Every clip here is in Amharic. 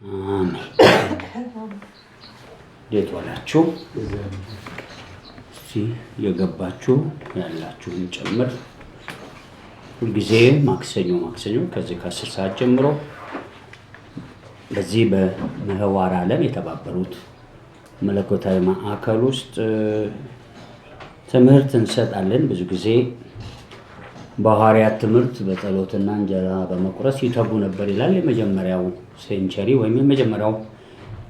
አሜን። እንዴት ዋላችሁ? እስቲ የገባችሁ ያላችሁን ጨምር። ሁልጊዜ ማክሰኞ ከዚህ ከ10 ሰዓት ጀምሮ በዚህ በምህዋር ዓለም የተባበሩት መለኮታዊ ማዕከል ውስጥ ትምህርት እንሰጣለን። ብዙ ጊዜ በሐዋርያት ትምህርት በጸሎትና እንጀራ በመቁረስ ይተጉ ነበር ይላል። የመጀመሪያው ሴንቸሪ ወይም የመጀመሪያው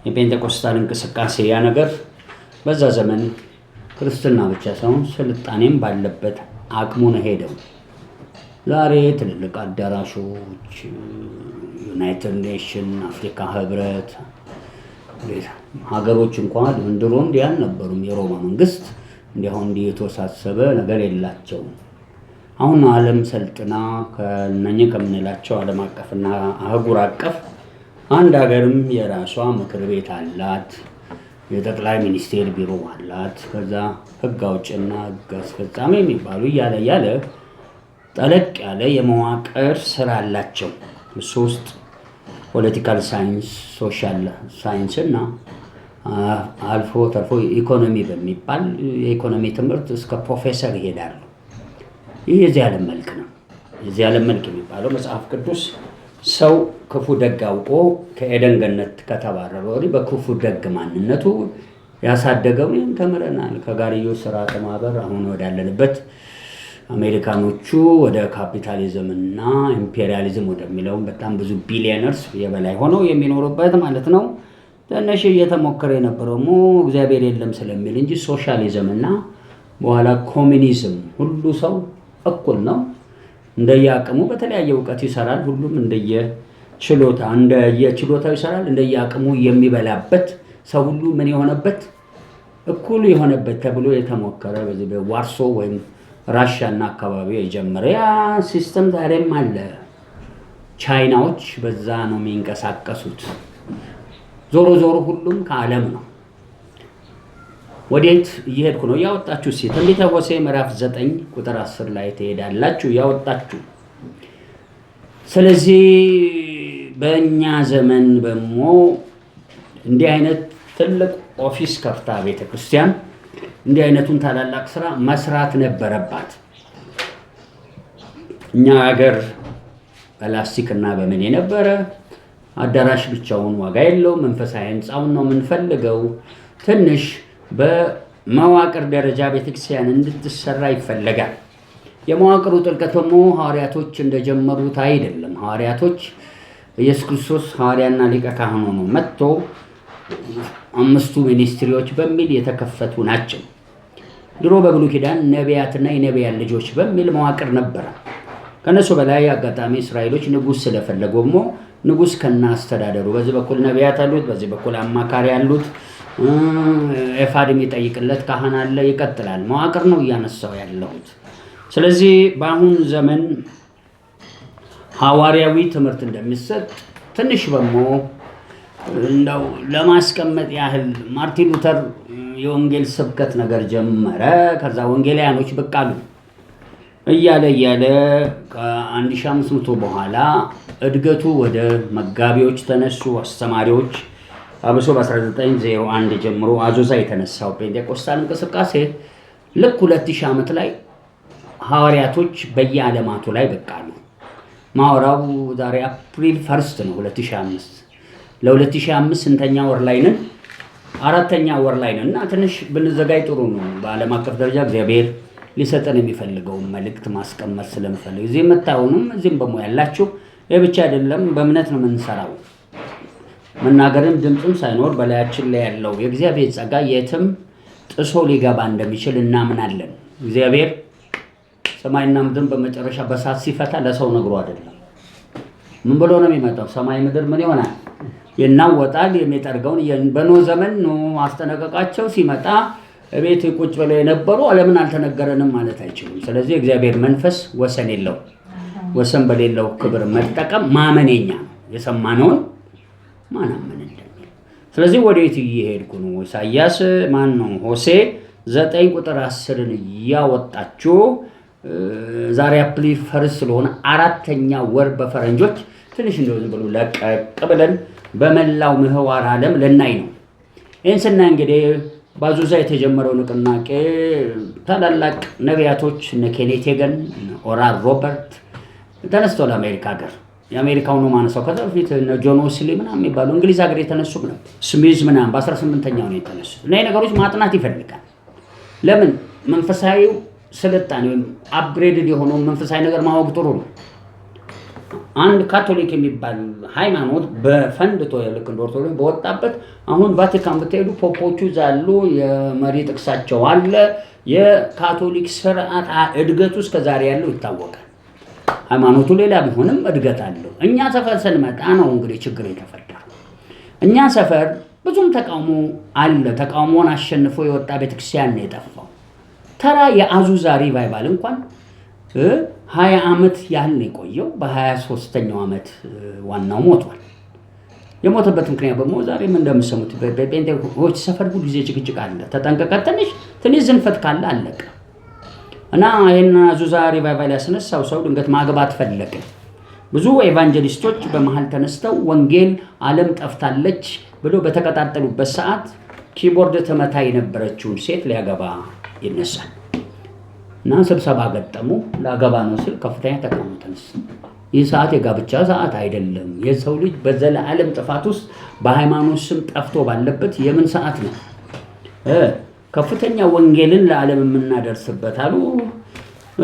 የፔንቴኮስታል እንቅስቃሴ ያ ነገር በዛ ዘመን ክርስትና ብቻ ሳይሆን ስልጣኔም ባለበት አቅሙ ነው ሄደው። ዛሬ ትልልቅ አዳራሾች፣ ዩናይትድ ኔሽን፣ አፍሪካ ህብረት ሀገሮች እንኳን ድሮ እንዲህ አልነበሩም። የሮማ መንግስት እንዲያው እንዲህ የተወሳሰበ ነገር የላቸውም። አሁን ዓለም ሰልጥና ከነኚህ ከምንላቸው ዓለም አቀፍና አህጉር አቀፍ አንድ ሀገርም የራሷ ምክር ቤት አላት፣ የጠቅላይ ሚኒስቴር ቢሮ አላት። ከዛ ህግ አውጭና ህግ አስፈጻሚ የሚባሉ እያለ ጠለቅ ያለ የመዋቅር ስራ አላቸው። እሱ ውስጥ ፖለቲካል ሳይንስ፣ ሶሻል ሳይንስ እና አልፎ ተርፎ ኢኮኖሚ በሚባል የኢኮኖሚ ትምህርት እስከ ፕሮፌሰር ይሄዳሉ። ይህ የዚህ ዓለም መልክ ነው። የዚህ ዓለም መልክ የሚባለው መጽሐፍ ቅዱስ ሰው ክፉ ደግ አውቆ ከኤደን ገነት ከተባረረ ወዲህ በክፉ ደግ ማንነቱ ያሳደገው ይህን ተምረናል። ከጋርዮሽ ስርዓተ ማህበር አሁን ወዳለንበት አሜሪካኖቹ ወደ ካፒታሊዝም እና ኢምፔሪያሊዝም ወደሚለው በጣም ብዙ ቢሊዮነርስ የበላይ ሆነው የሚኖሩበት ማለት ነው። ትንሽ እየተሞከረ የነበረው እግዚአብሔር የለም ስለሚል እንጂ ሶሻሊዝም እና በኋላ ኮሚኒዝም ሁሉ ሰው እኩል ነው፣ እንደየአቅሙ በተለያየ እውቀት ይሰራል፣ ሁሉም እንደየችሎታው ይሰራል፣ እንደየአቅሙ የሚበላበት ሰው ሁሉ ምን የሆነበት እኩል የሆነበት ተብሎ የተሞከረ በዚህ በዋርሶ ወይም ራሻና አካባቢ የጀመረ ያ ሲስተም ዛሬም አለ። ቻይናዎች በዛ ነው የሚንቀሳቀሱት። ዞሮ ሁሉም ከዓለም ነው። ወዴት እየሄድኩ ነው? ያወጣችሁ እስኪ ትንቢተ ሆሴዕ ምዕራፍ 9 ቁጥር 10 ላይ ትሄዳላችሁ። ያወጣችሁ። ስለዚህ በእኛ ዘመን ደግሞ እንዲህ አይነት ትልቅ ኦፊስ ከፍታ ቤተክርስቲያን እንዲህ አይነቱን ታላላቅ ስራ መስራት ነበረባት። እኛ ሀገር በላስቲክ እና በምን የነበረ አዳራሽ ብቻውን ዋጋ የለውም። መንፈሳዊ ህንፃውን ነው የምንፈልገው። ትንሽ በመዋቅር ደረጃ ቤተክርስቲያን እንድትሰራ ይፈለጋል። የመዋቅሩ ጥልቀት ደግሞ ሐዋርያቶች እንደጀመሩት አይደለም። ሐዋርያቶች ኢየሱስ ክርስቶስ ሐዋርያና ሊቀ ካህን ሆኖ መጥቶ 5ቱ ሚኒስትሪዎች በሚል የተከፈቱ ናቸው። ድሮ በብሉይ ኪዳን ነቢያትና የነቢያት ልጆች በሚል መዋቅር ነበረ። ከነሱ በላይ አጋጣሚ እስራኤሎች ንጉሥ ስለፈለጉ ደግሞ ንጉሥ ከና አስተዳደሩ በዚህ በኩል ነቢያት አሉት፣ በዚህ በኩል አማካሪ አሉት፣ ኤፋድ የሚጠይቅለት ካህን አለ፣ ይቀጥላል። መዋቅር ነው እያነሳው ያለሁት። ስለዚህ በአሁን ዘመን ሐዋርያዊ ትምህርት እንደሚሰጥ ትንሽ በሞ እንደው ለማስቀመጥ ያህል ማርቲን ሉተር የወንጌል ስብከት ነገር ጀመረ። ከዛ ወንጌላውያኖች ብቅ አሉ እያለ ከ1500 በኋላ እድገቱ ወደ መጋቢዎች ተነሱ፣ አስተማሪዎች። አብሶ በ1901 ጀምሮ አዞዛ የተነሳው ፔንቴኮስታል እንቅስቃሴ ልክ 2000 ዓመት ላይ ሐዋርያቶች በየዓለማቱ ላይ ብቅ አሉ። ማወራው ዛሬ አፕሪል 1 ነው 2005። ለ2005 ስንተኛ ወር ላይ ነን? 4ኛ ወር ላይ ነን። እና ትንሽ ብንዘጋጅ ጥሩ ነው። በዓለም አቀፍ ደረጃ እግዚአብሔር ሊሰጠን የሚፈልገውን መልእክት ማስቀመጥ ስለምፈልግ እዚህ የምታዩንም እዚህም በሞ ያላችሁ ይህ ብቻ አይደለም። በእምነት ነው የምንሰራው። መናገርም ድምፅም ሳይኖር በላያችን ላይ ያለው የእግዚአብሔር ጸጋ የትም ጥሶ ሊገባ እንደሚችል እናምናለን። እግዚአብሔር ሰማይና ምድርን በመጨረሻ በሳት ሲፈታ ለሰው ነግሮ አይደለም። ምን ብሎ ነው የሚመጣው? ሰማይ ምድር ምን ይሆናል? ይናወጣል። የሚጠርገውን በኖህ ዘመን ነው አስጠነቀቃቸው። ሲመጣ ቤት ቁጭ ብለው የነበሩ ለምን አልተነገረንም ማለት አይችሉም። ስለዚህ እግዚአብሔር መንፈስ ወሰን የለው። ወሰን በሌለው ክብር መጠቀም ማመኔኛ ነው። የሰማነውን ማናመን እንደሚል። ስለዚህ ወዴት እየሄድኩ ነው? ኢሳይያስ ሆሴዕ 9 ቁጥር 10ን እያወጣችሁ ዛሬ አፕሪል 1 ስለሆነ 4ኛ ወር በፈረንጆች ትንሽ እንደው ዝም ብሎ ለቀቅ ብለን በመላው ምህዋር ዓለም ልናይ ነው። ይህን ስናይ እንግዲህ በአዙዛ የተጀመረው ንቅናቄ ታላላቅ ነቢያቶች እነ ኬኔት ሄገን፣ ኦራል ሮበርት ተነስተው ለአሜሪካ ሀገር የአሜሪካው ነው ማነሳው። ከዛ በፊት እነ ጆን ዌስሊ ምናምን የሚባሉ እንግሊዝ ሀገር የተነሱም ነው። ስሚዝ ምናምን በ18ኛው ነው የተነሱት። እና ነገሮች ማጥናት ይፈልጋል። ለምን መንፈሳዊው ስልጣኔ ወይም አፕግሬድድ የሆነው መንፈሳዊ ነገር ማወቅ ጥሩ ነው። አንድ ካቶሊክ የሚባል ሃይማኖት በፈንድቶ ልክ እንደ ኦርቶዶክስ በወጣበት አሁን ቫቲካን ብትሄዱ ፖፖቹ ዛሉ የመሪ ጥቅሳቸው አለ። የካቶሊክ ስርዓት እድገቱ እስከ ዛሬ ያለው ይታወቃል። ሃይማኖቱ ሌላ ቢሆንም እድገት አለው። እኛ ሰፈር ስንመጣ ነው እንግዲህ ችግር የተፈጠረው። እኛ ሰፈር ብዙም ተቃውሞ አለ። ተቃውሞውን አሸንፎ የወጣ ቤተክርስቲያን ነው የጠፋው። ተራ የአዙዛ ሪቫይቫል እንኳን 20 ዓመት ያህል ነው የቆየው። በ23ኛው ዓመት ዋናው ሞቷል። የሞተበት ምክንያት ደግሞ ዛሬም እንደምሰሙት በጴንጤዎች ሰፈር ሁሉ ጊዜ ጭቅጭቅ አለ። ተጠንቀቀ፣ ትንሽ ዝንፈት ካለ አለቀ። እና ይሄን አዙዛ ሪቫይቫል ያስነሳው ሰው ድንገት ማግባት ፈለገ። ብዙ ኤቫንጀሊስቶች በመሃል ተነስተው ወንጌል ዓለም ጠፍታለች ብሎ በተቀጣጠሉበት ሰዓት ኪቦርድ ተመታ የነበረችውን ሴት ሊያገባ ይነሳል። እና ስብሰባ ገጠሙ። ላገባ ነው ሲል ከፍተኛ ተቃውሞ ተነሳ። ይህ ሰዓት የጋብቻ ሰዓት አይደለም። የሰው ልጅ በዘላለም ጥፋት ውስጥ በሃይማኖት ስም ጠፍቶ ባለበት የምን ሰዓት ነው? ከፍተኛ ወንጌልን ለዓለም የምናደርስበት አሉ።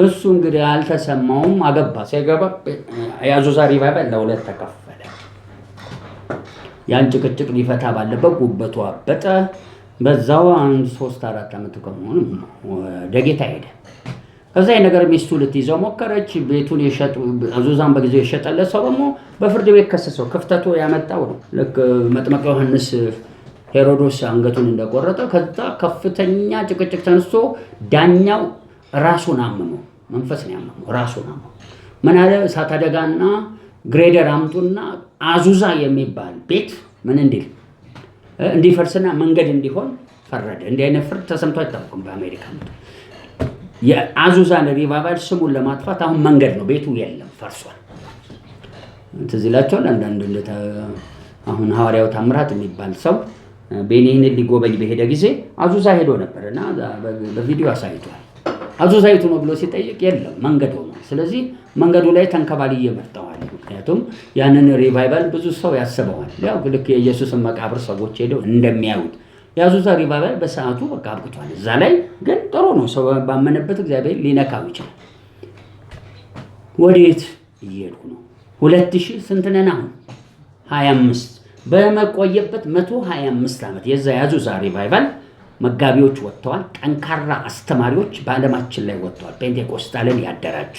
እሱ እንግዲህ አልተሰማውም፣ አገባ። ሲያገባ የአዙዛ ሪቫይቫል ለሁለት ተከፈለ። ያን ጭቅጭቅ ሊፈታ ባለበት ጉበቱ አበጠ። በዛው 3-4 ዓመት ከሆነ ወደ ጌታ ሄደ። ከዛ የነገር ሚስቱ ልትይዘው ሞከረች። ቤቱን አዙዛን በጊዜው የሸጠለት ሰው ደግሞ በፍርድ ቤት ከሰሰው። ክፍተቱ ያመጣው ነው። ልክ መጥምቀ ዮሐንስ ሄሮዶስ አንገቱን እንደቆረጠ ከዛ ከፍተኛ ጭቅጭቅ ተነስቶ ዳኛው ራሱን አመመው። መንፈስ ነው ያመመው። ራሱን አመመው። ምን አለ? እሳት አደጋና ግሬደር አምጡና አዙዛ የሚባል ቤት ምን እንዲፈርስና መንገድ እንዲሆን ፈረደ። እንዲህ አይነት ፍርድ ተሰምቶ አይታወቅም በአሜሪካ። የአዙዛን ሪቫይቫል ስሙን ለማጥፋት አሁን መንገድ ነው፣ ቤቱ የለም፣ ፈርሷል። ትዝ ይላችኋል። አንዳንድ አሁን ሐዋርያው ታምራት የሚባል ሰው ቤኒንን ሊጎበኝ በሄደ ጊዜ አዙዛ ሄዶ ነበርና በቪዲዮ አሳይቷል። አዙዛ የቱ ነው ብሎ ሲጠይቅ የለም መንገድ ሆኖ። ስለዚህ መንገዱ ላይ ተንከባልዬ መጣዋል። ምክንያቱም ያንን ሪቫይቫል ብዙ ሰው ያስበዋል። ያው ልክ የኢየሱስን መቃብር ሰዎች ሄደው እንደሚያዩት የአዙዛ ሪቫይቫል በሰዓቱ በቃ አብቅቷል። እዛ ላይ ግን ጥሩ ነው። ሰው ባመነበት እግዚአብሔር ሊነካው ይችላል። ወዴት እየሄድኩ ነው? 2000 ስንት ነን አሁን? 25 በመቆየበት 125 ዓመት የዛ የአዙዛ ሪቫይቫል መጋቢዎች ወጥተዋል። ጠንካራ አስተማሪዎች በዓለማችን ላይ ወጥተዋል። ፔንቴኮስታልን ያደራጁ።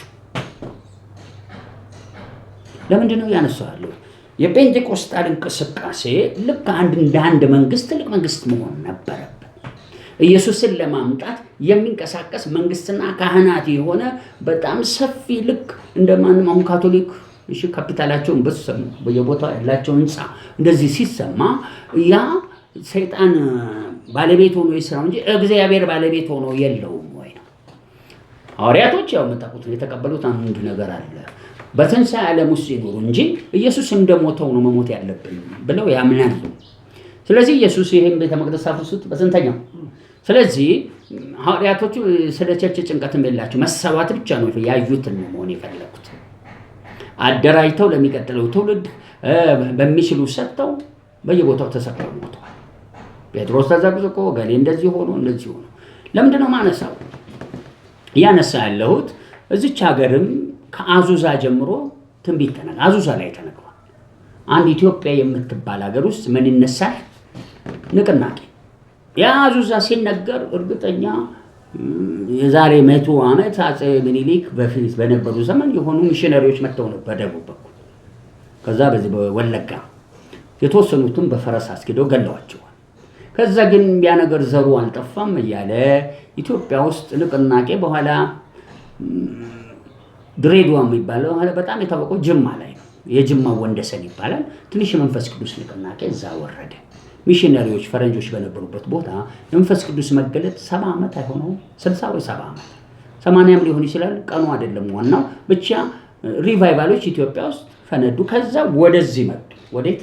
ለምንድን ነው ያነሳዋለሁ? የፔንቴኮስታል እንቅስቃሴ ልክ እንደ አንድ መንግስት ትልቅ መንግስት መሆን ነበረበት። ኢየሱስን ለማምጣት የሚንቀሳቀስ መንግስትና ካህናት የሆነ በጣም ሰፊ ልክ እንደማንም አሁን ካቶሊክ ካፒታላቸውን በሰሙ በየቦታው ያላቸው ህንፃ እንደዚህ ሲሰማ ያ ሰይጣን ባለቤት ሆኖ ይስራው እንጂ እግዚአብሔር ባለቤት ሆኖ የለውም ወይ ነው። ሐዋርያቶች ያው መጣቁት የተቀበሉት አንድ ነገር አለ። በትንሣኤ ዓለም ውስጥ ይኖሩ እንጂ ኢየሱስ እንደሞተው ነው መሞት ያለብን ብለው ያምናሉ። ስለዚህ ኢየሱስ ይሄን ቤተ መቅደስ አፍርሱት በስንተኛው? ስለዚህ ሐዋርያቶቹ ስለ ቸርች ጭንቀትም የላቸው መሰዋት ብቻ ነው ያዩትን መሆን የፈለጉት። አደራጅተው ለሚቀጥለው ትውልድ በሚችሉ ሰጥተው በየቦታው ተሰቅለው ሞተዋል። ጴጥሮስ ተዘቅዝቆ ገሌ እንደዚህ ሆኖ እንደዚህ ሆኖ። ለምንድን ነው ማነሳው? ያነሳ ያለሁት እዚች ሀገርም ከአዙዛ ጀምሮ ትንቢት ተነግሯል። አዙዛ ላይ ተነግሯል። አንድ ኢትዮጵያ የምትባል ሀገር ውስጥ ምን ይነሳል? ንቅናቄ። የአዙዛ ሲነገር እርግጠኛ የዛሬ 100 ዓመት አጼ ምኒልክ በፊት በነበሩ ዘመን የሆኑ ሚሽነሪዎች መጥተው ነበር በደቡብ በኩል። ከዛ በዚህ በወለጋ የተወሰኑትን በፈረስ አስኪደው ገለዋቸዋል። ከዛ ግን ያ ነገር ዘሩ አልጠፋም እያለ ኢትዮጵያ ውስጥ ንቅናቄ በኋላ ድሬዳዋ የሚባለው በጣም የታወቀው ጅማ ላይ ነው። የጅማ ወንደሰን ይባላል። ትንሽ የመንፈስ ቅዱስ ንቅናቄ እዛ ወረደ። ሚሽነሪዎች ፈረንጆች በነበሩበት ቦታ የመንፈስ ቅዱስ መገለጥ 70 ዓመት አይሆነው 60 ወይ 70 ዓመት 80ም ሊሆን ይችላል። ቀኑ አይደለም ዋናው። ብቻ ሪቫይቫሎች ኢትዮጵያ ውስጥ ፈነዱ። ከዛ ወደዚህ መጡ። ወዴት?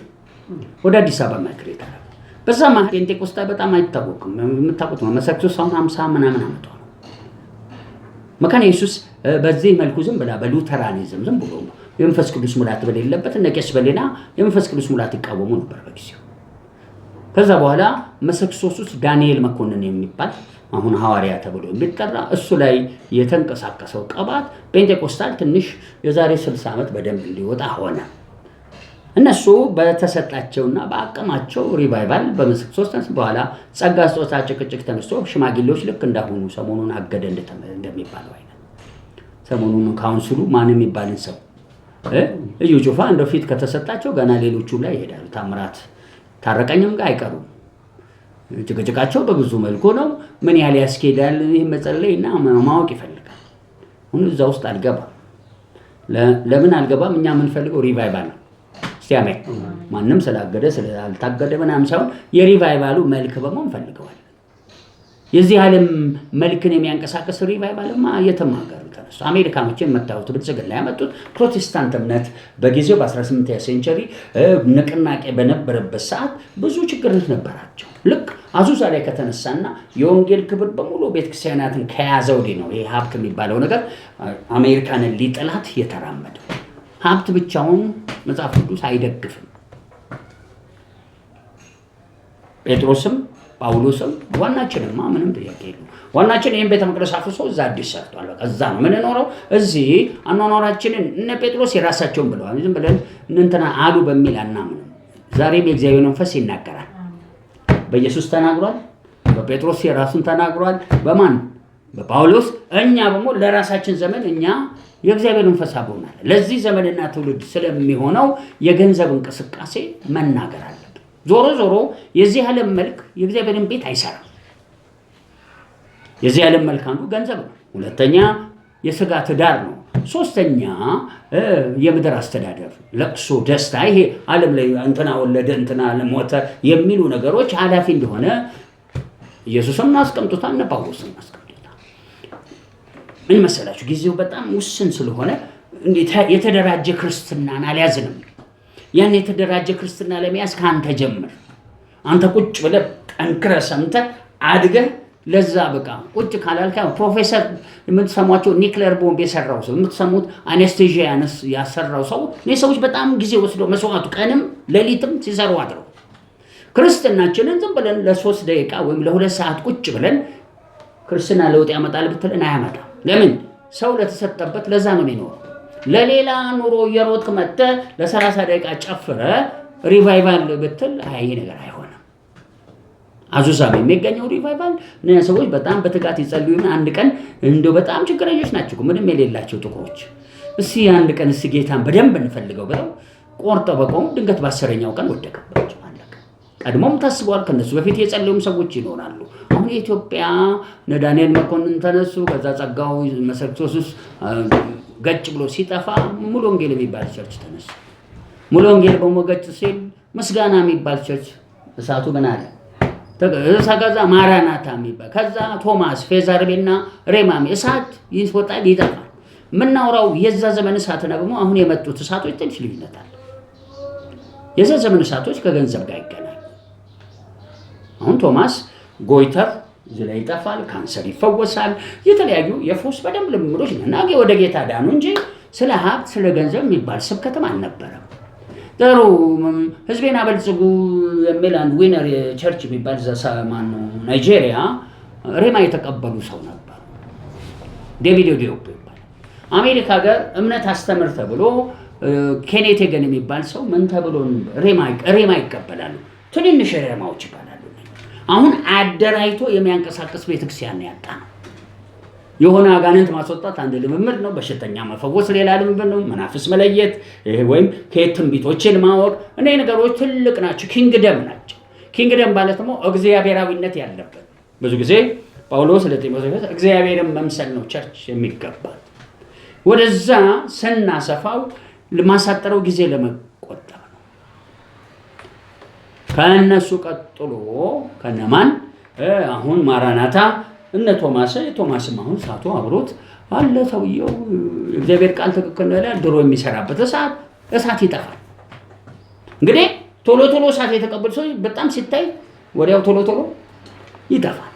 ወደ አዲስ አበባ ማይግሬት አደረገ። በዛ መሀል ጴንጤቆስጣ በጣም አይታወቅም። የምታውቁት ነው። መሰክሱስ አሁን 50 ምናምን ዓመቷ ነው። መካነ ኢየሱስ በዚህ መልኩ ዝም ብላ በሉተራኒዝም ዝም ብሎ የመንፈስ ቅዱስ ሙላት በሌለበት እነ ቄስ በሌና የመንፈስ ቅዱስ ሙላት ይቃወሙ ነበር በጊዜው። ከዛ በኋላ መሰክሱስ ውስጥ ዳንኤል መኮንን የሚባል አሁን ሐዋርያ ተብሎ የሚጠራ እሱ ላይ የተንቀሳቀሰው ቅባት ጴንጤቆስጣል ትንሽ የዛሬ 60 ዓመት በደንብ ሊወጣ ሆነ። እነሱ በተሰጣቸውና በአቅማቸው ሪቫይቫል በመሰክሱስ በኋላ ጸጋ ስጦታ ጭቅጭቅ ተነስቶ ሽማግሌዎች ልክ እንዳሁኑ ሰሞኑን አገደ እንደሚባለው አይነት ሰሞኑን ካውንስሉ ማን የሚባልን ሰው እዩ ጩፋ እንደው ፊት ከተሰጣቸው ገና ሌሎቹ ላይ ይሄዳሉ። ታምራት ታረቀኝም ጋር አይቀሩም። ጭቅጭቃቸው በብዙ መልኩ ነው። ምን ያህል ያስኬዳል ይሄ መጸለይና ማወቅ ይፈልጋል። ሁሉ እዛ ውስጥ አልገባም። ለምን አልገባም? እኛ የምንፈልገው ሪቫይቫል ነው። ሲያመኝ ማንም ስላገደ ስላልታገደ ምናምን ሳይሆን የሪቫይቫሉ መልክ በመሆን ፈልገዋል። የዚህ ዓለም መልክን የሚያንቀሳቀስ ሪቫይቫልማ የተማገሩ ተነሱ። አሜሪካኖች የመታወት ብልጽግና ያመጡት ፕሮቴስታንት እምነት በጊዜው በ18ኛ ሴንቸሪ ንቅናቄ በነበረበት ሰዓት ብዙ ችግሮች ነበራቸው። ልክ አዙዛ ላይ ከተነሳና የወንጌል ክብር በሙሉ ቤተክርስቲያናትን ከያዘ ወዲህ ነው ይሄ ሀብት የሚባለው ነገር አሜሪካንን ሊጥላት የተራመደው። ሀብት ብቻውን መጽሐፍ ቅዱስ አይደግፍም። ጴጥሮስም ጳውሎስም ዋናችንማ ምንም ጥያቄ የለም። ዋናችን ይሄን ቤተ መቅደስ አፍርሶ እዛ አዲስ ሰርቷል። በቃ እዛ ነው የምንኖረው። እዚህ አኗኗራችንን እነ ጴጥሮስ የራሳቸውን ብለዋል። ዝም ብለን እንትና አሉ በሚል አናምንም። ዛሬም የእግዚአብሔር መንፈስ ይናገራል። በኢየሱስ ተናግሯል። በጴጥሮስ የራሱን ተናግሯል። በማን በጳውሎስ። እኛ ደግሞ ለራሳችን ዘመን እኛ የእግዚአብሔር መንፈስ አብሮናል። ለዚህ ዘመንና ትውልድ ስለሚሆነው የገንዘብ እንቅስቃሴ መናገር አለብን። ዞሮ ዞሮ የዚህ ዓለም መልክ የእግዚአብሔርን ቤት አይሰራም። የዚህ ዓለም መልክ አንዱ ገንዘብ ነው። ሁለተኛ የሥጋ ትዳር ነው። ሶስተኛ የምድር አስተዳደር፣ ለቅሶ፣ ደስታ። ይሄ ዓለም ላይ እንትና ወለደ እንትና ሞተ የሚሉ ነገሮች ኃላፊ እንደሆነ ኢየሱስም አስቀምጦታል፣ እነ ጳውሎስም አስቀምጦታል። ምን መሰላችሁ? ጊዜው በጣም ውስን ስለሆነ የተደራጀ ክርስትናን አልያዝንም። ያን የተደራጀ ክርስትና ለመያዝ ከአንተ ጀምር። አንተ ቁጭ ብለህ ጠንክረህ ሰምተህ አድገህ ለዛ በቃ ቁጭ ካላልካ ፕሮፌሰር የምትሰሟቸው ኒክለር ቦምብ የሰራው ሰው የምትሰሙት አኔስቴዥያ ያሰራው ሰው እኔ ሰዎች በጣም ጊዜ ወስደው መስዋዕቱ ቀንም ሌሊትም ሲሰሩ አድረው ክርስትናችንን ዝም ብለን ለ3 ደቂቃ ወይም ለ2 ሰዓት ቁጭ ብለን ክርስትና ለውጥ ያመጣል ብትለን አያመጣም። ለምን? ሰው ለተሰጠበት ለዛ ነው የሚኖረው። ለሌላ ኑሮ የሮጥክ መጥተህ ለ30 ደቂቃ ጨፍረ ሪቫይቫል ብትል አይ ነገር አይሆንም። አዙዛም የሚገኘው ሪቫይቫል እነኛ ሰዎች በጣም በትጋት ይጸልዩና አንድ ቀን እንደው በጣም ችግረኞች ናቸው ምንም የሌላቸው ጥቁሮች እስቲ አንድ ቀን እስቲ ጌታን በደንብ እንፈልገው ብለው ቆርጠው በቆሙ ድንገት በ10ኛው ቀን ወደቀባቸው። አለቀ። ቀድሞም ታስቧል። ከነሱ በፊት የጸለዩም ሰዎች ይኖራሉ። አሁን የኢትዮጵያ ዳንኤል መኮንን ተነሱ። ከዛ ጸጋው መሰክሱስ ገጭ ብሎ ሲጠፋ ሙሉ ወንጌል የሚባል ቸርች ተነሱ። ሙሉ ወንጌል በሞገጭ ሲል ምስጋና የሚባል ቸርች እሳቱ ምን አለ? ከዛ ማራናታ የሚባል ከዛ ቶማስ ፌዛርቤና ሬማሚ እሳት ይወጣል ይጠፋል። የምናወራው የዛ ዘመን እሳት ነው። ደግሞ አሁን የመጡት እሳቶች ትንሽ ልዩነት አለ። የዛ ዘመን እሳቶች ከገንዘብ ጋር ይገናኛል። አሁን ቶማስ ጎይተር እዚህ ላይ ይጠፋል፣ ካንሰር ይፈወሳል፣ የተለያዩ የፎስ በደንብ ልምዶች ነው። ወደ ጌታ ዳኑ እንጂ ስለ ሀብት ስለ ገንዘብ የሚባል ስብከትም አልነበረም። ጥሩ ህዝቤን አበልጽጉ የሚል አንድ ዊነር ቸርች የሚባል ዘሳማን ነው ናይጄሪያ ሬማ የተቀበሉ ሰው ነበር። ዴቪድ ኦዲዮፕ ይባላል። አሜሪካ ሀገር እምነት አስተምር ተብሎ ኬኔት ሄገን የሚባል ሰው ምን ተብሎ ሬማ ይቀበላሉ። ትንንሽ ሬማዎች ይባላሉ። አሁን አደራይቶ የሚያንቀሳቀስ ቤተክርስቲያን ያጣ ነው። የሆነ አጋንንት ማስወጣት አንድ ልምምድ ነው። በሽተኛ መፈወስ ሌላ ልምምድ ነው። መናፍስ መለየት ወይም ከየት ትንቢቶችን ማወቅ እኔ ነገሮች ትልቅ ናቸው። ኪንግደም ናቸው። ኪንግደም ማለት ደግሞ እግዚአብሔራዊነት ያለበት ብዙ ጊዜ ጳውሎስ ለጢሞቴዎስ እግዚአብሔርን መምሰል ነው ቸርች የሚገባ። ወደዛ ስናሰፋው ለማሳጠረው ጊዜ ለመቆጠብ ነው። ከነሱ ቀጥሎ ከነማን አሁን ማራናታ እነ ቶማስም አሁን እሳቱ አብሮት አለ። ሰውየው እግዚአብሔር ቃል ትክክል ነው ይላል። ድሮ የሚሰራበት እሳት ይጠፋል። እንግዲህ ቶሎ ቶሎ እሳት የተቀበሉ ሰው በጣም ሲታይ ወዲያው ቶሎ ቶሎ ይጠፋል።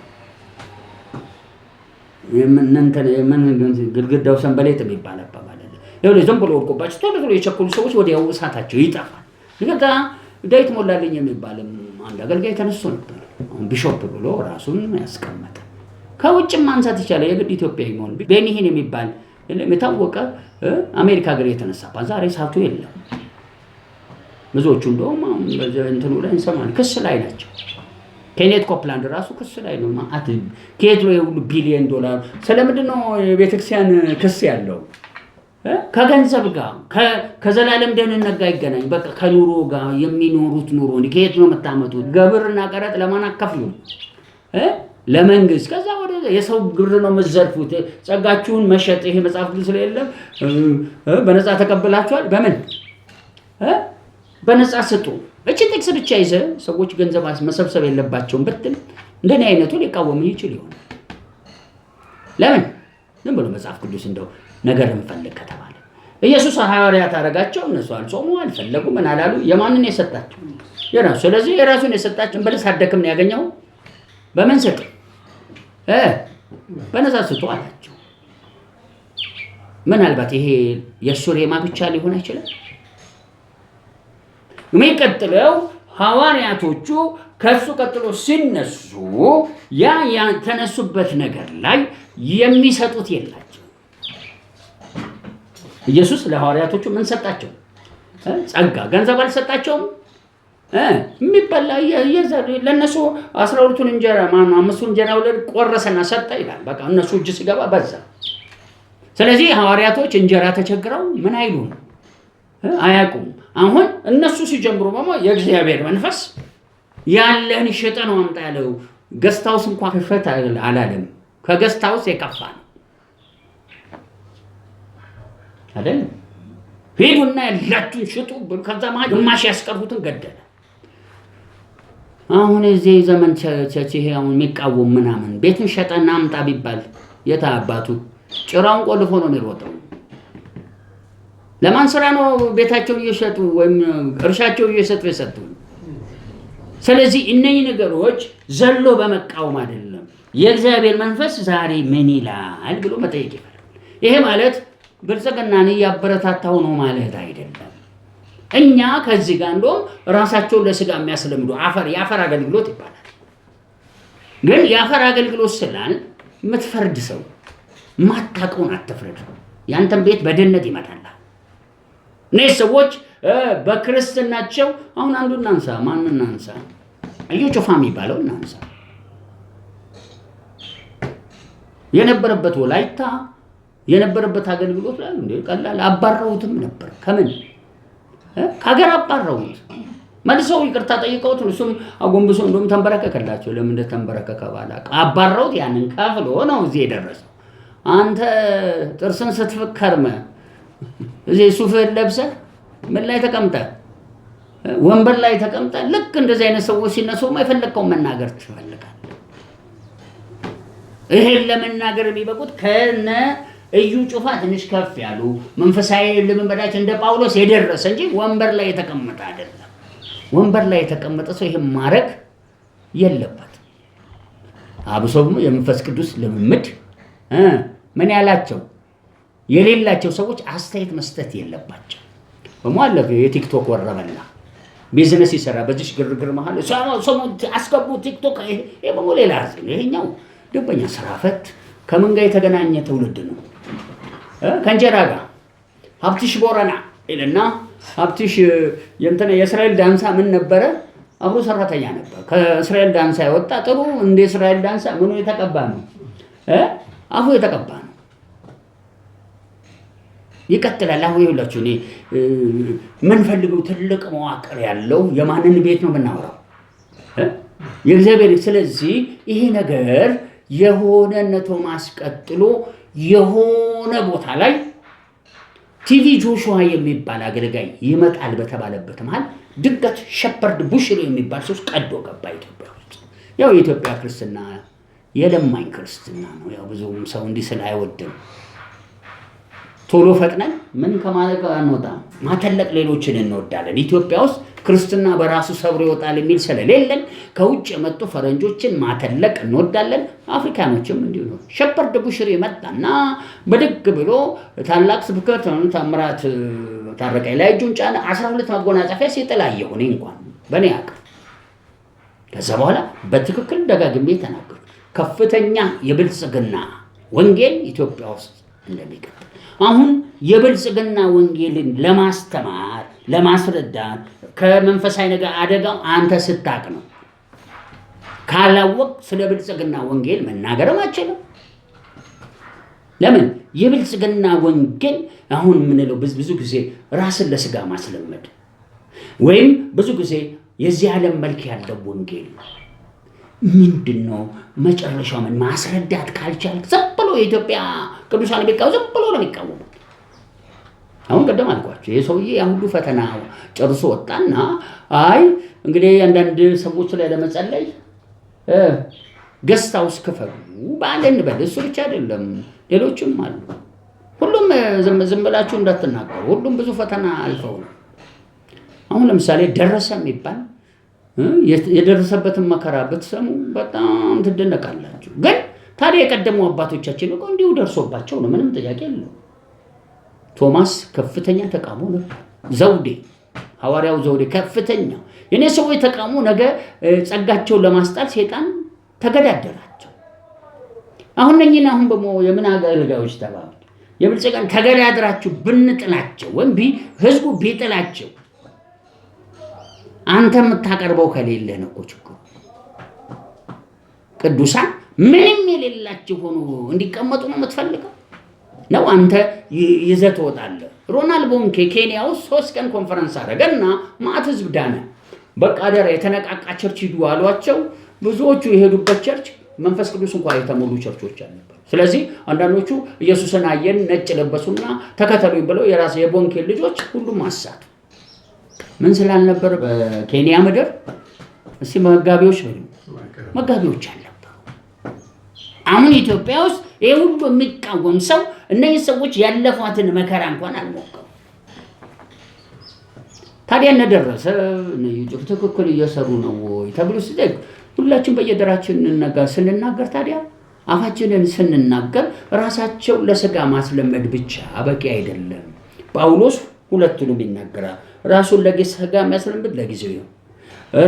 የምን ግድግዳው ሰንበሌጥ የሚባል አባባል አለ። ይኸውልህ ዝም ብሎ ወድቆባቸው ቶሎ ቶሎ የቸኮሉ ሰዎች ወዲያው እሳታቸው ይጠፋል። ልክ ዳዊት ሞላልኝ የሚባልም አንድ አገልጋይ ተነስቶ ነበር። አሁን ቢሾፕ ብሎ ራሱን ያስቀመጠ ከውጭም ማንሳት ይቻላል። የግድ ኢትዮጵያዊ መሆን ቤኒሂን የሚባል የታወቀ አሜሪካ ሀገር የተነሳባት ዛሬ እሳቱ የለም። ብዙዎቹ እንደውም እንትኑ ላይ እንሰማለን ክስ ላይ ናቸው። ኬኔት ኮፕላንድ ራሱ ክስ ላይ ነው። ማአት ከየት ነው የሁሉ ቢሊዮን ዶላር? ስለምንድን ነው የቤተክርስቲያን ክስ ያለው? ከገንዘብ ጋር ከዘላለም ደህንነት ጋር ይገናኝ። በቃ ከኑሮ ጋር የሚኖሩት ኑሮ ከየት ነው የምታመጡት? ግብርና ቀረጥ ለማን አከፍሉ? ለመንግስት። ከዛ ወደ የሰው ግብር ነው የምትዘርፉት። ጸጋችሁን መሸጥ ይሄ መጽሐፍ ቅዱስ ስለሌለም በነፃ ተቀብላችኋል። በምን በነፃ ስጡ። እቺ ጥቅስ ብቻ ይዘህ ሰዎች ገንዘብ መሰብሰብ የለባቸውም ብትል እንደኔ አይነቱ ሊቃወም ይችል ይሆናል። ለምን ዝም ብሎ መጽሐፍ ቅዱስ እንደው ነገር እንፈልግ ከተባለ ኢየሱስ ሐዋርያት አረጋቸው። እነሱ አልጾሙ አልፈለጉ ምን አላሉ። የማንን የሰጣቸው? የራሱ። ስለዚህ የራሱን የሰጣቸው በልስ አደክም ነው ያገኘው። በምን ሰጥ በነፃ ስጡ አላቸው። ምናልባት ይሄ የሱሬማ ብቻ ሊሆን አይችልም። የሚቀጥለው ሐዋርያቶቹ ከሱ ቀጥሎ ሲነሱ ያ ተነሱበት ነገር ላይ የሚሰጡት የላቸው። ኢየሱስ ለሐዋርያቶቹ ምን ሰጣቸው? ጸጋ። ገንዘብ አልሰጣቸውም። የሚበላ ለነሱ 12ቱን እንጀራ 5ቱን እንጀራ ወለድ ቆረሰና ሰጠ ይላል። በቃ እነሱ እጅ ሲገባ በዛ። ስለዚህ ሐዋርያቶች እንጀራ ተቸግረው ምን አይሉም አያውቁም። አሁን እነሱ ሲጀምሩ የእግዚአብሔር መንፈስ ያለን ሸጠ ነው አምጣ ያለው። ገስታውስ እንኳን ክፈት አላለም። ከገስታውስ የከፋ ነው አይደል? ሄዱና ያላችሁን ሽጡ ብሎ ከዛ ማለት ግማሽ ያስቀሩትን ገደለ። አሁን እዚህ ዘመን ይሄ አሁን የሚቃወም ምናምን ቤቱን ሸጠና አምጣ ቢባል የታ አባቱ ጭራውን ቆልፎ ነው የሚሮጠው። ለማን ስራ ነው ቤታቸው እየሸጡ ወይም እርሻቸው እየሰጡ የሰጡ? ስለዚህ እነዚህ ነገሮች ዘሎ በመቃወም አይደለም። የእግዚአብሔር መንፈስ ዛሬ ምን ይላል ብሎ መጠየቅ ይፈልጋል። ይሄ ማለት ብልጽግናን እያበረታታው ነው ማለት አይደለም። እኛ ከዚህ ጋር እንደውም ራሳቸውን ለስጋ የሚያስለምዱ የአፈር አገልግሎት ይባላል። ግን የአፈር አገልግሎት ስላል የምትፈርድ ሰው ማታውቀውን አትፍረድ። ያንተን ቤት በድህነት ይመታል። እነዚህ ሰዎች በክርስትናቸው አሁን አንዱን እናንሳ። ማንን እናንሳ? እዩ ጩፋ የሚባለው እናንሳ። የነበረበት ወላይታ የነበረበት አገልግሎት ላይ እንደ ቀላል አባረውትም ነበር። ከምን ከሀገር አባረውት መልሰው ይቅርታ ጠይቀውት እሱም አጎንብሶ እንደውም ተንበረከከላቸው። ለምን እንደተንበረከከ ባላውቅም አባረውት ያንን ከፍሎ ነው እዚህ የደረሰው። አንተ ጥርስን ስትፈከርመ እዚህ ሱፍህን ለብሰህ ምን ላይ ተቀምጠህ ወንበር ላይ ተቀምጠህ ልክ እንደዚህ አይነት ሰዎች ሲነሱ የፈለግከውን መናገር ትፈልጋለህ። ይሄን ለመናገር የሚበቁት ከነ እዩ ጩፋ ትንሽ ከፍ ያሉ መንፈሳዊ ልምምዳቸው እንደ ጳውሎስ የደረሰ እንጂ ወንበር ላይ የተቀመጠ አይደለም። ወንበር ላይ የተቀመጠ ሰው ይሄን ማድረግ የለበትም። አብሶም የመንፈስ ቅዱስ ልምምድ ምን ያላቸው የሌላቸው ሰዎች አስተያየት መስጠት የለባቸው። በመዋለፍ የቲክቶክ ወረበላ ቢዝነስ ይሰራ በዚህ ግርግር መሃል ሰው አስገቡ ቲክቶክ ይሄ በሞሌላ ይሄኛው ደበኛ ስራ ፈት ከምን ጋር የተገናኘ ትውልድ ነው? ከእንጀራ ጋር ሀብትሽ ቦረና ይልና ሀብትሽ የእስራኤል ዳንሳ ምን ነበረ? አብሮ ሰራተኛ ነበር። ከእስራኤል ዳንሳ የወጣ ጥሩ እንደ እስራኤል ዳንሳ ምኑ የተቀባ ነው? አፉ የተቀባ ነው። ይቀጥላል። አሁን ይኸውላችሁ እኔ የምንፈልገው ትልቅ መዋቅር ያለው የማንን ቤት ነው የምናወራው? የእግዚአብሔር። ስለዚህ ይሄ ነገር የሆነ ቶማስ ቀጥሎ የሆነ ቦታ ላይ ቲቪ ጆሹዋ የሚባል አገልጋይ ይመጣል በተባለበት መሃል ድንገት ሸፐርድ ቡሽሪ የሚባል ሰው ቀዶ ገባ ኢትዮጵያ ውስጥ። ያው የኢትዮጵያ ክርስትና የለማኝ ክርስትና ነው። ያው ብዙም ሰው እንዲህ ስለ አይወድም። ቶሎ ፈጥነን ምን ከማለት አንወጣም። ማተለቅ ሌሎችን እንወዳለን። ኢትዮጵያ ውስጥ ክርስትና በራሱ ሰብሮ ይወጣል የሚል ስለሌለን ከውጭ የመጡ ፈረንጆችን ማተለቅ እንወዳለን። አፍሪካኖችም እንዲሁ ነው። ሸፐርድ ቡሽሪ መጣና በድግ ብሎ ታላቅ ስብከት ታምራት ታረቀኝ ላይ እጁን ጫነ። 12 መጎናጸፊያ ሲጥላየው እኔ እንኳን በእኔ አቅም ከዛ በኋላ በትክክል ደጋግሜ ተናገሩ። ከፍተኛ የብልጽግና ወንጌል ኢትዮጵያ ውስጥ እንደሚቀጥል አሁን የብልጽግና ወንጌልን ለማስተማር ለማስረዳት ከመንፈሳዊ ነገር አደጋው አንተ ስታቅ ነው። ካላወቅ ስለ ብልጽግና ወንጌል መናገርም አትችልም። ለምን? የብልጽግና ወንጌል አሁን የምንለው ብዙ ጊዜ ራስን ለስጋ ማስለመድ ወይም ብዙ ጊዜ የዚህ ዓለም መልክ ያለው ወንጌል ምንድነው? መጨረሻው ምን ማስረዳት ካልቻልክ ዝም ብሎ የኢትዮጵያ ቅዱሳን ቢቃወሙ ዝም ብሎ ነው የሚቃወሙት። አሁን ቀደም አልኳቸው የሰውዬ ሁሉ ፈተና ጨርሶ ወጣና አይ እንግዲህ አንዳንድ ሰዎች ላይ ለመጸለይ ገስታውስ ክፈሉ ባለን በል። እሱ ብቻ አይደለም ሌሎችም አሉ። ሁሉም ዝም ብላችሁ እንዳትናገሩ። ሁሉም ብዙ ፈተና አልፈው ነው። አሁን ለምሳሌ ደረሰ የሚባል የደረሰበትን መከራ ብትሰሙ በጣም ትደነቃላችሁ። ግን ታዲያ የቀደሙ አባቶቻችን እኮ እንዲሁ ደርሶባቸው ነው። ምንም ጥያቄ የለው። ቶማስ ከፍተኛ ተቃውሞ ነበር። ዘውዴ ሐዋርያው ዘውዴ ከፍተኛ የኔ ሰዎች ተቃውሞ ነገ ጸጋቸውን ለማስጣል ሰይጣን ተገዳደራቸው። አሁን ነኝና አሁን በሞ የምን አገልጋዮች ተባሉ የብልጽግና ተገዳድራችሁ ብንጥላቸው ወይም ህዝቡ ቢጥላቸው አንተ የምታቀርበው ከሌለ ነው እኮ ችግሩ። ቅዱሳን ምንም የሌላቸው ሆኖ እንዲቀመጡ ነው የምትፈልገው ነው? አንተ ይዘህ ትወጣለህ። ሮናልድ ቦንኬ ኬንያ ውስጥ 3 ቀን ኮንፈረንስ አደረገና ማዕት ህዝብ ዳነ። በቃ ደረ የተነቃቃ ቸርች ሂዱ አሏቸው። ብዙዎቹ የሄዱበት ቸርች መንፈስ ቅዱስ እንኳን የተሞሉ ቸርቾች አልነበሩ። ስለዚህ አንዳንዶቹ ኢየሱስን አየን ነጭ ለበሱና ተከተሉኝ ብለው የራስ የቦንኬ ልጆች ሁሉም አሳቱ። ምን ስላልነበር በኬንያ ምድር እስቲ መጋቢዎች አልነበሩ። አሁን ኢትዮጵያ ውስጥ ይሄ ሁሉ የሚቃወም ሰው እነዚህ ሰዎች ያለፏትን መከራ እንኳን አልሞከሩ። ታዲያ እንደደረሰ ነው ትክክል እየሰሩ ነው ወይ ተብሎ ሲጠይቅ ሁላችን በየደራችን ስንናገር ታዲያ አፋችንን ስንናገር ራሳቸው ለስጋ ማስለመድ ብቻ በቂ አይደለም። ጳውሎስ ሁለቱንም ይናገራል። ራሱን ለስጋ የሚያስለምድ ለጊዜው ነው፣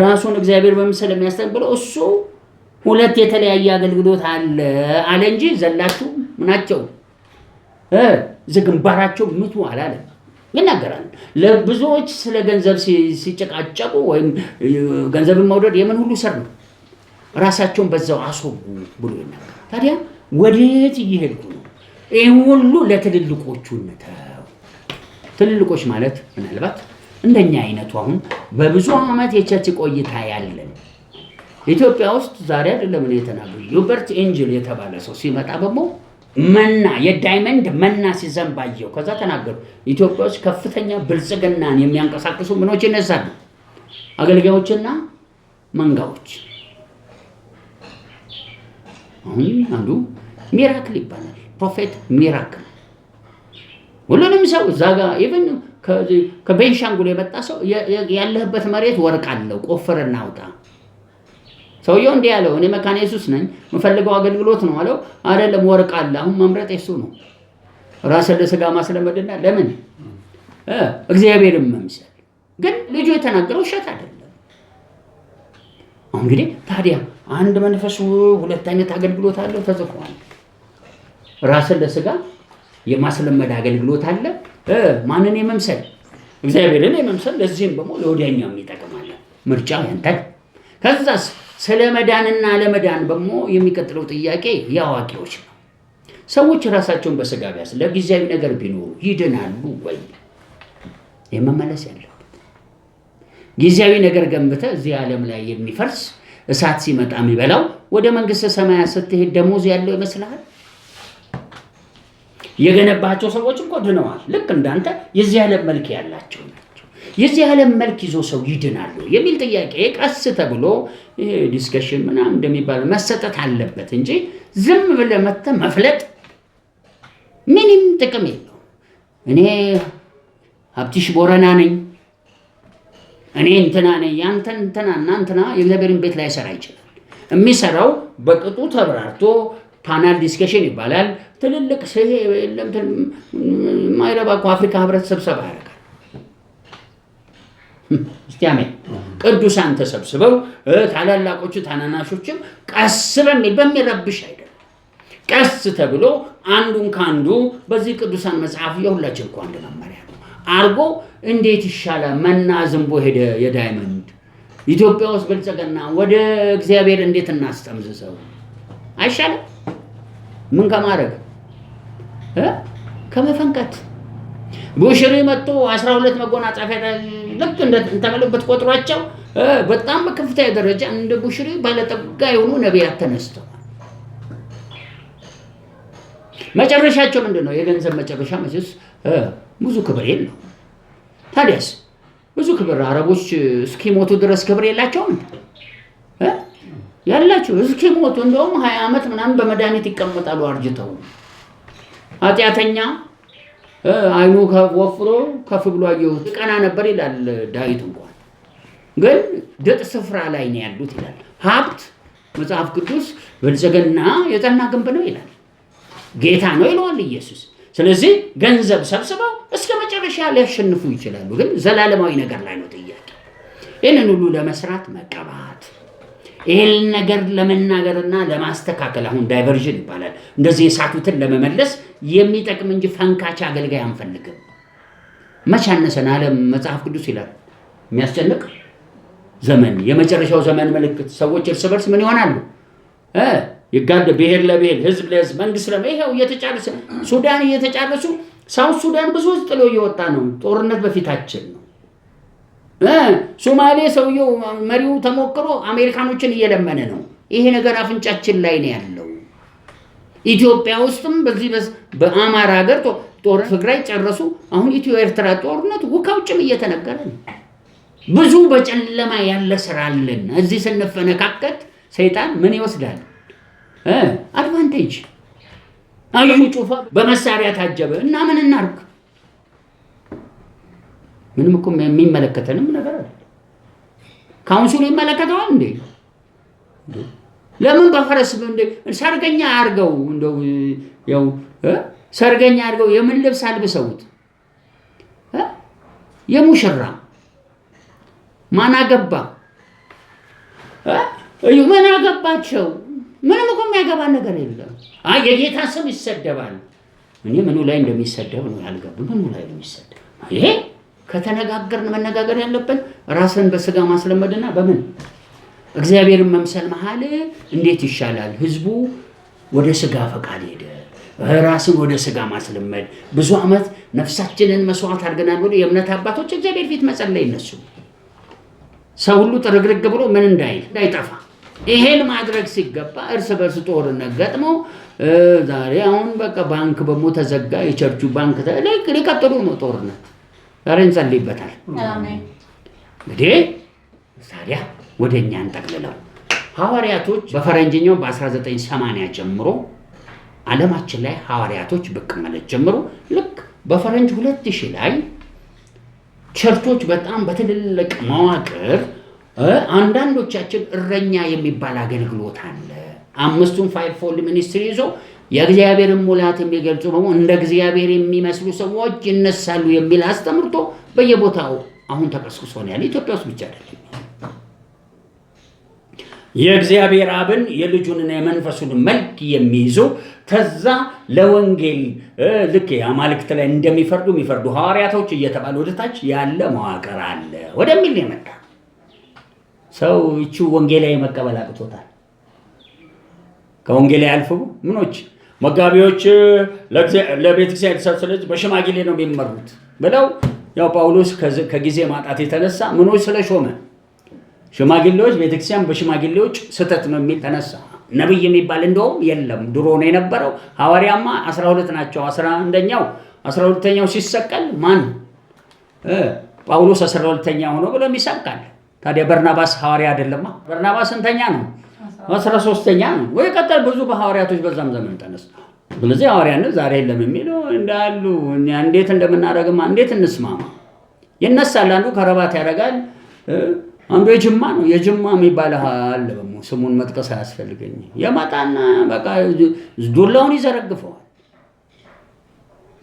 ራሱን እግዚአብሔር በምሳሌ የሚያስተምር ብሎ እሱ ሁለት የተለያየ አገልግሎት አለ እንጂ ዘላችሁ ምናቸው ዝግንባራቸው ምቱ አላለም። ይናገራል። ለብዙዎች ስለ ገንዘብ ሲጨቃጨቁ ወይም ገንዘብን መውደድ የምን ሁሉ ሰር ነው፣ ራሳቸውን በዛው አስወጉ ብሎ ይናገራል። ታዲያ ወዴት እየሄድኩ ነው? ይህ ሁሉ ለትልልቆቹ ነው። ትልልቆች ማለት ምናልባት እንደኛ አይነቱ አሁን በብዙ ዓመት የቸርች ቆይታ ያለን ኢትዮጵያ ውስጥ ዛሬ አይደለም እኔ የተናገሩ ዩበርት ኤንጅል የተባለ ሰው ሲመጣ ደግሞ መና የዳይመንድ መና ሲዘንባየው ከዛ ተናገሩ። ኢትዮጵያ ውስጥ ከፍተኛ ብልጽግናን የሚያንቀሳቅሱ ምኖች ይነሳሉ፣ አገልጋዮችና መንጋዎች። አሁን አንዱ ሚራክል ይባላል፣ ፕሮፌት ሚራክል። ሁሉንም ሰው እዛ ጋር ኢቭን ከቤንሻንጉል የመጣ ሰው ያለህበት መሬት ወርቅ አለው ቆፍረና አውጣ። ሰውየው እንዲህ ያለው እኔ መካነ ኢየሱስ ነኝ የምፈልገው አገልግሎት ነው አለው። አይደለም ወርቅ አለ። አሁን መምረጥ እሱ ነው። ራስን ለስጋ ማስለመድና ለምን እግዚአብሔርን መምሰል። ግን ልጁ የተናገረው ውሸት አይደለም። አሁን እንግዲህ ታዲያ አንድ መንፈሱ ሁለት አይነት አገልግሎት አለው ተጽፏል። ራስን ለስጋ የማስለመድ አገልግሎት አለ። ማንን የመምሰል? እግዚአብሔርን የመምሰል። ለዚህም ደግሞ ለወዲያኛው ይጠቅማል። ምርጫ ያንተ። ከዛስ ስለ መዳንና ለመዳን ደግሞ የሚቀጥለው ጥያቄ የአዋቂዎች ነው። ሰዎች ራሳቸውን በስጋ ቢያስ ለጊዜያዊ ነገር ቢኖሩ ይድናሉ ወይ? የመመለስ ያለበት ጊዜያዊ ነገር ገንብተህ እዚህ ዓለም ላይ የሚፈርስ እሳት ሲመጣ የሚበላው ወደ መንግስተ ሰማያት ስትሄድ ደሞዝ ያለው ይመስልሃል? የገነባቸው ሰዎች እኮ ድነዋል። ልክ እንዳንተ የዚህ ዓለም መልክ ያላቸው ናቸው። የዚህ ዓለም መልክ ይዞ ሰው ይድናሉ የሚል ጥያቄ ቀስ ተብሎ ዲስከሽን ምናምን እንደሚባል መሰጠት አለበት እንጂ ዝም ብለህ መጥተህ መፍለጥ ምንም ጥቅም የለውም። እኔ ሀብትሽ ቦረና ነኝ፣ እኔ እንትና ነኝ፣ ያንተን እንትና እናንተና የእግዚአብሔርን ቤት ላይ ሰራ ይችላል። የሚሰራው በቅጡ ተብራርቶ ፓናል ዲስከሽን ይባላል። ትልልቅ ማይረባ አፍሪካ ህብረት ስብሰባ ያደርጋል። እስቲ አሜን። ቅዱሳን ተሰብስበው ታላላቆቹ ታናናሾችም ቀስ በሚረብሽ አይደለም፣ ቀስ ተብሎ አንዱን ካንዱ በዚህ ቅዱሳን መጽሐፍ የሁላችን እኮ አንድ መመሪያ ነው አርጎ እንዴት ይሻላል መና ዝንቦ ሄደ የዳይመንድ ኢትዮጵያ ውስጥ ብልጽግና ወደ እግዚአብሔር እንዴት እናስጠምዝዘው አይሻልም? ምን ከማድረግ ከመፈንከት ቡሽሪ መጥቶ 12 መጎናጸፊያ ልክ እንተመለበት ቆጥሯቸው በጣም በከፍተኛ ደረጃ እንደ ቡሽሪ ባለጠጋ የሆኑ ነቢያት ተነስተው መጨረሻቸው ምንድነው? የገንዘብ መጨረሻ መቼስ ብዙ ክብር የለው። ታዲያስ ብዙ ክብር አረቦች እስኪሞቱ ድረስ ክብር የላቸውም ያላቸው እስኪሞቱ እንደውም 20 ዓመት ምናምን በመድኃኒት ይቀመጣሉ አርጅተው። ኃጢአተኛ አይኑ ከወፍሮ ከፍ ብሎ አየሁት ቀና ነበር ይላል ዳዊት። እንኳን ግን ድጥ ስፍራ ላይ ነው ያሉት ይላል። ሀብት መጽሐፍ ቅዱስ ብልጽግና የጸና ግንብ ነው ይላል። ጌታ ነው ይለዋል ኢየሱስ። ስለዚህ ገንዘብ ሰብስበው እስከ መጨረሻ ሊያሸንፉ ይችላሉ፣ ግን ዘላለማዊ ነገር ላይ ነው ጥያቄ። ይህንን ሁሉ ለመስራት መቀባት፣ ይህን ነገር ለመናገርና ለማስተካከል አሁን ዳይቨርዥን ይባላል። እንደዚህ የሳቱትን ለመመለስ የሚጠቅም እንጂ ፈንካች አገልጋይ አንፈልግም። መቻነሰን ዓለም መጽሐፍ ቅዱስ ይላል የሚያስጨንቅ ዘመን፣ የመጨረሻው ዘመን ምልክት። ሰዎች እርስ በርስ ምን ይሆናሉ? ይጋደ ብሔር ለብሔር፣ ህዝብ ለህዝብ፣ መንግስት ይሄው እየተጫረሰ ሱዳን እየተጫረሱ ሳውት ሱዳን ብዙ ጥሎ እየወጣ ነው። ጦርነት በፊታችን ነው። ሶማሌ ሰውየው መሪው ተሞክሮ አሜሪካኖችን እየለመነ ነው። ይሄ ነገር አፍንጫችን ላይ ነው ያለው። ኢትዮጵያ ውስጥም በዚህ በአማራ ሀገር ጦር ትግራይ ጨረሱ። አሁን ኢትዮ ኤርትራ ጦርነት ውካውጭም እየተነገረ ነው። ብዙ በጨለማ ያለ ስራ አለን። እዚህ ስንፈነካከት ሰይጣን ምን ይወስዳል? አድቫንቴጅ አዩ ጩፋ በመሳሪያ ታጀበ እና ምን እናርግ? ምንም እኮ የሚመለከተንም ነገር አለ። ካውንስሉ ይመለከተዋል እንዴ? ለምን በፈረስ እንደ ሰርገኛ አርገው እንደው ያው ሰርገኛ አርገው የምን ልብስ አልብሰውት የሙሽራ ማን አገባ? ምን አገባቸው? ምንም እኮ የሚያገባ ነገር የለም። የጌታ ስም ይሰደባል። እኔ ምኑ ላይ እንደሚሰደብ ነው ያልገባኝ። ምኑ ላይ እንደሚሰደብ ይሄ ከተነጋገርን መነጋገር ያለብን ራስን በስጋ ማስለመድና በምን እግዚአብሔርን መምሰል መሃል እንዴት ይሻላል? ህዝቡ ወደ ስጋ ፈቃድ ሄደ። ራስን ወደ ስጋ ማስለመድ ብዙ ዓመት ነፍሳችንን መስዋዕት አድርገናል ብሎ የእምነት አባቶች እግዚአብሔር ፊት መጸለይ እነሱ ሰው ሁሉ ጥርግርግ ብሎ ምን እንዳይጠፋ ይሄን ማድረግ ሲገባ እርስ በርስ ጦርነት ገጥሞ ዛሬ አሁን በቃ ባንክ በሞ ተዘጋ። የቸርቹ ባንክ ሊቀጥሉ ነው ጦርነት። ዛሬ እንጸልይበታል። እንግዲህ ታዲያ ወደኛ እንጠቅልለው። ሐዋርያቶች በፈረንጅኛው በ1980 ጀምሮ ዓለማችን ላይ ሐዋርያቶች ብቅ ማለት ጀምሮ ልክ በፈረንጅ 2000 ላይ ቸርቾች በጣም በትልልቅ መዋቅር አንዳንዶቻችን እረኛ የሚባል አገልግሎት አለ። አምስቱን ፋይቭፎልድ ሚኒስትሪ ይዞ የእግዚአብሔርን ሙላት የሚገልጹ በመሆን እንደ እግዚአብሔር የሚመስሉ ሰዎች ይነሳሉ የሚል አስተምርቶ በየቦታው አሁን ተቀስቅሶ ነው ያለ። ኢትዮጵያ ውስጥ ብቻ አይደለም። የእግዚአብሔር አብን የልጁንና የመንፈሱን መልክ የሚይዙ ተዛ ለወንጌል ልክ አማልክት ላይ የሚፈርዱ ሐዋርያቶች እየተባሉ ወደታች ያለ መዋቅር አለ ወደሚል ነው የመጣ። ሰው እቺ ወንጌላዊ መቀበል አቅቶታል። ከወንጌላዊ አልፎ ምኖች መጋቢዎች ለቤተክርስቲያን ተሰብስበው በሽማግሌ ነው የሚመሩት ብለው ያው ጳውሎስ ከጊዜ ማጣት የተነሳ ምኖች ስለሾመ ሽማግሌዎች ቤተክርስቲያን በሽማግሌዎች ስተት ነው የሚል ተነሳ። ነብይ የሚባል እንደውም የለም ድሮ ነው የነበረው። ሐዋርያማ 12 ናቸው። 12ኛው ሲሰቀል ማን ጳውሎስ 12ኛ ሆኖ ብሎ ይሰብካል። ታዲያ በርናባስ ሐዋርያ አይደለማ? በርናባስ ስንተኛ ነው? 13ኛ ነው ወይ? ቀጠል ብዙ በሐዋርያቶች በዛም ዘመን ተነስተው ስለዚህ ሐዋርያነት ዛሬ የለም የሚለው እንዳሉ እኛ እንዴት እንደምናደርግማ እንዴት እንስማማ? ይነሳል፣ አንዱ ከረባት ያደርጋል፣ አንዱ የጅማ ነው። የጅማ የሚባል አለ ደግሞ ስሙን መጥቀስ አያስፈልገኝ። የመጣና በቃ ዱላውን ይዘረግፈዋል፣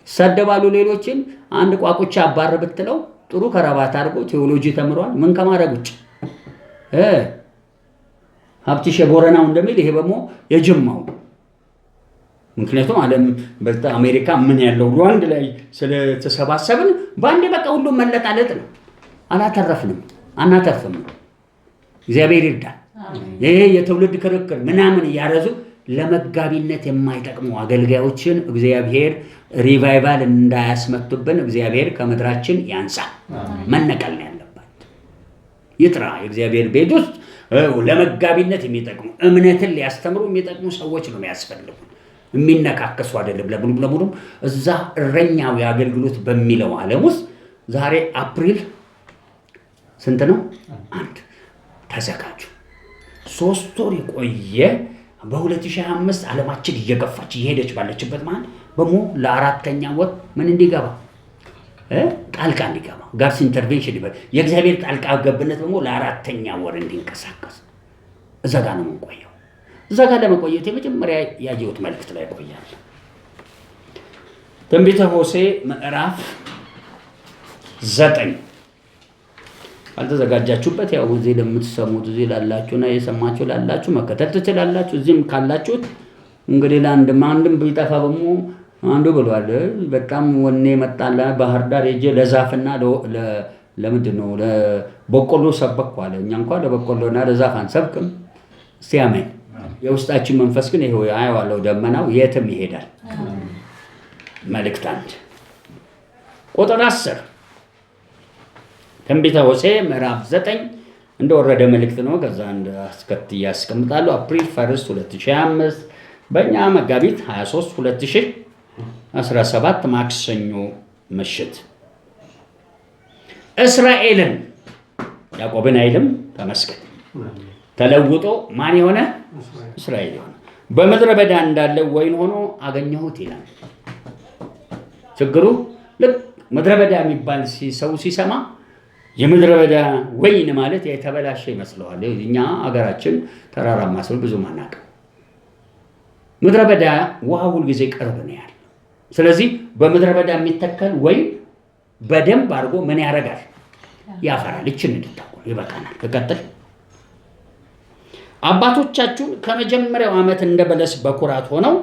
ይሳደባሉ ሌሎችን። አንድ ቋቁቻ አባር ብትለው ጥሩ ከረባት አድርጎ ቴዎሎጂ ተምሯል። ምን ከማድረግ ውጭ ሀብትሽ የቦረናው እንደሚል ይሄ ደግሞ የጅማው። ምክንያቱም ዓለም አሜሪካ ምን ያለው ሁሉ አንድ ላይ ስለተሰባሰብን በአንዴ በቃ ሁሉም መለጣለጥ ነው። አላተረፍንም፣ አናተርፍም። እግዚአብሔር ይርዳል። ይሄ የትውልድ ክርክር ምናምን እያረዙ ለመጋቢነት የማይጠቅሙ አገልጋዮችን እግዚአብሔር ሪቫይቫል እንዳያስመቱብን እግዚአብሔር ከምድራችን ያንሳ። መነቀል ነው ያለባት። ይጥራ። የእግዚአብሔር ቤት ውስጥ ለመጋቢነት የሚጠቅሙ እምነትን ሊያስተምሩ የሚጠቅሙ ሰዎች ነው የሚያስፈልጉ። የሚነካከሱ አይደለም። ለሙሉ እዛ እረኛዊ አገልግሎት በሚለው ዓለም ውስጥ ዛሬ አፕሪል ስንት ነው? 1 ተዘጋጁ። 3 ወር የቆየ በ2025 ዓለማችን እየገፋች እየሄደች ባለችበት ማለት በሞ ለ4ኛ ወር ምን እንዲገባ ጣልቃ እንዲገባ ጋድስ ኢንተርቬንሽን ይባል የእግዚአብሔር ጣልቃ ገብነት ደግሞ ለ4ኛ ወር እንዲንቀሳቀስ እዛ ጋር ነው የምንቆየው። እዛ ጋር ለመቆየት የመጀመሪያ ያየሁት መልእክት ላይ ቆያል። ትንቢተ ሆሴዕ ምዕራፍ 9 አልተዘጋጃችሁበት ያው እዚህ ለምትሰሙት እዚህ ላላችሁና የሰማችሁ ላላችሁ መከተል ትችላላችሁ። እዚህም ካላችሁት እንግዲህ ለአንድም ቢጠፋ ደግሞ አንዱ ብሏል። በጣም ወኔ መጣላ ባህር ዳር ሄጄ ለዛፍና ለምንድን ነው ለበቆሎ ሰበኩ አለ። እኛ እንኳን ለበቆሎና ለዛፍ አንሰብክም። እስቲ አሜን። የውስጣችን መንፈስ ግን ይሄው አየዋለሁ፣ ደመናው የትም ይሄዳል። መልእክት 1 ቁጥር 10 ትንቢተ ሆሴዕ ምዕራፍ 9 እንደወረደ መልእክት ነው። ከዛ አንድ አስከትዬ ያስቀምጣለሁ። አፕሪል 1 2005 በእኛ መጋቢት 23 2017 ማክሰኞ ምሽት እስራኤልን ያዕቆብን አይልም ተመስገን ተለውጦ ማን የሆነ እስራኤል የሆነ በምድረ በዳ እንዳለ ወይን ሆኖ አገኘሁት ይላል። ችግሩ ልክ ምድረ በዳ የሚባል ሰው ሲሰማ የምድረ በዳ ወይን ማለት የተበላሸ ይመስለዋል። እኛ አገራችን ተራራማ ስል ብዙ ማናቀ ምድረ በዳ ውሃ ሁል ጊዜ ቅርብ ነው ያለ። ስለዚህ በምድረ በዳ የሚተከል ወይን በደንብ አድርጎ ምን ያደርጋል? ያፈራል። እችን እንድታውቁ ይበቃናል። ተቀጥል አባቶቻችሁን ከመጀመሪያው ዓመት እንደ በለስ በኩራት ሆነው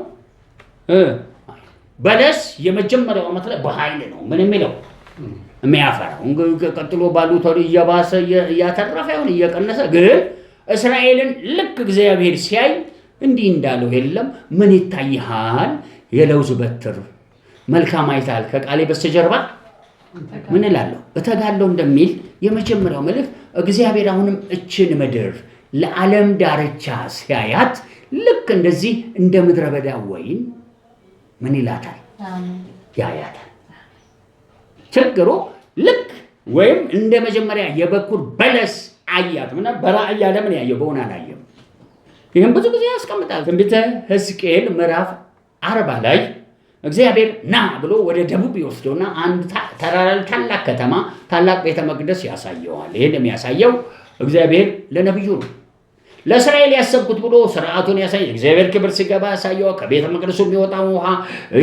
በለስ የመጀመሪያው ዓመት ላይ በኃይል ነው ምን የሚለው የሚያፈራው። ቀጥሎ ባሉት ወር እየባሰ እያተረፈ ይሁን እየቀነሰ፣ ግን እስራኤልን ልክ እግዚአብሔር ሲያይ እንዲህ እንዳለው የለም ምን ይታይሃል? የለውዝ በትር መልካም አይታል ከቃሌ በስተጀርባ ምን እላለሁ እተጋለሁ እንደሚል የመጀመሪያው መልእክት እግዚአብሔር አሁንም እችን ምድር ለዓለም ዳርቻ ሲያያት ልክ እንደዚህ እንደ ምድረ በዳ ወይን ምን ይላታል? ያያታል። ችግሩ ልክ ወይም እንደ መጀመሪያ የበኩር በለስ አያት ምና በራእይ ያለ ምን ያየው በሆነ አላየም። ይህም ብዙ ጊዜ ያስቀምጣል። ትንቢተ ሕዝቅኤል ምዕራፍ 40 ላይ እግዚአብሔር ና ብሎ ወደ ደቡብ ይወስደውና አንድ ተራራ ታላቅ ከተማ ታላቅ ቤተ መቅደስ ያሳየዋል። ይሄን የሚያሳየው እግዚአብሔር ለነብዩ ነው። ለእስራኤል ያሰብኩት ብሎ ስርዓቱን ያሳየ እግዚአብሔር ክብር ሲገባ ያሳየው። ከቤተ መቅደሱ የሚወጣው ውሃ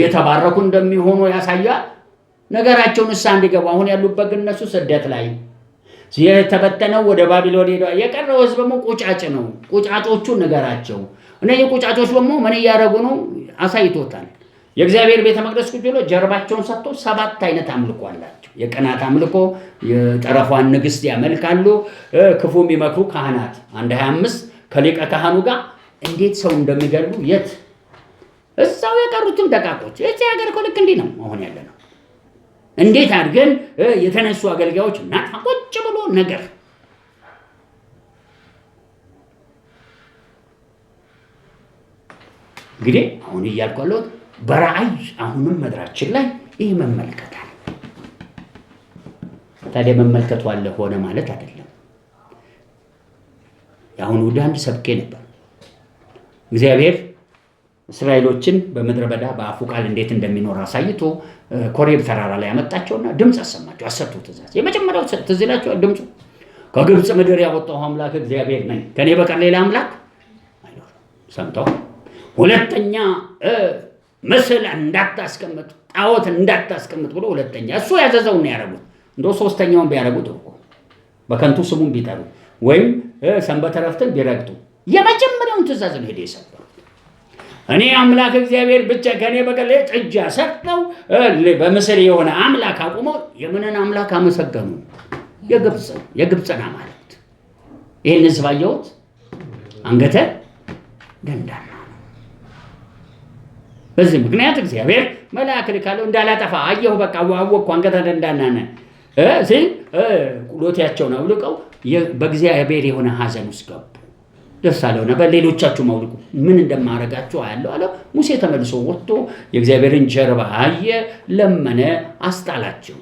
የተባረኩ እንደሚሆኑ ያሳያል። ነገራቸውን እሳ እንዲገባ አሁን ያሉበት እነሱ ስደት ላይ የተበተነው ወደ ባቢሎን ሄደው የቀረው ህዝብ ደግሞ ቁጫጭ ነው። ቁጫጮቹ ነገራቸው እነዚህ ቁጫጮች ደግሞ ምን እያደረጉ ነው? አሳይቶታል። የእግዚአብሔር ቤተ መቅደስ ቁጭ ብሎ ጀርባቸውን ሰጥቶ 7 አይነት አምልኮ አላቸው። የቀናት አምልኮ፣ የጠረፏን ንግስት ያመልካሉ። ክፉ የሚመክሩ ካህናት 125 ከሊቀ ካህኑ ጋር እንዴት ሰው እንደሚገሉ የት እዛው የቀሩትም ደቃቆች። እዚህ ሀገር እኮ ልክ እንዲህ ነው አሁን ያለ ነው። እንዴት አድርገን የተነሱ አገልጋዮች እና ቁጭ ብሎ ነገር እንግዲህ አሁን እያልኳለሁ በራእይ አሁንም ምድራችን ላይ ይህ መመልከታል። ታዲያ መመልከቱ አለ ሆነ ማለት አይደለም። አሁን ወደ አንድ ሰብኬ ነበር። እግዚአብሔር እስራኤሎችን በምድረ በዳ በአፉ ቃል እንዴት እንደሚኖር አሳይቶ ኮሬብ ተራራ ላይ ያመጣቸውና ድምፅ አሰማቸው። 10ቱ ትእዛዝ የመጀመሪያው ትዝ ይላችኋል። ድምፁ ከግብፅ ምድር ያወጣው አምላክ እግዚአብሔር ነኝ፣ ከኔ በቀር ሌላ አምላክ አይኖርም። ሰምተው ሁለተኛ ምስል እንዳታስቀምጥ፣ ጣዖት እንዳታስቀምጥ ብሎ ሁለተኛ እሱ ያዘዘውን ነው ያደረጉት። እንደው ሶስተኛውን ቢያደርጉት እኮ በከንቱ ስሙን ቢጠሩ ወይም ሰንበተ ዕረፍትን ቢረግጡ የመጀመሪያውን ትእዛዝ ነው ሄደ የሰበሩት። እኔ አምላክ እግዚአብሔር ብቻ ከኔ በቀር ጥጃ ሰርተው በምስል የሆነ አምላክ አቁመው የምንን አምላክ አመሰገኑ? የግብፅን አማልክት። ይህን ህዝብ አየሁት፣ አንገተ ደንዳና ነው። በዚህ ምክንያት እግዚአብሔር መልአክ ልካለው እንዳላጠፋ አየሁ። በቃ አወቅኩ፣ አንገተ ደንዳና ነህ ሲል ቁሎቴያቸውን አውልቀው በእግዚአብሔር የሆነ ሐዘን ውስጥ ገቡ። ደስ አለውና በሌሎቻችሁ አውልቁ፣ ምን እንደማረጋችሁ አያለው አለ። ሙሴ ተመልሶ ወጥቶ የእግዚአብሔርን ጀርባ አየ፣ ለመነ፣ አስጣላቸው።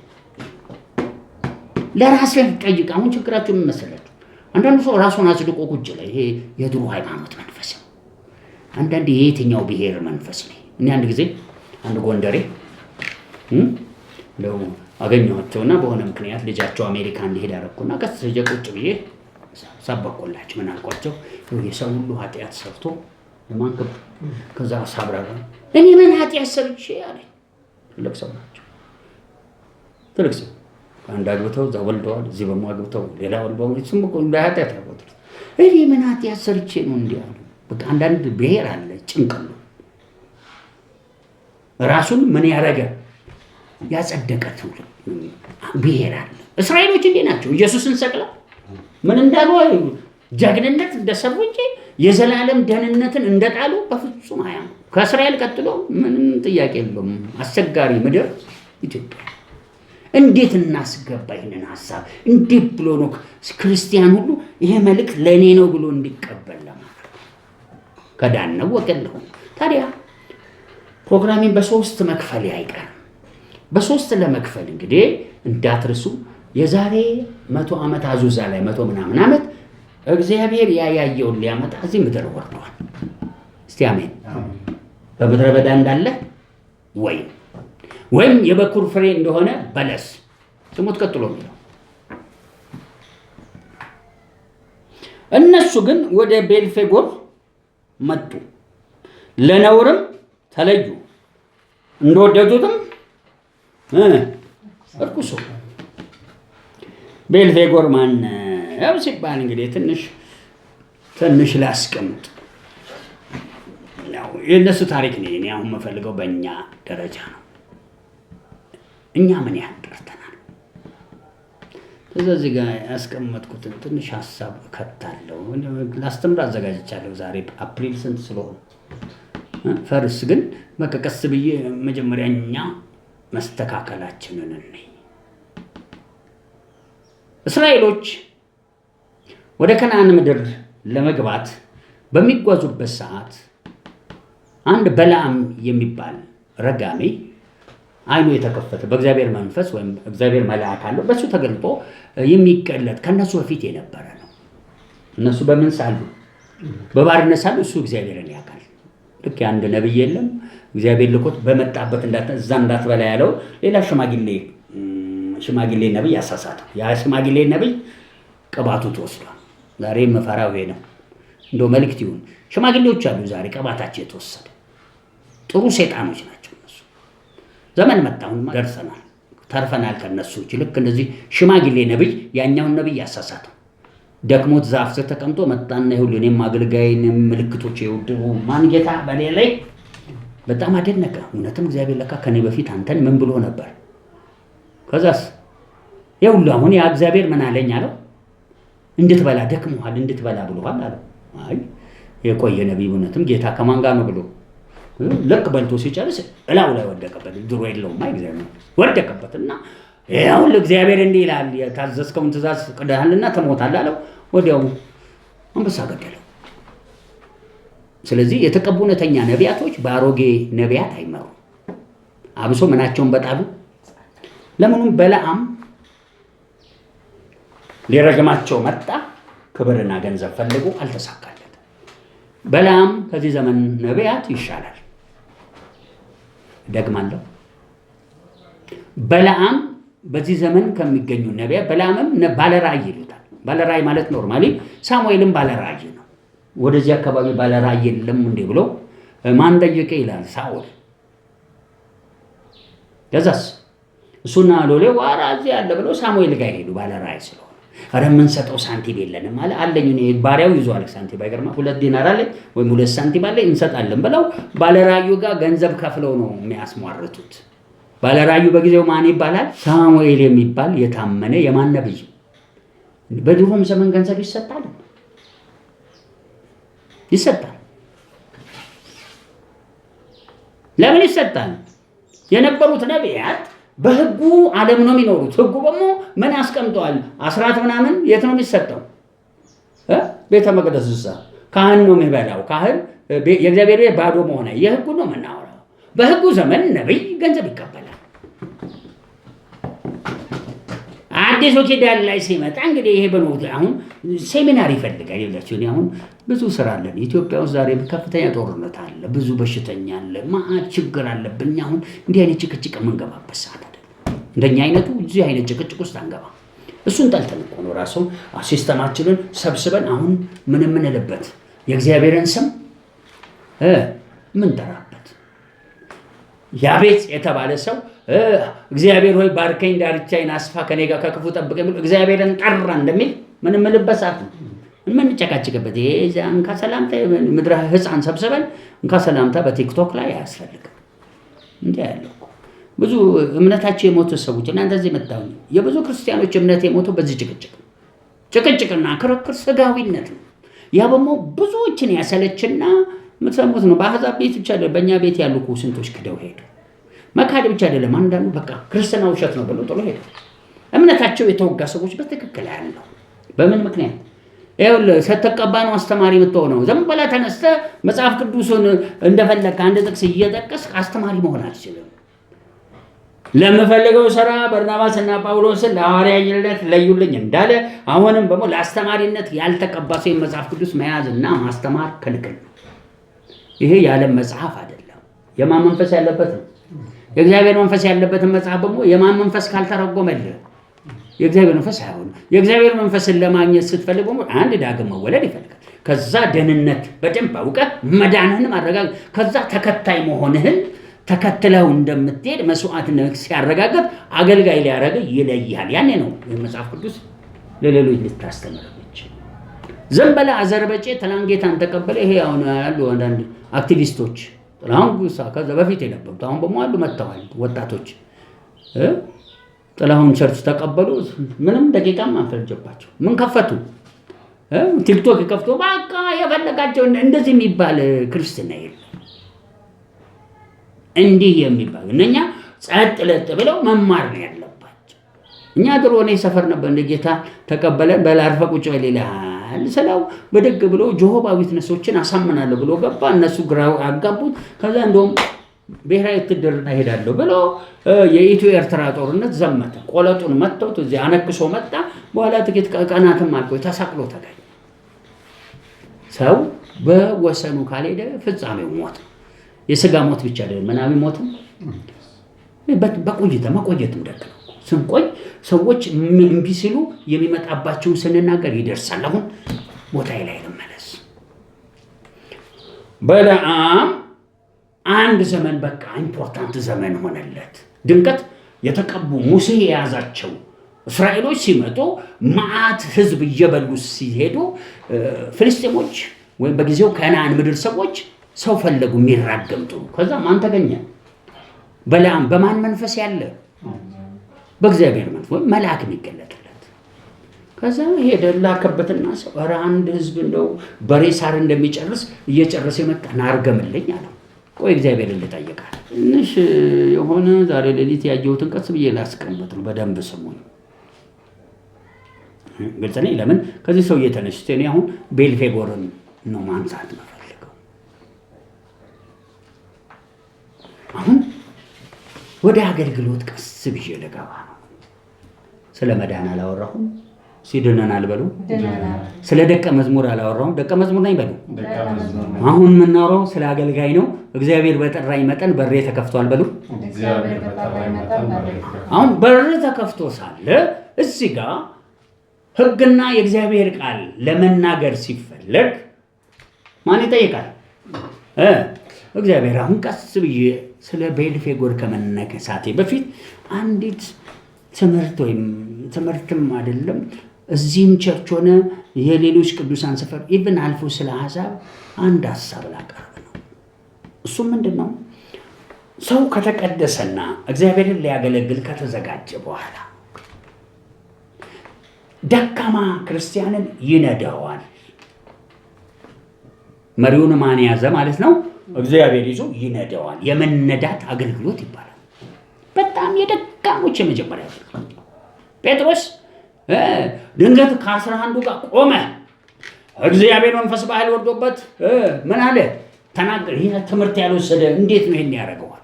ለራስህ ጠይቅ። አሁን ችግራችሁ ምን መሰላችሁ? አንዳንዱ ሰው ራሱን አጽድቆ ቁጭ ላይ ይሄ የድሮ ሃይማኖት መንፈስ ነው። አንዳንድ የየትኛው ብሔር መንፈስ ነው። እኔ አንድ ጊዜ አንድ ጎንደሬ ለው አገኘኋቸውና በሆነ ምክንያት ልጃቸው አሜሪካ እንዲሄድ አደረኩና ከስ ቁጭ ብዬ ሰበኮላቸው። ምን አልኳቸው? የሰው ሁሉ ኃጢአት ሰርቶ ለማንከብ ከዛ ሳብራራ እኔ ምን ኃጢአት ሰርቼ አለ። ትልቅ ሰው ናቸው። ትልቅ ሰው አንድ አግብተው እዛ ወልደዋል፣ እዚህ በሞ አግብተው ሌላ ወልደዋል። እሱም እኮ እንደ ኃጢአት ያቆጥሩት። እኔ ምን ኃጢአት ሰርቼ ነው እንዲህ አሉ። በቃ አንዳንድ ብሔር አለ ጭንቅሉ ራሱን ምን ያደረገ ያጸደቀ ትውልድ ብሔር አለ። እስራኤሎች እንዴ ናቸው። ኢየሱስን ሰቅለው ምን እንዳሉ ጀግንነት እንደሰሩ እንጂ የዘላለም ደህንነትን እንደጣሉ በፍጹም አያም። ከእስራኤል ቀጥሎ ምንም ጥያቄ የለውም አስቸጋሪ ምድር ኢትዮጵያ። እንዴት እናስገባ ይህንን ሐሳብ? እንዴት ብሎ ነው ክርስቲያን ሁሉ ይሄ መልእክት ለእኔ ነው ብሎ እንዲቀበል ለማድረግ? ከዳነው ወገን ነው። ታዲያ ፕሮግራሚን በሶስት መክፈል አይቀርም። በሶስት ለመክፈል እንግዲህ እንዳትርሱ የዛሬ 100 ዓመት አዙዛ ላይ 100 ምናምን ዓመት እግዚአብሔር ያያየውን ሊያመጣ እዚህ ምድር ወርዷል። እስቲ አሜን። በምድረ በዳ እንዳለ ወይም የበኩር ፍሬ እንደሆነ በለስ ስሙት። ቀጥሎ ነው እነሱ ግን ወደ ቤልፌጎር መጡ፣ ለነውርም ተለዩ፣ እንደወደዱትም እርኩሱ። ቤልፌጎር ማነው ሲባል እንግዲህ ትንሽ ላስቀምጥ። የእነሱ ታሪክ ነው። እኔ አሁን የምፈልገው በእኛ ደረጃ ነው። እኛ ምን ያህል ደርተናል? እዚህ ጋር ያስቀመጥኩትን ትንሽ ሀሳብ እከታለሁ። ላስተምር አዘጋጅቻለሁ። ዛሬ አፕሪል ስንት ስለሆነ ፈርስ ግን መቀቀስ ብዬ መጀመሪያ እኛ መስተካከላችንን እንይ። እስራኤሎች ወደ ከነዓን ምድር ለመግባት በሚጓዙበት ሰዓት አንድ በለዓም የሚባል ረጋሜ አይኑ የተከፈተ በእግዚአብሔር መንፈስ ወይም እግዚአብሔር መልአክ አለው በሱ ተገልጦ የሚቀለጥ ከነሱ በፊት የነበረ ነው። እነሱ በምን ሳሉ? በባርነት ሳሉ እሱ እግዚአብሔርን ያውቃል። ልክ አንድ ነብይ የለም እግዚአብሔር ልኮት በመጣበት እንዳትበላ ያለው ሌላ ሽማግሌ ነብይ ያሳሳተው። ያ ሽማግሌ ነብይ ቅባቱ ተወስዷል። ዛሬ መፈራው ይሄ ነው። እንደው መልእክት ይሁን። ሽማግሌዎች አሉ ዛሬ ቅባታቸው የተወሰደ ጥሩ ሰይጣኖች ናቸው እነሱ። ዘመን መጣውን ደርሰናል፣ ተርፈናል ከነሱ። ልክ እንደዚህ ሽማግሌ ነብይ ያኛውን ነብይ ያሳሳተው ደክሞት ዛፍ ስር ተቀምጦ መጣና ይሁን እኔም አገልጋይን ምልክቶች ይወድሩ ማን ጌታ በኔ ላይ በጣም አደነቀ። እውነትም እግዚአብሔር ለካ ከኔ በፊት አንተን ምን ብሎ ነበር? ከዛስ ይሁን አሁን ያ እግዚአብሔር ምን አለኝ አለው? እንድትበላ ደክሞሃል እንድትበላ ብሎሃል አለው። አይ የቆየ ነብይ እውነትም ጌታ ከማን ጋር ነው ብሎ ልክ በልቶ ሲጨርስ እላው ላይ ወደቀበት። ድሮ የለውም እግዚአብሔር ወደቀበትና ያው ለእግዚአብሔር እንዲህ ይላል የታዘዝከውን ትእዛዝ ቅደሃልና ትሞታለህ አለው። ወዲያው አንበሳ ገደለው። ስለዚህ የተቀቡ እውነተኛ ነቢያቶች በአሮጌ ነቢያት አይመሩም። አብሶ ምናቸውን በጣሉ። ለምኑም በለዓም ሊረግማቸው መጣ። ክብርና ገንዘብ ፈልጎ አልተሳካለትም። በለዓም ከዚህ ዘመን ነቢያት ይሻላል። ደግማለሁ፣ በለዓም በዚህ ዘመን ከሚገኙ ነቢያት በለዓምም ባለራእይ ይሉታል። ባለራእይ ማለት ኖርማሊ ሳሙኤልም ባለራእይ ነው። ወደዚህ አካባቢ ባለራእይ የለም እንዴ ብሎ ማን ጠየቀ ይላል ሳኦል። ከዛስ እሱና ሎሌው ኧረ እዚህ ያለ ብሎ ሳሙኤል ጋር ሄዱ። ባለራእይ ስለሆነ ኧረ የምንሰጠው ሳንቲም የለንም አለ። አለኝ እኔ ባሪያው ይዟል ሳንቲም ባይገርማ 2 ዲናር አለኝ ወይም 2 ሳንቲም አለኝ እንሰጣለን ብለው ባለራእዩ ጋር ገንዘብ ከፍለው ነው የሚያስሟርቱት። ባለራእዩ በጊዜው ማን ይባላል? ሳሙኤል የሚባል የታመነ የማን ነብይ። በድሮም ዘመን ገንዘብ ይሰጣል። ለምን ይሰጣል? የነበሩት ነቢያት በህጉ ዓለም ነው የሚኖሩት። ህጉ ደግሞ ምን አስቀምጠዋል? አስራት ምናምን የት ነው የሚሰጠው? ቤተ መቅደስ እዛ ካህን ነው የሚበላው። ካህን የእግዚአብሔር ቤት ባዶ መሆነ የህጉ ነው የምናወራው። በህጉ ዘመን ነቢይ ገንዘብ ይቀበላል። አዲሱ ኪዳን ላይ ሲመጣ እንግዲህ ይሄ በኖት አሁን ሴሚናር ይፈልጋል። ይላችሁ አሁን ብዙ ስራ አለን። ኢትዮጵያ ውስጥ ዛሬ ከፍተኛ ጦርነት አለ፣ ብዙ በሽተኛ አለ፣ ማአት ችግር አለብን። አሁን እንዲህ አይነት ጭቅጭቅ የምንገባበት ሰዓት አይደለም። እንደኛ አይነቱ እዚህ አይነት ጭቅጭቅ ውስጥ አንገባ። እሱን ጠልተን እኮ ነው ራሱ ሲስተማችንን ሰብስበን አሁን ምን የምንልበት የእግዚአብሔርን ስም ምን ጠራበት። ያቤጽ የተባለ ሰው እግዚአብሔር ሆይ ባርከኝ፣ ዳርቻዬን አስፋ፣ ከኔ ጋር ከክፉ ጠብቀኝ ብሎ እግዚአብሔርን ጠራ እንደሚል ምን የምልበት ሰዓት ነው። ምን ጨቃጭቅበት ይሄ እንካ ሰላምታ ምድረ ህፃን ሰብስበን እንካ ሰላምታ በቲክቶክ ላይ አያስፈልግም። እንዴ ያለው ብዙ እምነታቸው የሞቱ ሰዎች እናንተ እዚህ መጣው የብዙ ክርስቲያኖች እምነት የሞቱ በዚህ ጭቅጭቅና ክርክር ስጋዊነት ነው። ያ ደግሞ ብዙዎችን ያሰለችና ምትሰሙት ነው። በአሕዛብ ቤት ብቻ አይደለም፣ በእኛ ቤት ያሉ ስንቶች ክደው ሄዱ። መካድ ብቻ አይደለም፣ አንዳንዱ በቃ ክርስትና ውሸት ነው ብሎ ጥሎ ሄዱ። እምነታቸው የተወጋ ሰዎች በትክክል ያለው በምን ምክንያት ይኸውልህ ስትቀባ ነው አስተማሪ የምትሆነው። ዝም ብለህ ተነስተህ መጽሐፍ ቅዱስን እንደፈለግህ አንድ ጥቅስ እየጠቀስክ አስተማሪ መሆን አትችልም። ለምፈልገው ስራ በርናባስና ጳውሎስን ለሐዋርያነት ለዩልኝ እንዳለ አሁንም ደግሞ ለአስተማሪነት ያልተቀባ ሰው መጽሐፍ ቅዱስ መያዝና ማስተማር ክልክል ነው። ይሄ የዓለም መጽሐፍ አይደለም፣ የማን መንፈስ ያለበት ነው? የእግዚአብሔር መንፈስ ያለበትን መጽሐፍ ደግሞ የማን መንፈስ ካልተረጎመልህ የእግዚአብሔር መንፈስ አይሆንም። የእግዚአብሔር መንፈስን ለማግኘት ስትፈልግ አንድ ዳግም መወለድ ይፈልጋል። ከዛ ደህንነት በደንብ አውቀህ መዳንህን ማረጋገጥ፣ ከዛ ተከታይ መሆንህን ተከትለው እንደምትሄድ መስዋዕትነት ሲያረጋግጥ አገልጋይ ሊያረግ ይለያል። ያኔ ነው የመጽሐፍ ቅዱስ ለሌሎች ልታስተምረች። ዝም ብለህ አዘርበጬ ትናንት ጌታን ተቀበለ። ይሄ አሁን ያሉ አንዳንድ አክቲቪስቶች ጥላሁን ጉሳ ከዛ በፊት የነበሩት አሁን ደግሞ አሉ መጥተዋል። ወጣቶች ጥላሁን ቸርች ተቀበሉ። ምንም ደቂቃም አንፈልጀባቸው። ምን ከፈቱ? ቲክቶክ ከፍቶ በቃ የፈለጋቸው እንደዚህ የሚባል ክርስትና የለም። እንዲህ የሚባል እነኛ ጸጥ ለጥ ብለው መማር ነው ያለባቸው። እኛ ድሮ እኔ ሰፈር ነበር እንደ ጌታ ተቀበለን በላርፈ ቁጭ በል ይላል ስለው በደግ ብሎ ጆሆባ ዊትነሶችን አሳምናለሁ ብሎ ገባ። እነሱ ግራው አጋቡት። ከዛ እንደውም ብሔራዊ ውትድርና ሄዳለሁ ብሎ የኢትዮ ኤርትራ ጦርነት ዘመተ። ቆለጡን መተውት እዚህ አነክሶ መጣ። በኋላ ጥቂት ቀናትም አልቆ ተሳቅሎ ተገኘ። ሰው በወሰኑ ካልሄደ ፍጻሜው ሞት፣ የስጋ ሞት ብቻ አይደለም ምናምን ሞት መቆየትም ደግ ነው። ስንቆይ ሰዎች እምቢ ሲሉ የሚመጣባቸውን ስንናገር ይደርሳል። አሁን ቦታዬ ላይ ልመለስ። በለዓም አንድ ዘመን በቃ ኢምፖርታንት ዘመን ሆነለት። ድንገት የተቀቡ ሙሴ የያዛቸው እስራኤሎች ሲመጡ መዓት ህዝብ እየበሉ ሲሄዱ ፍልስጤሞች ወይም በጊዜው ከነዓን ምድር ሰዎች ሰው ፈለጉ የሚራገምጡ። ከዛ ማን ተገኘ? በለዓም። በማን መንፈስ ያለ? በእግዚአብሔር መንፈስ ወይ መልአክ የሚገለጥለት። ከዛ ሄደ ላከበትና ሰው ኧረ አንድ ህዝብ እንደው በሬ ሳር እንደሚጨርስ እየጨረሰ የመጣ ናርገምልኝ አለው። ቆይ እግዚአብሔር ልጠይቃል። ትንሽ የሆነ ዛሬ ሌሊት ያየሁትን ቀስ ብዬ ላስቀምጥ ነው። በደንብ ስሙኝ። ግልጽ ነኝ። ለምን ከዚህ ሰው እየተነስተ እኔ አሁን ቤልፌጎርን ነው ማንሳት የምፈልገው። አሁን ወደ አገልግሎት ቀስ ብዬ ልገባ ነው። ስለ መዳን አላወራሁም። ሲድነናል በሉ። ስለ ደቀ መዝሙር አላወራውም። ደቀ መዝሙር ነኝ በሉ። አሁን የምናወራው ስለ አገልጋይ ነው። እግዚአብሔር በጠራኝ መጠን በሬ ተከፍቷል በሉ። አሁን በር ተከፍቶ ሳለ እዚህ ጋር ሕግና የእግዚአብሔር ቃል ለመናገር ሲፈለግ ማን ይጠይቃል? እግዚአብሔር። አሁን ቀስ ብዬ ስለ ቤልፌጎር ከመነከሳቴ በፊት አንዲት ትምህርት ወይም ትምህርትም አይደለም እዚህም ቸርች ሆነ የሌሎች ቅዱሳን ሰፈር ኢቭን አልፎ ስለ አሕዛብ አንድ ሐሳብ ላቀርብ ነው። እሱም ምንድን ነው? ሰው ከተቀደሰና እግዚአብሔርን ሊያገለግል ከተዘጋጀ በኋላ ደካማ ክርስቲያንን ይነዳዋል። መሪውን ማን ያዘ ማለት ነው? እግዚአብሔር ይዞ ይነዳዋል። የመነዳት አገልግሎት ይባላል። በጣም የደካሞች የመጀመሪያ አገልግሎት። ጴጥሮስ ድንገት ከ11 ጋር ቆመ። እግዚአብሔር መንፈስ በኃይል ወርዶበት ምን አለ? ተናገረ። ይህ ትምህርት ያልወሰደ እንዴት ነው ይሄን ያደርገዋል?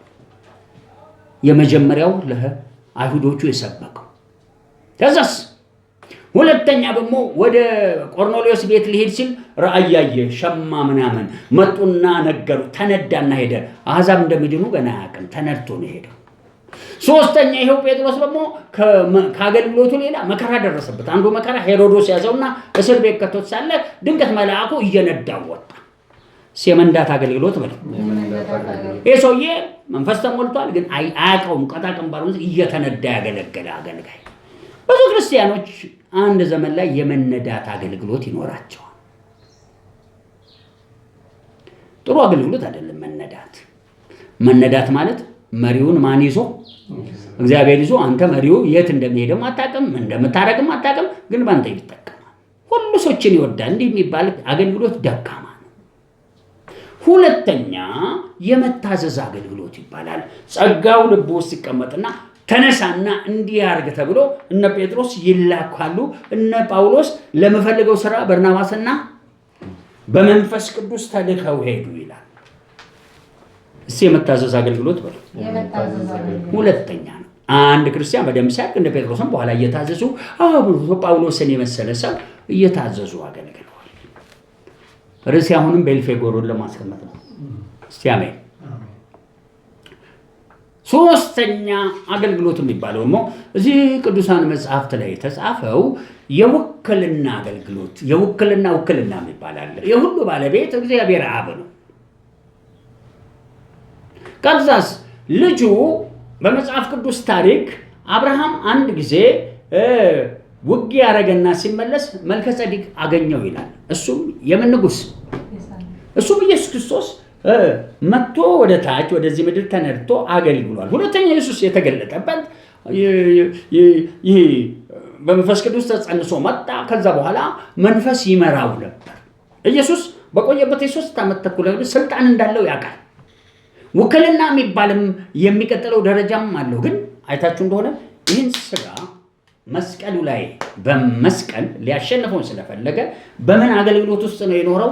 የመጀመሪያው ለአይሁዶቹ የሰበከው። ከዛስ ሁለተኛ ደግሞ ወደ ቆርኔሌዎስ ቤት ሊሄድ ሲል ራእይ ያየ ሸማ ምናምን መጡና ነገሩ። ተነዳና ሄደ። አሕዛብ እንደሚድኑ ገና አያውቅም። ተነድቶ ነው ሄደው። ሶስተኛ ይሄው ጴጥሮስ ደግሞ ከአገልግሎቱ ሌላ መከራ ደረሰበት። አንዱ መከራ ሄሮዶስ ያዘውና እስር ቤት ከቶት ሳለ ድንገት መልአኩ እየነዳው ወጣ። የመንዳት አገልግሎት በለው። ይህ ሰውዬ መንፈስ ተሞልቷል፣ ግን አያውቀውም። ቀጣቅም ባሉት እየተነዳ ያገለገለ አገልጋይ። ብዙ ክርስቲያኖች አንድ ዘመን ላይ የመነዳት አገልግሎት ይኖራቸዋል። ጥሩ አገልግሎት አይደለም መነዳት። መነዳት ማለት መሪውን ማን ይዞ? እግዚአብሔር ይዞ። አንተ መሪው የት እንደሚሄድም አታውቅም፣ እንደምታረግም አታውቅም፣ ግን ባንተ ይጠቀማል። ሁሉ ሰዎችን ይወዳል። እንዲህ የሚባል አገልግሎት ደካማ ነው። ሁለተኛ የመታዘዝ አገልግሎት ይባላል። ጸጋው ልብ ውስጥ ይቀመጥና ተነሳና እንዲያርግ ተብሎ እነ ጴጥሮስ ይላካሉ። እነ ጳውሎስ ለምፈልገው ስራ በርናባስና በመንፈስ ቅዱስ ተልከው ሄዱ ይላል። እስቲ የመታዘዝ አገልግሎት በሉ። ሁለተኛ ነው። አንድ ክርስቲያን በደንብ ሲያውቅ እንደ ጴጥሮስም በኋላ እየታዘዙ ጳውሎስን የመሰለ ሰው እየታዘዙ አገልግለዋል። ርዕሴ አሁንም ቤልፌጎርን ለማስቀመጥ ነው። እስቲ አሜን። ሶስተኛ አገልግሎት የሚባለው ደግሞ እዚህ ቅዱሳን መጽሐፍት ላይ የተጻፈው የውክልና አገልግሎት። ውክልና የሚባላል። የሁሉ ባለቤት እግዚአብሔር አብ ነው። ከዛስ ልጁ በመጽሐፍ ቅዱስ ታሪክ አብርሃም አንድ ጊዜ ውጊያ ያረገና ሲመለስ መልከጼዴቅ አገኘው ይላል። እሱም የምን ንጉሥ? እሱም ኢየሱስ ክርስቶስ መጥቶ ወደ ታች ወደዚህ ምድር ተነድቶ አገልግሏል። ሁለተኛ ኢየሱስ የተገለጠበት ይህ በመንፈስ ቅዱስ ተጸንሶ መጣ። ከዛ በኋላ መንፈስ ይመራው ነበር። ኢየሱስ በቆየበት የ3 ዓመት ተኩል ስልጣን እንዳለው ያውቃል። ውክልና የሚባልም የሚቀጥለው ደረጃም አለው። ግን አይታችሁ እንደሆነ ይህን ስጋ መስቀሉ ላይ በመስቀል ሊያሸንፈውን ስለፈለገ በምን አገልግሎት ውስጥ ነው የኖረው?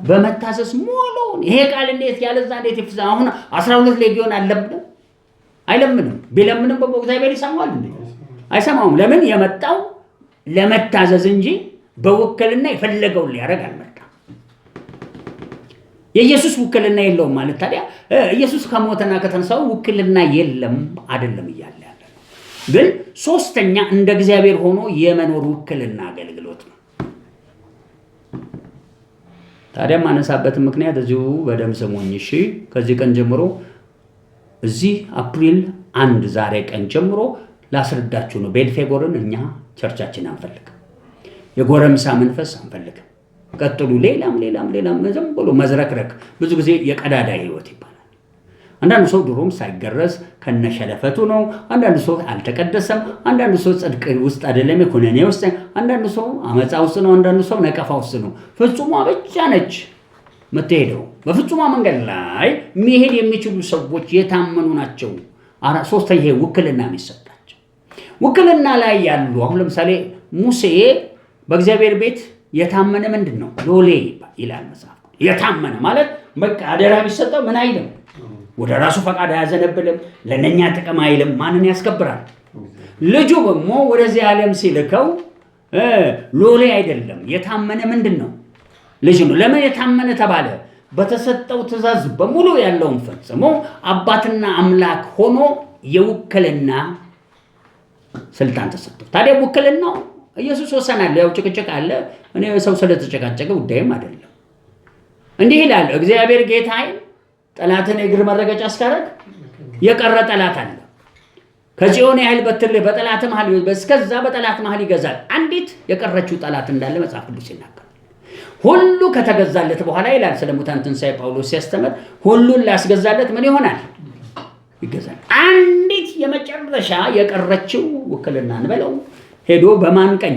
በመታዘዝ ሙሉውን። ይሄ ቃል እንዴት ያለዛ እንዴት ይፍዛ? አሁን 12 ሌጊዮን አለብንም? አይለምንም። ቢለምንም በእግዚአብሔር ይሰማዋል እንዴ? አይሰማውም። ለምን? የመጣው ለመታዘዝ እንጂ በውክልና የፈለገውን ሊያደርግ አልመጣም። የኢየሱስ ውክልና የለውም ማለት ታዲያ ኢየሱስ ከሞተና ከተነሳው ውክልና የለም አይደለም እያለ ያለ ነው። ግን ሶስተኛ እንደ እግዚአብሔር ሆኖ የመኖር ውክልና አገልግሎት ነው። ታዲያ ማነሳበት ምክንያት እዚሁ በደም ስሙኝ እሺ። ከዚህ ቀን ጀምሮ እዚህ አፕሪል 1 ዛሬ ቀን ጀምሮ ላስረዳችሁ ነው። ቤልፌጎርን እኛ ቸርቻችን አንፈልግም። የጎረምሳ መንፈስ አንፈልግም። ቀጥሉ። ሌላም ዝም ብሎ መዝረክረክ ብዙ ጊዜ የቀዳዳ ህይወት ይባላል። አንዳንዱ ሰው ድሮም ሳይገረዝ ከነሸለፈቱ ነው። አንዳንዱ ሰው አልተቀደሰም። አንዳንዱ ሰው ጽድቅ ውስጥ አይደለም፣ የኩነኔ ውስጥ። አንዳንዱ ሰው አመፃ ውስጥ ነው። አንዳንዱ ሰው ነቀፋ ውስጥ ነው። ፍጹሟ ብቻ ነች የምትሄደው። በፍጹሟ መንገድ ላይ መሄድ የሚችሉ ሰዎች የታመኑ ናቸው። ሶስተኛ ይሄ ውክልና የሚሰጣቸው ውክልና ላይ ያሉ አሁን ለምሳሌ ሙሴ በእግዚአብሔር ቤት የታመነ ምንድን ነው? ሎሌ ይላል መጽሐፍ። የታመነ ማለት በቃ አደራ ቢሰጠው ምን አይልም፣ ወደ ራሱ ፈቃድ አያዘነብልም፣ ለነኛ ጥቅም አይልም። ማንን ያስከብራል? ልጁ ደግሞ ወደዚህ ዓለም ሲልከው ሎሌ አይደለም። የታመነ ምንድን ነው? ልጅ ነው። ለምን የታመነ ተባለ? በተሰጠው ትእዛዝ በሙሉ ያለውን ፈጽሞ አባትና አምላክ ሆኖ የውክልና ስልጣን ተሰጥቶ። ታዲያ ውክልናው ኢየሱስ ወሰናል። ያው ጭቅጭቅ አለ። እኔ ሰው ስለተጨቃጨቀ ጉዳይም አይደለም። እንዲህ ይላል እግዚአብሔር ጌታዬን ጠላትን እግር መረገጫ አስካረግ የቀረ ጠላት አለ። ከጽዮን ያህል በትር በጠላት መሃል እስከዛ በጠላት መሃል ይገዛል። አንዲት የቀረችው ጠላት እንዳለ መጽሐፍ ቅዱስ ይናገራል። ሁሉ ከተገዛለት በኋላ ይላል ስለ ሙታን ትንሣኤ ጳውሎስ ሲያስተምር ሁሉን ላስገዛለት ምን ይሆናል? ይገዛል። አንዲት የመጨረሻ የቀረችው ውክልና እንበለው ሄዶ በማን ቀኝ?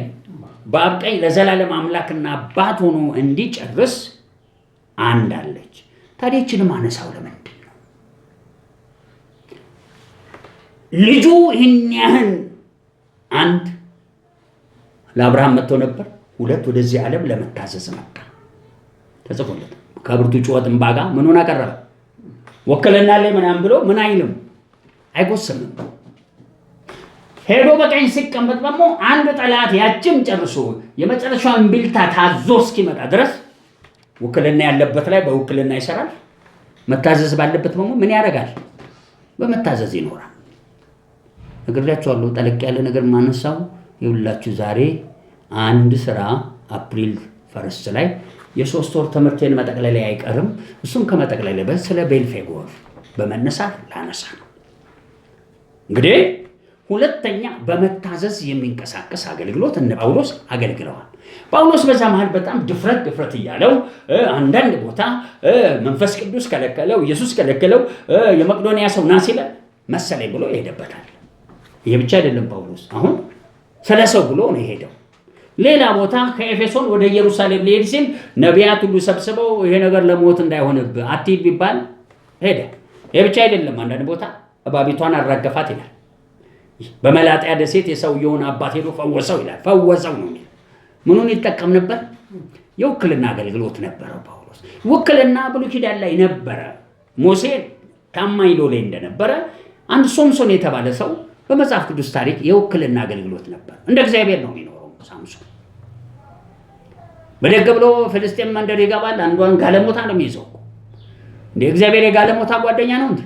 በአብ ቀኝ ለዘላለም አምላክና አባት ሆኖ እንዲጨርስ አንድ አለች። ታዲያ ይህችን ማነሳው ለምንድን ነው? ልጁ ይህን ያህል አንድ ለአብርሃም መጥቶ ነበር። ሁለት ወደዚህ ዓለም ለመታዘዝ መጣ። ተጽፎለት ከብርቱ ጩኸት እንባ ጋር ምኑን አቀረበ? ወክልና ላይ ምናምን ብሎ ምን አይልም፣ አይጎስምም። ሄዶ በቀኝ ሲቀመጥ ደግሞ አንድ ጠላት ያችም ጨርሶ የመጨረሻውን እምቢልታ ታዞ እስኪመጣ ድረስ ውክልና ያለበት ላይ በውክልና ይሰራል። መታዘዝ ባለበት ደግሞ ምን ያደርጋል? በመታዘዝ ይኖራል። ነግሬያችኋለሁ። ጠለቅ ያለ ነገር ማነሳው ይውላችሁ። ዛሬ አንድ ስራ አፕሪል ፈርስት ላይ የ3 ወር ትምህርቴን መጠቅለል አይቀርም። እሱም ከመጠቅለል በስ ስለ ቤልፌጎር በመነሳት ላነሳ ነው። እንግዲህ ሁለተኛ በመታዘዝ የሚንቀሳቀስ አገልግሎት እነ ጳውሎስ አገልግለዋል። ጳውሎስ በዛ መሃል በጣም ድፍረት እያለው አንዳንድ ቦታ መንፈስ ቅዱስ ከለከለው፣ ኢየሱስ ከለከለው፣ የመቅዶንያ ሰው ና ሲለ መሰለኝ ብሎ ይሄድበታል። ይሄ ብቻ አይደለም። ጳውሎስ አሁን ስለ ሰው ብሎ ነው የሄደው። ሌላ ቦታ ከኤፌሶን ወደ ኢየሩሳሌም ሊሄድ ሲል ነቢያት ሁሉ ሰብስበው ይሄ ነገር ለሞት እንዳይሆንብህ አትሂድ ቢባል ሄደ። ይሄ ብቻ አይደለም። አንዳንድ ቦታ እባቢቷን አራገፋት ይላል። በመላጥያ ደሴት የሰውየውን አባት ሄዶ ፈወሰው ይላል። ፈወሰው ነው የሚል ምኑን ይጠቀም ነበር? የውክልና አገልግሎት ነበረው ጳውሎስ። ውክልና ብሉይ ኪዳን ላይ ነበረ። ሙሴ ታማኝ ሎሌ እንደነበረ አንድ ሶምሶን የተባለ ሰው በመጽሐፍ ቅዱስ ታሪክ የውክልና አገልግሎት ነበር። እንደ እግዚአብሔር ነው የሚኖረው ሳምሶን። በደግ ብሎ ፍልስጤም መንደር ይገባል። አንዷን ጋለሞታ ነው የሚይዘው። እንደ እግዚአብሔር የጋለሞታ ጓደኛ ነው እንዴ?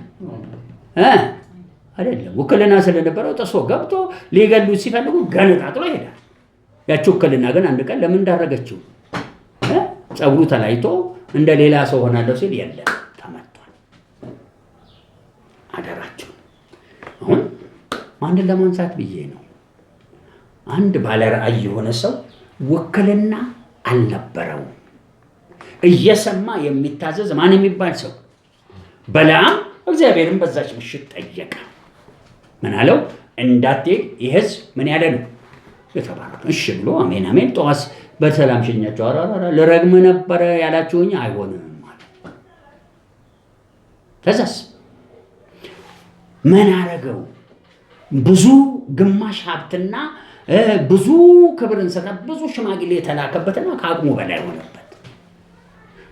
አይደለም። ውክልና ስለነበረው ጥሶ ገብቶ ሊገሉት ሲፈልጉ ገነጣጥሎ ይሄዳል። ያቺ ውክልና ግን አንድ ቀን ለምን እንዳረገችው ጸጉሩ ተላይቶ እንደ ሌላ ሰው ሆናለሁ ሲል የለም ተመቷል። አደራቸው። አሁን ማንን ለማንሳት ብዬ ነው? አንድ ባለራዕይ የሆነ ሰው ውክልና አልነበረው። እየሰማ የሚታዘዝ ማን የሚባል ሰው? በለዓም እግዚአብሔርን በዛች ምሽት ጠየቀ። ምን አለው? እንዳትሄድ ይህ ሕዝብ ምን ያለ ነው የተባረከ። እሺ ብሎ አሜን አሜን። ጠዋት በሰላም ሸኛቸው። አራራ ልረግም ነበረ ያላችሁኝ አይሆንም ማለት። ከዛስ ምን አረገው? ብዙ ግማሽ ሀብትና ብዙ ክብር እንሰጣ ብዙ ሽማግሌ የተላከበትና ከአቅሙ በላይ ሆነበት።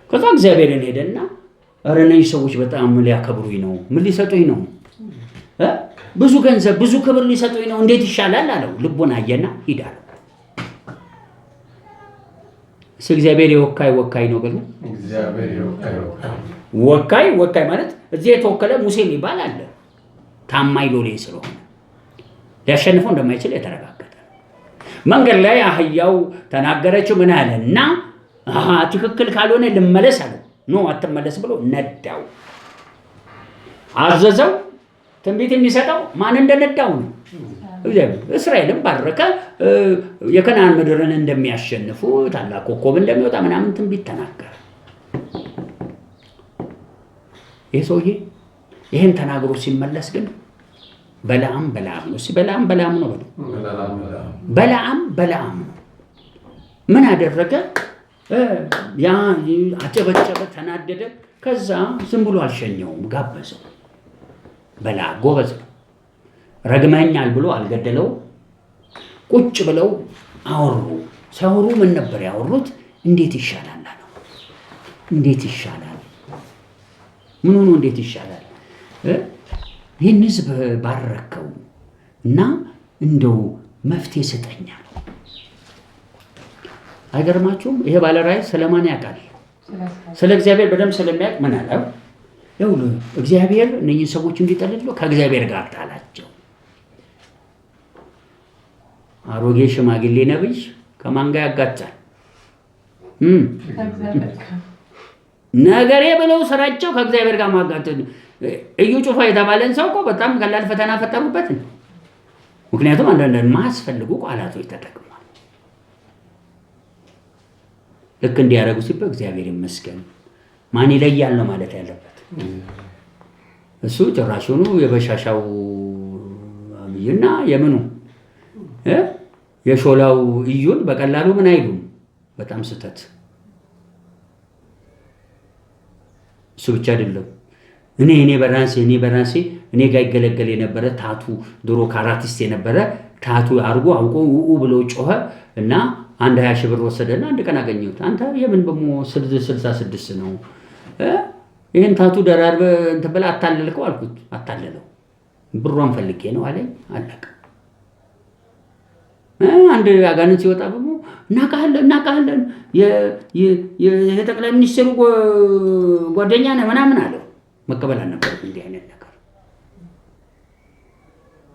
ከዛ እግዚአብሔርን ሄደና ኧረ እነዚህ ሰዎች በጣም ሊያከብሩኝ ነው። ምን ሊሰጡኝ ነው? ብዙ ገንዘብ ብዙ ክብር ሊሰጡኝ ነው። እንዴት ይሻላል አለው። ልቡን አየና ሂድ አለው። እግዚአብሔር ወካይ ነው ብሎ ወካይ ማለት እዚህ የተወከለ ሙሴ የሚባል አለ። ታማኝ ሎሌ ስለሆነ ሊያሸንፈው እንደማይችል የተረጋገጠ መንገድ ላይ አህያው ተናገረችው። ምን አለ እና ትክክል ካልሆነ ልመለስ አለ። ኖ አትመለስ ብሎ ነዳው። አዘዘው። ትንቢት የሚሰጠው ማን እንደነዳው ነው። እስራኤልን ባረከ። የከነዓን ምድርን እንደሚያሸንፉ ታላቅ ኮከብ እንደሚወጣ ምናምን ትንቢት ተናገረ። ይህ ሰውዬ ይህን ተናግሮ ሲመለስ ግን በለዓም ነው። በለዓም ነው። በለዓም ነው። ምን አደረገ? ያ አጨበጨበ፣ ተናደደ። ከዛ ዝም ብሎ አልሸኘውም፣ ጋበዘው። በለዓም ጎበዝ ነው። ረግመኛል ብሎ አልገደለው። ቁጭ ብለው አወሩ። ሲያወሩ ምን ነበር ያወሩት? እንዴት ይሻላል አለው። እንዴት ይሻላል? ምን ሆኖ እንዴት ይሻላል? ይህን ሕዝብ ባረከው እና እንደው መፍትሄ ስጠኛል። አይገርማችሁም? ይሄ ባለ ራእይ ስለማን ያውቃል? ስለ እግዚአብሔር በደንብ ስለሚያውቅ ምን አለው? ይኸውልህ እግዚአብሔር እነኝህ ሰዎች እንዲጠልሉ ከእግዚአብሔር ጋር ጣላቸው። አሮጌ ሽማግሌ ነብይ ከማን ጋር ያጋጫል? ነገሬ ብለው ስራቸው ከእግዚአብሔር ጋር ማጋጨት። እዩ ጩፋ የተባለን ሰው እኮ በጣም ቀላል ፈተና ፈጠሩበት። ምክንያቱም አንዳንድ የማያስፈልጉ ቃላቶች ተጠቅሟል። ልክ እንዲያደርጉ ሲባል እግዚአብሔር ይመስገን ማን ይለያል ነው ማለት ያለበት። እሱ ጭራሹኑ የበሻሻው አብይና የምኑ የሾላው እዩን በቀላሉ ምን አይሉም። በጣም ስተት። እሱ ብቻ አይደለም። እኔ በራሴ እኔ ጋር ይገለገል የነበረ ታቱ ድሮ ካራቲስት የነበረ ታቱ አርጎ አውቆ ብሎ ጮኸ እና 20 ሺህ ብር ወሰደና አንድ ቀን አገኘሁት። አንተ የምን በሞ 66 ነው ይሄን ታቱ ደራርበ እንትን ብለህ አታለልከው አልኩት። አታለለው ብሯን ፈልጌ ነው አለኝ። አለቀ። አንድ አጋንንት ሲወጣ በሞ እናቃለን የጠቅላይ ሚኒስትሩ ጓደኛ ነህ ምናምን አለው። መቀበል አልነበረም እንዲህ አይነት ነገር።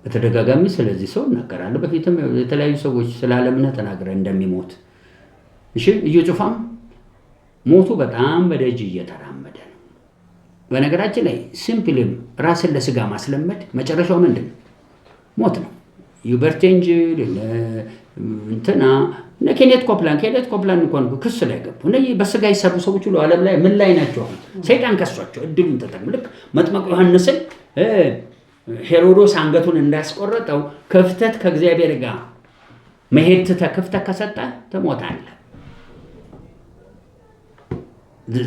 በተደጋጋሚ ስለዚህ ሰው እናገራለሁ። በፊትም የተለያዩ ሰዎች ስለ ዓለምነት ተናግረ እንደሚሞት እሺ። እዩ ጩፋም ሞቱ በጣም በደጅ እየተራመደ ነው። በነገራችን ላይ ሲምፕልም ራስን ለስጋ ማስለመድ መጨረሻው ምንድን ነው? ሞት ነው። ዩበርቴንጅ እንትና ኬኔት ኮፕላንድ እንኳን ክስ ላይ ገቡ። እነዚህ በስጋ ይሰሩ ሰዎች ሁሉ ዓለም ላይ ምን ላይ ናቸው? ሰይጣን ከሷቸው እድሉን ተጠቅሞ ልክ መጥምቁ ዮሐንስን ሄሮዶስ አንገቱን እንዳስቆረጠው ክፍተት ከእግዚአብሔር ጋር መሄድ ትተህ ክፍተት ከሰጠ ትሞታለህ።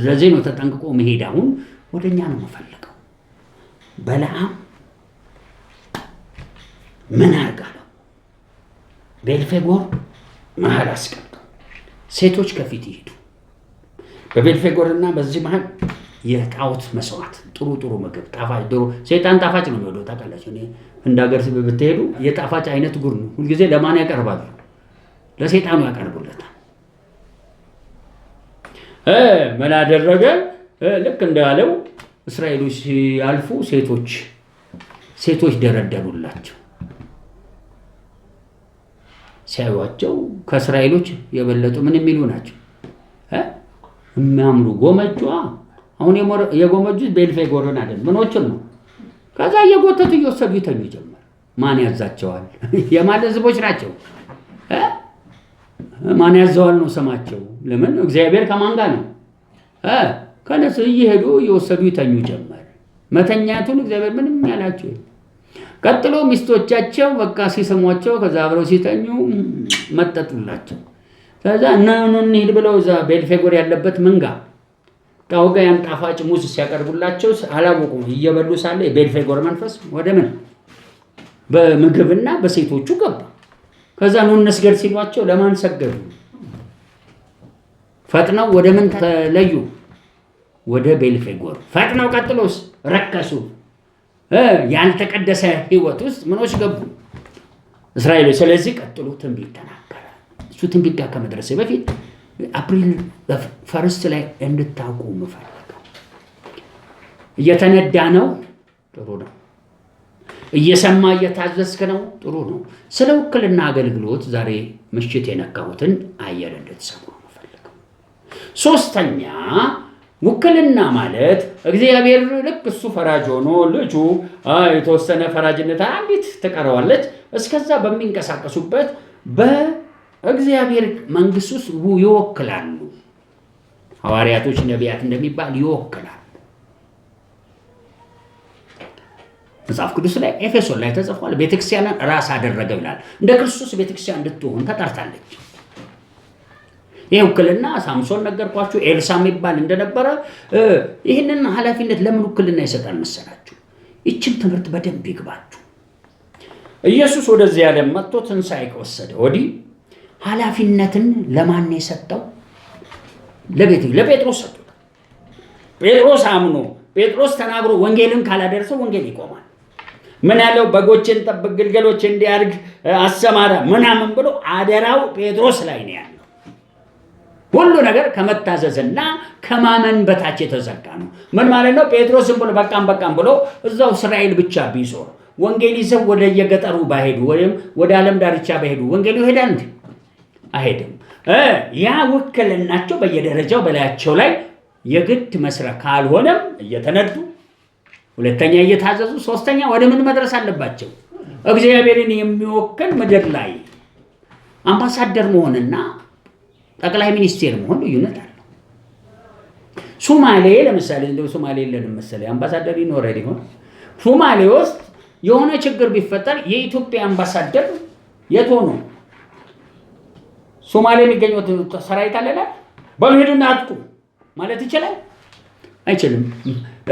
ለዚህ ነው ተጠንቅቆ መሄድ። አሁን ወደኛ ነው የምፈልገው። በለዓም ምን አርጋለሁ? ቤልፌጎር መሀል አስቀምጠው፣ ሴቶች ከፊት ይሄዱ። በቤልፌጎርና በዚህ መሀል የጣዖት መስዋዕት፣ ጥሩ ምግብ፣ ጣፋጭ ዶሮ። ሰይጣን ጣፋጭ ነው የሚወደው ታውቃላችሁ። እንደ ሀገር ብትሄዱ የጣፋጭ አይነት ጉር ነው። ሁልጊዜ ለማን ያቀርባሉ? ለሰይጣኑ ያቀርቡለታል። ምን አደረገ? ልክ እንዳለው እስራኤሎች ሲያልፉ ሴቶች ደረደሩላቸው። ሲያዩዋቸው ከእስራኤሎች የበለጡ ምን የሚሉ ናቸው? የሚያምሩ ጎመጇ። አሁን የጎመጁት ቤልፌጎርን አይደል ምኖችን ነው። ከዛ እየጎተቱ እየወሰዱ ይተኙ ጀመር። ማን ያዛቸዋል? የማን ህዝቦች ናቸው? ማን ያዘዋል ነው ስማቸው። ለምን? እግዚአብሔር ከማን ጋር ነው? ከነሱ እየሄዱ እየወሰዱ ይተኙ ጀመር። መተኛቱን እግዚአብሔር ምንም ያላቸው። ቀጥሎ ሚስቶቻቸው በቃ ሲሰሟቸው ከዛ አብረው ሲተኙ መጠጡላቸው። ከዛ እንሂድ ብለው እዛ ቤልፌጎር ያለበት መንጋ ጣውጋ ያን ጣፋጭ ሙዝ ሲያቀርቡላቸው አላወቁም። እየበሉ ሳለ የቤልፌጎር መንፈስ ወደ ምን በምግብና በሴቶቹ ገባ። ከዛ ነው እንስገድ ሲሏቸው ለማን ሰገዱ? ፈጥነው ወደ ምን ተለዩ? ወደ ቤልፌጎር ፈጥነው። ቀጥሎስ ረከሱ። ያልተቀደሰ ህይወት ውስጥ ምኖች ገቡ? እስራኤሎች። ስለዚህ ቀጥሎ ትንቢት ተናገረ። እሱ ትንቢት ጋር ከመድረሴ በፊት አፕሪል ፈርስት ላይ እንድታውቁ የምፈልገው እየተነዳ ነው፣ ጥሩ ነው። እየሰማ እየታዘዝክ ነው፣ ጥሩ ነው። ስለ ውክልና አገልግሎት ዛሬ ምሽት የነካሁትን አየር እንድትሰሙ የምፈልገው። ሶስተኛ ውክልና ማለት እግዚአብሔር ልክ እሱ ፈራጅ ሆኖ ልጁ የተወሰነ ፈራጅነት አንዲት ትቀረዋለች። እስከዛ በሚንቀሳቀሱበት በእግዚአብሔር መንግስት ውስጥ ይወክላሉ። ሐዋርያቶች፣ ነቢያት እንደሚባል ይወክላሉ። መጽሐፍ ቅዱስ ላይ ኤፌሶን ላይ ተጽፏል። ቤተክርስቲያንን ራስ አደረገ ይላል። እንደ ክርስቶስ ቤተክርስቲያን እንድትሆን ተጠርታለች። ይህ ውክልና ሳምሶን ነገርኳችሁ፣ ኤልሳ የሚባል እንደነበረ። ይህንን ኃላፊነት ለምን ውክልና ይሰጣል መሰላችሁ? ይችን ትምህርት በደንብ ይግባችሁ። ኢየሱስ ወደዚህ ዓለም መጥቶ ትንሣኤ ከወሰደ ወዲህ ኃላፊነትን ለማን የሰጠው? ለጴጥሮስ ሰጥቶታል። ጴጥሮስ አምኖ ጴጥሮስ ተናግሮ ወንጌልን ካላደረሰው ወንጌል ይቆማል። ምን ያለው? በጎችን ጠብቅ፣ ግልገሎች እንዲያድግ አሰማራ ምናምን ብሎ አደራው ጴጥሮስ ላይ ነው ያለው። ሁሉ ነገር ከመታዘዝና ከማመን በታች የተዘጋ ነው። ምን ማለት ነው? ጴጥሮስም ብሎ በቃም ብሎ እዛው እስራኤል ብቻ ቢዞር ወንጌል ይዘው ወደ የገጠሩ ባሄዱ ወይም ወደ ዓለም ዳርቻ ባሄዱ ወንጌሉ ይሄዳል እንዴ? አይሄድም። ያ ውክልናቸው በየደረጃው በላያቸው ላይ የግድ መስራት ካልሆነም እየተነዱ፣ ሁለተኛ እየታዘዙ፣ ሶስተኛ ወደ ምን መድረስ አለባቸው? እግዚአብሔርን የሚወክል ምድር ላይ አምባሳደር መሆንና ጠቅላይ ሚኒስቴር መሆን ልዩነት አለው። ሶማሌ ለምሳሌ እንደው ሶማሌ የለንም መሰለኝ አምባሳደር ይኖረው ሊሆን ሶማሌ ውስጥ የሆነ ችግር ቢፈጠር የኢትዮጵያ አምባሳደር የት ሆኖ ሶማሌ የሚገኘው ሰራዊት አለና በልሄዱና አጥቁ ማለት ይችላል? አይችልም።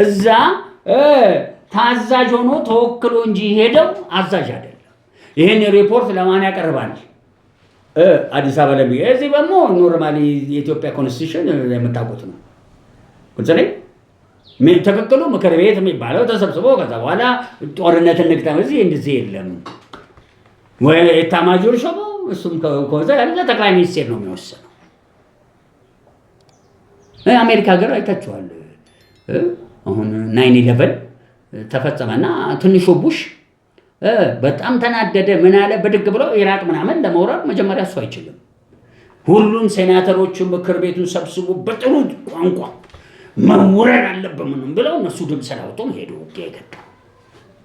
እዛ ታዛዥ ሆኖ ተወክሎ እንጂ ሄደው አዛዥ አይደለም። ይሄን ሪፖርት ለማን ያቀርባል? አዲስ አበባ ላይ እዚህ ደግሞ ኖርማሊ የኢትዮጵያ ኮንስቲቱሽን የምታውቁት ነው። ቁጥሬ ምን ተከክሉ ምክር ቤት የሚባለው ተሰብስቦ ከዛ በኋላ ጦርነት እንግጠም እዚህ እንደዚህ የለም ወይ ኤታማዦር ሹሙ እሱም ከዛ ያለ ጠቅላይ ሚኒስቴር ነው የሚወሰነው። አሜሪካ ሀገር አይታችኋል። አሁን 9/11 ተፈጸመና ትንሹ ቡሽ በጣም ተናደደ። ምን አለ? ብድግ ብሎ ኢራቅ ምናምን ለመውረር መጀመሪያ እሱ አይችልም። ሁሉም ሴናተሮቹ ምክር ቤቱን ሰብስቦ በጥሩ ቋንቋ መውረር አለብን ብለው እነሱ ድምፅ ሰላውቶ ሄዱ። ይገጣ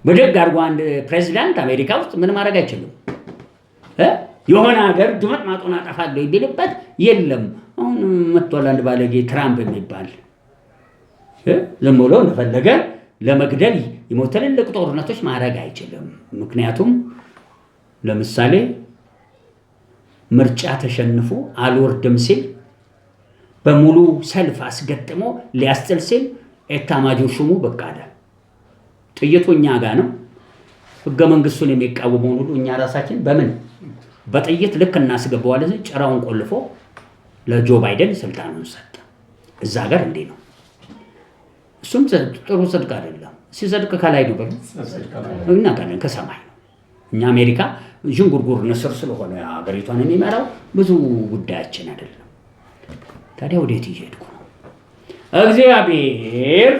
ብድግ አድርጎ አንድ ፕሬዚዳንት አሜሪካ ውስጥ ምን ማድረግ አይችልም። የሆነ ሀገር ድምጥ ማጦና አጠፋለሁ ይልበት የለም። አሁን መጥቷል አንድ ባለጌ ትራምፕ የሚባል ዝም ብሎ እንደፈለገ ለመግደል ትልልቅ ጦርነቶች ማድረግ አይችልም። ምክንያቱም ለምሳሌ ምርጫ ተሸንፎ አልወርድም ሲል በሙሉ ሰልፍ አስገጥሞ ሊያስጥል ሲል ኤታማዦር ሹሙ በቃ አለ። ጥይቱ እኛ ጋር ነው። ህገ መንግስቱን የሚቃወመውን ሁሉ እኛ ራሳችን በምን በጥይት ልክ እናስገባዋለን። ጭራውን ቆልፎ ለጆ ባይደን ስልጣኑን ሰጠ። እዛ ሀገር እንዴ ነው። እሱም ጥሩ ጽድቅ አይደለም። ሲጸድቅ ከላይ ነው እና ካለን ከሰማይ ነው። እኛ አሜሪካ ዥንጉርጉር ንስር ስለሆነ ሀገሪቷን የሚመራው ብዙ ጉዳያችን አይደለም። ታዲያ ወዴት እየሄድኩ ነው? እግዚአብሔር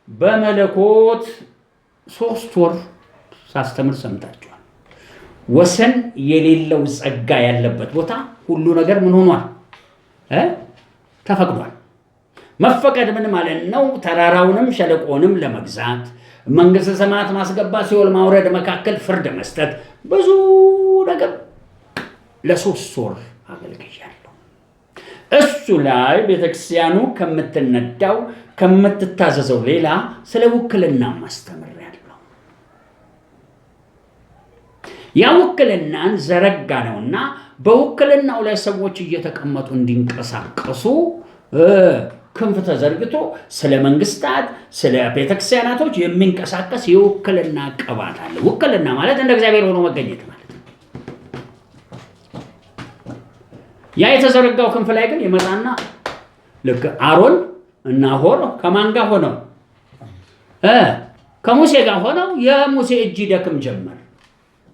በመለኮት 3 ወር ሳስተምር ሰምታችኋል። ወሰን የሌለው ጸጋ ያለበት ቦታ ሁሉ ነገር ምን ሆኗል? ተፈቅዷል። መፈቀድ ምን ማለት ነው? ተራራውንም ሸለቆንም ለመግዛት መንግስተ ሰማያት ማስገባት፣ ሲኦል ማውረድ፣ መካከል ፍርድ መስጠት፣ ብዙ ነገር ለ3 ወር አገልግያለሁ። እሱ ላይ ቤተክርስቲያኑ ከምትነዳው ከምትታዘዘው ሌላ ስለ ውክልና ማስተምሪያለሁ። ያ ውክልናን ዘረጋ ነውና በውክልናው ላይ ሰዎች እየተቀመጡ እንዲንቀሳቀሱ ክንፍ ተዘርግቶ ስለ መንግስታት ስለ ቤተክርስቲያናቶች የሚንቀሳቀስ የውክልና ቅባት አለ። ውክልና ማለት እንደ እግዚአብሔር ሆኖ መገኘት ማለት ነው። ያ የተዘረጋው ክንፍ ላይ ግን ይመጣና ልክ አሮን እና ሆር ከማን ጋር ሆነው ከሙሴ ጋር ሆነው የሙሴ እጅ ደክም ጀመር።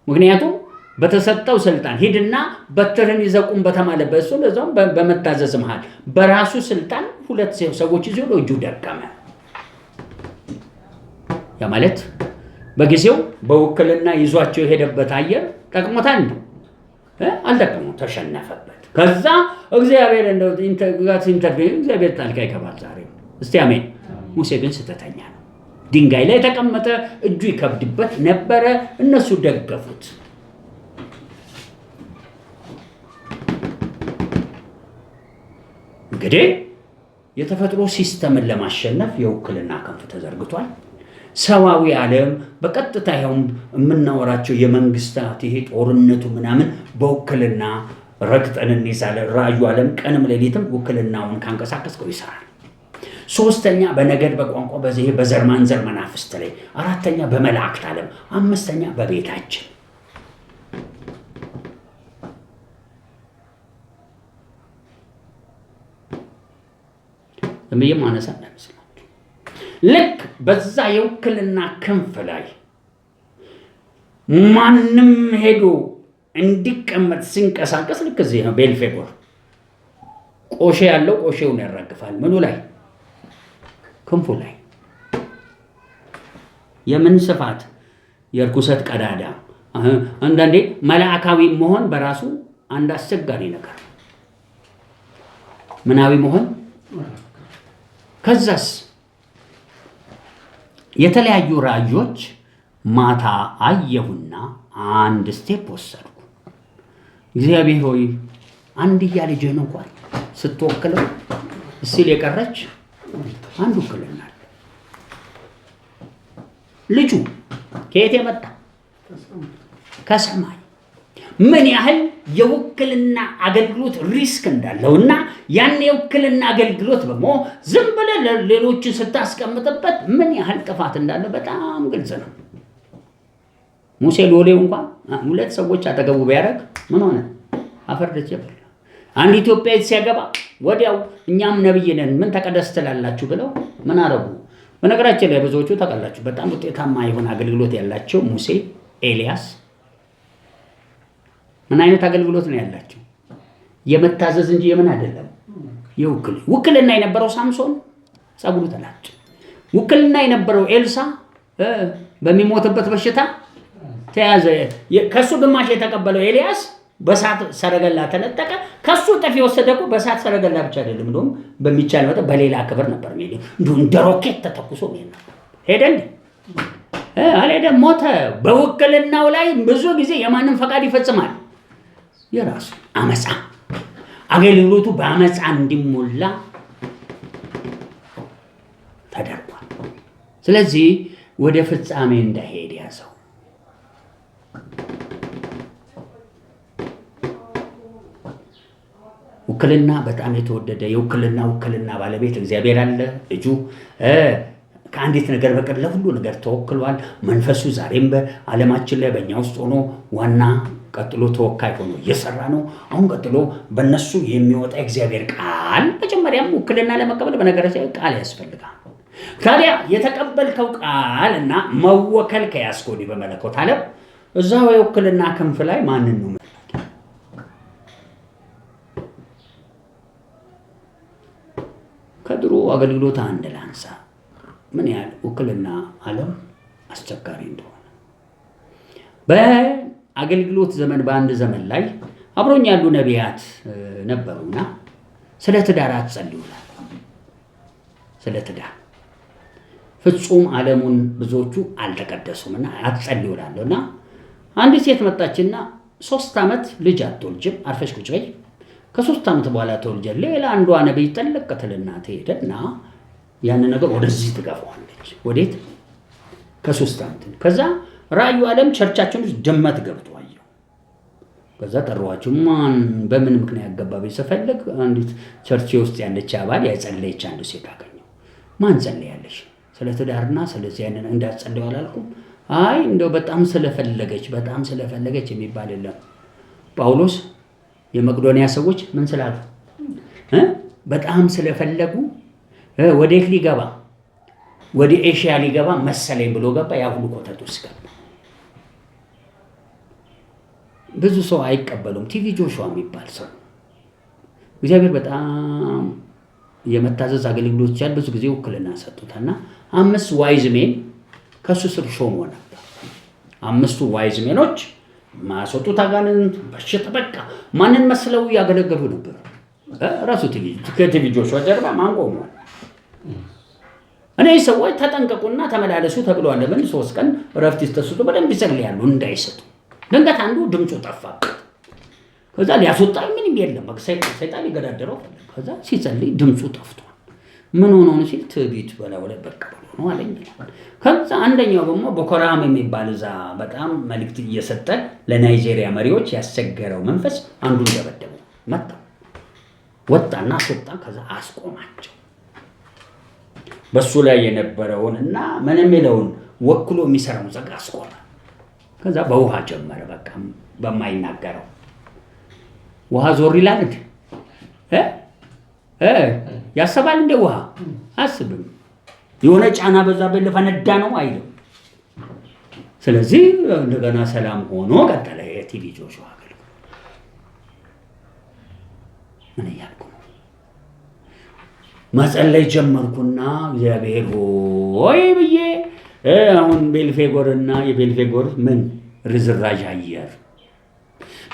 ምክንያቱም በተሰጠው ስልጣን ሂድና በትርን ይዘቁም በተማለበት እሱ ለዛም በመታዘዝ መሃል በራሱ ስልጣን 2 ሰዎች ይዞ እጁ ደከመ። ያ ማለት በጊዜው በውክልና ይዟቸው የሄደበት አየር ጠቅሞታል እንዴ? አልጠቀመው፣ ተሸነፈበት። ከዛ እግዚአብሔር እንደው ኢንተርቪው እግዚአብሔር ጣልቃ ይገባል ዛሬ። እስቲ አሜን። ሙሴ ግን ስተተኛ ነው። ድንጋይ ላይ ተቀመጠ፣ እጁ ይከብድበት ነበረ። እነሱ ደገፉት። እንግዲህ የተፈጥሮ ሲስተምን ለማሸነፍ የውክልና ክንፍ ተዘርግቷል። ሰዋዊ ዓለም በቀጥታ ይሄው የምናወራቸው የመንግስታት ይሄ ጦርነቱ ምናምን በውክልና ረግጠን እንይዛለን። ራእዩ ዓለም ቀንም ሌሊትም ውክልናውን ካንቀሳቀስከው ይሰራል። 3ኛ በነገድ በቋንቋ በዚህ በዘር ማንዘር መናፍስት ላይ፣ 4ኛ በመላእክት ዓለም፣ 5ኛ በቤታችን። ለምን ማነሳ እንደምስላችሁ ልክ በዛ የውክልና ክንፍ ላይ ማንም ሄዶ እንዲቀመጥ ሲንቀሳቀስ ልክ እዚህ ነው ቤልፌጎር ቆሼ ያለው ቆሼውን ያራግፋል። ምኑ ላይ? ክንፉ ላይ። የምን ስፋት? የርኩሰት ቀዳዳ። አንዳንዴ መላእካዊ መሆን በራሱ አንድ አስቸጋሪ ነገር። ምናዊ መሆን። ከዛስ የተለያዩ ራእዮች ማታ አየሁና አንድ ስቴፕ ወሰድኩ። እግዚአብሔር ሆይ አንድያ ልጅህን እንኳን ስትወክለው እስል የቀረች አንድ ውክልና አለ። ልጁ ከየት የመጣ? ከሰማይ። ምን ያህል የውክልና አገልግሎት ሪስክ እንዳለውና ያን የውክልና አገልግሎት ደግሞ ዝም ብለህ ሌሎችን ስታስቀምጥበት ምን ያህል ጥፋት እንዳለ በጣም ግልጽ ነው። ሙሴ ሎሌው እንኳን 2 ሰዎች አጠገቡ ቢያደርግ ምን ሆነ? አፈርደች ይበል። አንድ ኢትዮጵያዊ ሲያገባ ወዲያው እኛም ነብይ ነን ምን ተቀደስ ትላላችሁ ብለው ምን አረጉ? በነገራችን ላይ ብዙዎቹ ታውቃላችሁ በጣም ውጤታማ የሆነ አገልግሎት ያላቸው ሙሴ፣ ኤልያስ ምን አይነት አገልግሎት ነው ያላቸው? የመታዘዝ እንጂ የምን አይደለም። ውክልና የነበረው ሳምሶን ጸጉሩ ተላጨ። ውክልና የነበረው ኤልሳ በሚሞትበት በሽታ ተያዘ። ከሱ ግማሽ የተቀበለው ኤልያስ በሳት ሰረገላ ተነጠቀ። ከሱ ጠፍ የወሰደው በሳት ሰረገላ ብቻ አይደለም፣ እንደውም በሚቻል መጠን በሌላ ክብር ነበር የሚሄደው። እንደ ሮኬት ተተኩሶ ሄደ። አልሄደም፣ ሞተ። በውክልናው ላይ ብዙ ጊዜ የማንም ፈቃድ ይፈጽማል። የራሱ አመፃ፣ አገልግሎቱ በአመፃ እንዲሞላ ተደርጓል። ስለዚህ ወደ ፍጻሜ እንዳይሄድ ያዘው። ውክልና በጣም የተወደደ ውክልና ባለቤት እግዚአብሔር አለ። ልጁ ከአንዲት ነገር በቀር ለሁሉ ነገር ተወክሏል። መንፈሱ ዛሬም በዓለማችን ላይ በእኛ ውስጥ ሆኖ ዋና ቀጥሎ ተወካይ ሆኖ እየሰራ ነው። አሁን ቀጥሎ በእነሱ የሚወጣ እግዚአብሔር ቃል መጀመሪያም ውክልና ለመቀበል በነገራችን ቃል ያስፈልጋል። ታዲያ የተቀበልከው ቃል እና መወከል ከያስኮዲ በመለኮት ዓለም እዛው የውክልና ክንፍ ላይ ማንን ነው? ከድሮ አገልግሎት አንድ ላንሳ ምን ያህል ውክልና ዓለም አስቸጋሪ እንደሆነ። በአገልግሎት ዘመን በአንድ ዘመን ላይ አብሮኝ ያሉ ነቢያት ነበሩና ስለ ትዳር አትጸልዩላል። ስለ ትዳር ፍጹም ዓለሙን ብዙዎቹ አልተቀደሱምና አትጸልዩላለና አንድ ሴት መጣችና 3 ዓመት ልጅ አትወልጅም፣ አርፈሽ ቁጭ በይ፣ ከ3 ዓመት በኋላ ተወልጀ። ሌላ አንዷ ነብይ ተለቀተልና ትሄደና ያን ነገር ወደዚህ ትገፋዋለች። ወዴት? ከ3 ዓመት። ከዛ ራእዩ ዓለም ቸርቻችን ውስጥ ድመት ገብቶ አየሁ። ከዛ ጠሯቸው። ማን በምን ምክንያት ገባ ቢሰፈልግ አንዲት ቸርች ውስጥ ያለች አባል ያጸለየች አንድ ሴት አገኘው። ማን ጸለያለሽ? ስለ ትዳርና ስለዚህ አይነት እንዳጸለዩ አላልኩም? አይ እንደው በጣም ስለፈለገች የሚባል የለም። ጳውሎስ የመቅዶንያ ሰዎች ምን ስላሉ በጣም ስለፈለጉ ወዴት ሊገባ ወደ ኤሽያ ሊገባ መሰለኝ ብሎ ገባ። ያ ሁሉ ኮተት ውስጥ ገባ። ብዙ ሰው አይቀበሉም። ቲቪ ጆሹዋ የሚባል ሰው እግዚአብሔር በጣም የመታዘዝ አገልግሎት ይቻል ብዙ ጊዜ ውክልና ሰጡታልና 5 ዋይዝ ሜን ከሱ ስር ሾሞ ነበር። 5ቱ ዋይዝ ሜኖች ማሰጡት አጋንንት በሽታ በቃ ማንን መስለው ያገለገሉ ነበር። ራሱ ከቲቪ ጆሹዋ ጀርባ ማን ቆሟል? እነዚህ ሰዎች ተጠንቀቁና ተመላለሱ ተብለዋል። ለምን 3 ቀን እረፍት ይስተስጡ በደንብ ይጸልያሉ እንዳይሰጡ። ድንገት አንዱ ድምፁ ጠፋበት። ከዛ ሊያስወጣኝ ምንም የለም ሰይጣን ይገዳደረው። ከዛ ሲጸልይ ድምፁ ጠፍቷል። ምን ሆኖ ነው ሲል ትዕቢት በላው ላይ በቃ ነው አለኝ። ከዛ አንደኛው ደግሞ በኮራም የሚባል እዛ በጣም መልእክት እየሰጠ ለናይጄሪያ መሪዎች ያስቸገረው መንፈስ አንዱን ደበደበው። መጣ ወጣና አስወጣ። ከዛ አስቆማቸው። በሱ ላይ የነበረውን እና ምንም የለውን ወክሎ የሚሰራውን ጸጋ አስቆመ። ከዛ በውሃ ጀመረ። በቃ በማይናገረው ውሃ ዞር ይላል እንዴ? ያሰባል እንደ ውሃ አስብም። የሆነ ጫና በዛ በለፈነዳ ነው አይደል? ስለዚህ እንደገና ሰላም ሆኖ ቀጠለ። የቲቪ ጆሹዋ አገልግሎት ምን ያልኩ ነው? መጸለይ ጀመርኩና እግዚአብሔር ሆይ ብዬ አሁን ቤልፌጎርና የቤልፌጎር ምን ርዝራዥ አየር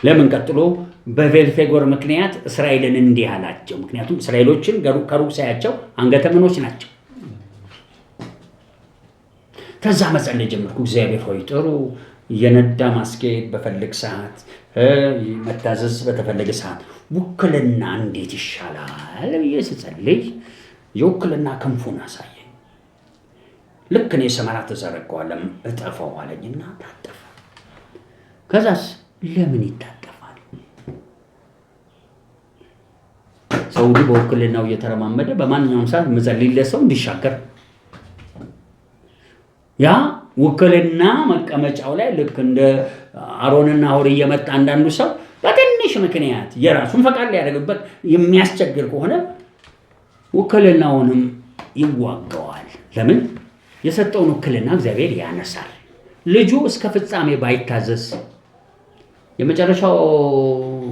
ለምን ቀጥሎ በቤልፌጎር ምክንያት እስራኤልን እንዲህ አላቸው። ምክንያቱም እስራኤሎችን ከሩቅ ሳያቸው አንገተ ምኖች ናቸው። ከዛ መጸለይ ጀመርኩ። እግዚአብሔር ሆይ ጥሩ የነዳ ማስኬድ በፈልግ ሰዓት መታዘዝ በተፈለገ ሰዓት ውክልና እንዴት ይሻላል ብዬ ስጸልይ የውክልና ክንፉን አሳየኝ። ልክ እኔ ሰመራ ተዘረጋዋለሁ እጠፋው አለኝና ታጠፈ። ከዛስ ለምን ይታጠፋል? ሰው በውክልናው እየተረማመደ በማንኛውም ሰዓት መጸለይለት ሰው እንዲሻገር ያ ውክልና መቀመጫው ላይ ልክ እንደ አሮንና ሆር እየመጣ አንዳንዱ ሰው በትንሽ ምክንያት የራሱን ፈቃድ ሊያደርግበት የሚያስቸግር ከሆነ ውክልናውንም ይዋጋዋል። ለምን? የሰጠውን ውክልና እግዚአብሔር ያነሳል። ልጁ እስከ ፍጻሜ ባይታዘዝ የመጨረሻው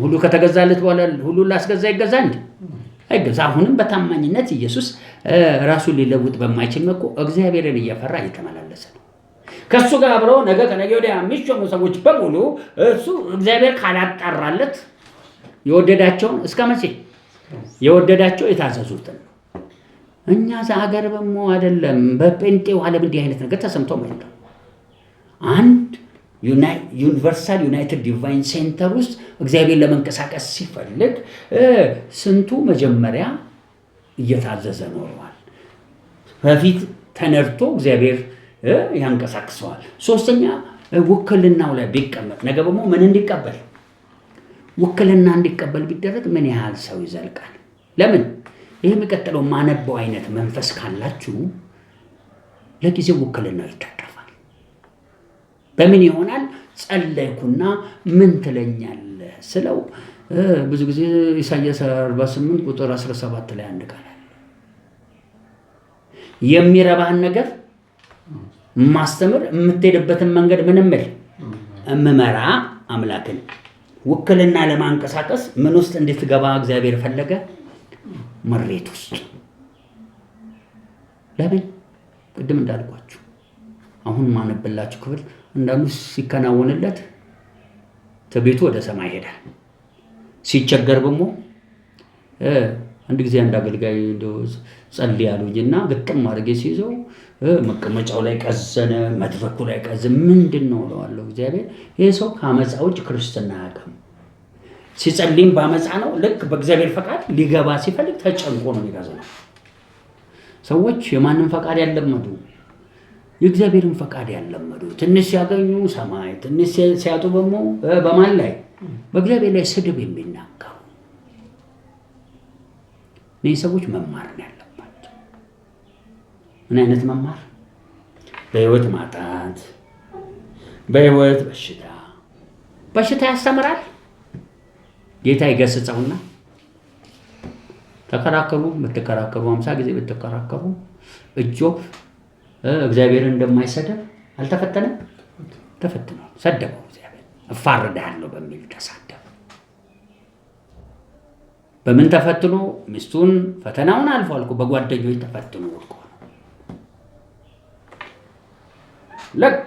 ሁሉ ከተገዛለት በኋላ ሁሉ ላስገዛ ይገዛ እንዴ? አይገዛ። አሁንም በታማኝነት ኢየሱስ ራሱን ሊለውጥ በማይችል መልኩ እግዚአብሔርን እየፈራ እየተመላለሰ ነው። ከሱ ጋር አብረው ነገ ከነገ ወዲያ የሚሾሙ ሰዎች በሙሉ እሱ እግዚአብሔር ካላጣራለት የወደዳቸውን እስከ መቼ የወደዳቸው የታዘዙትን። እኛ ሀገር በሞ አይደለም በጴንጤው ዓለም እንዲህ አይነት ነገር ተሰምቶ ማለት ነው። አንድ ዩኒቨርሳል ዩናይትድ ዲቫይን ሴንተር ውስጥ እግዚአብሔር ለመንቀሳቀስ ሲፈልግ ስንቱ መጀመሪያ እየታዘዘ ኖሯል። በፊት ተነድቶ እግዚአብሔር ያንቀሳቅሰዋል። ሶስተኛ ውክልናው ላይ ቢቀመጥ ነገ ደግሞ ምን እንዲቀበል ውክልና እንዲቀበል ቢደረግ ምን ያህል ሰው ይዘልቃል? ለምን? ይህ የሚቀጥለው ማነበው አይነት መንፈስ ካላችሁ ለጊዜው ውክልናው ይታጠፋል። በምን ይሆናል? ጸለይኩና ምን ትለኛለህ ስለው ብዙ ጊዜ ኢሳይያስ 48 ቁጥር 17 ላይ አንድ ቃል አለ። የሚረባህን ነገር ማስተምር የምትሄድበትን መንገድ ምንም እምመራ አምላክን ውክልና ለማንቀሳቀስ ምን ውስጥ እንድትገባ እግዚአብሔር ፈለገ? መሬት ውስጥ። ለምን? ቅድም እንዳልኳችሁ አሁን ማነብላችሁ ክፍል እንዳንዱ ሲከናወንለት ተቤቱ ወደ ሰማይ ሄዳል። ሲቸገር ደግሞ አንድ ጊዜ አንድ አገልጋይ እንደው ጸልይ ያሉኝና ግጥም አድርጌ ሲይዘው መቀመጫው ላይ ቀዘነ፣ መድረኩ ላይ ቀዘነ። ምንድነው እለዋለሁ። እግዚአብሔር ይሄ ሰው ከአመፃ ውጭ ክርስትና አያውቅም። ሲጸልይም በአመፃ ነው። ልክ በእግዚአብሔር ፈቃድ ሊገባ ሲፈልግ ተጨንቆ ነው የሚገዛው። ሰዎች የማንን ፈቃድ ያለመዱ? የእግዚአብሔርን ፈቃድ ያለመዱ። ትንሽ ሲያገኙ ሰማይ፣ ትንሽ ሲያጡ ደግሞ በማን ላይ? በእግዚአብሔር ላይ ስድብ የሚናገሩ እነዚህ ሰዎች መማር ነው ያለባቸው። ምን አይነት መማር? በህይወት ማጣት፣ በህይወት በሽታ ያስተምራል። ጌታ ይገስጸውና ተከራከሩ፣ ብትከራከሩ 50 ጊዜ ብትከራከሩ ኢዮብ እግዚአብሔርን እንደማይሰደብ አልተፈተነም? ተፈትኗል። ሰደበው። እግዚአብሔር እፋርድሃለሁ በሚል ተሳደበ። በምን ተፈትኖ? ሚስቱን ፈተናውን አልፎ አልኩ በጓደኞች ተፈትኖ ወድቆ ነው። ለክ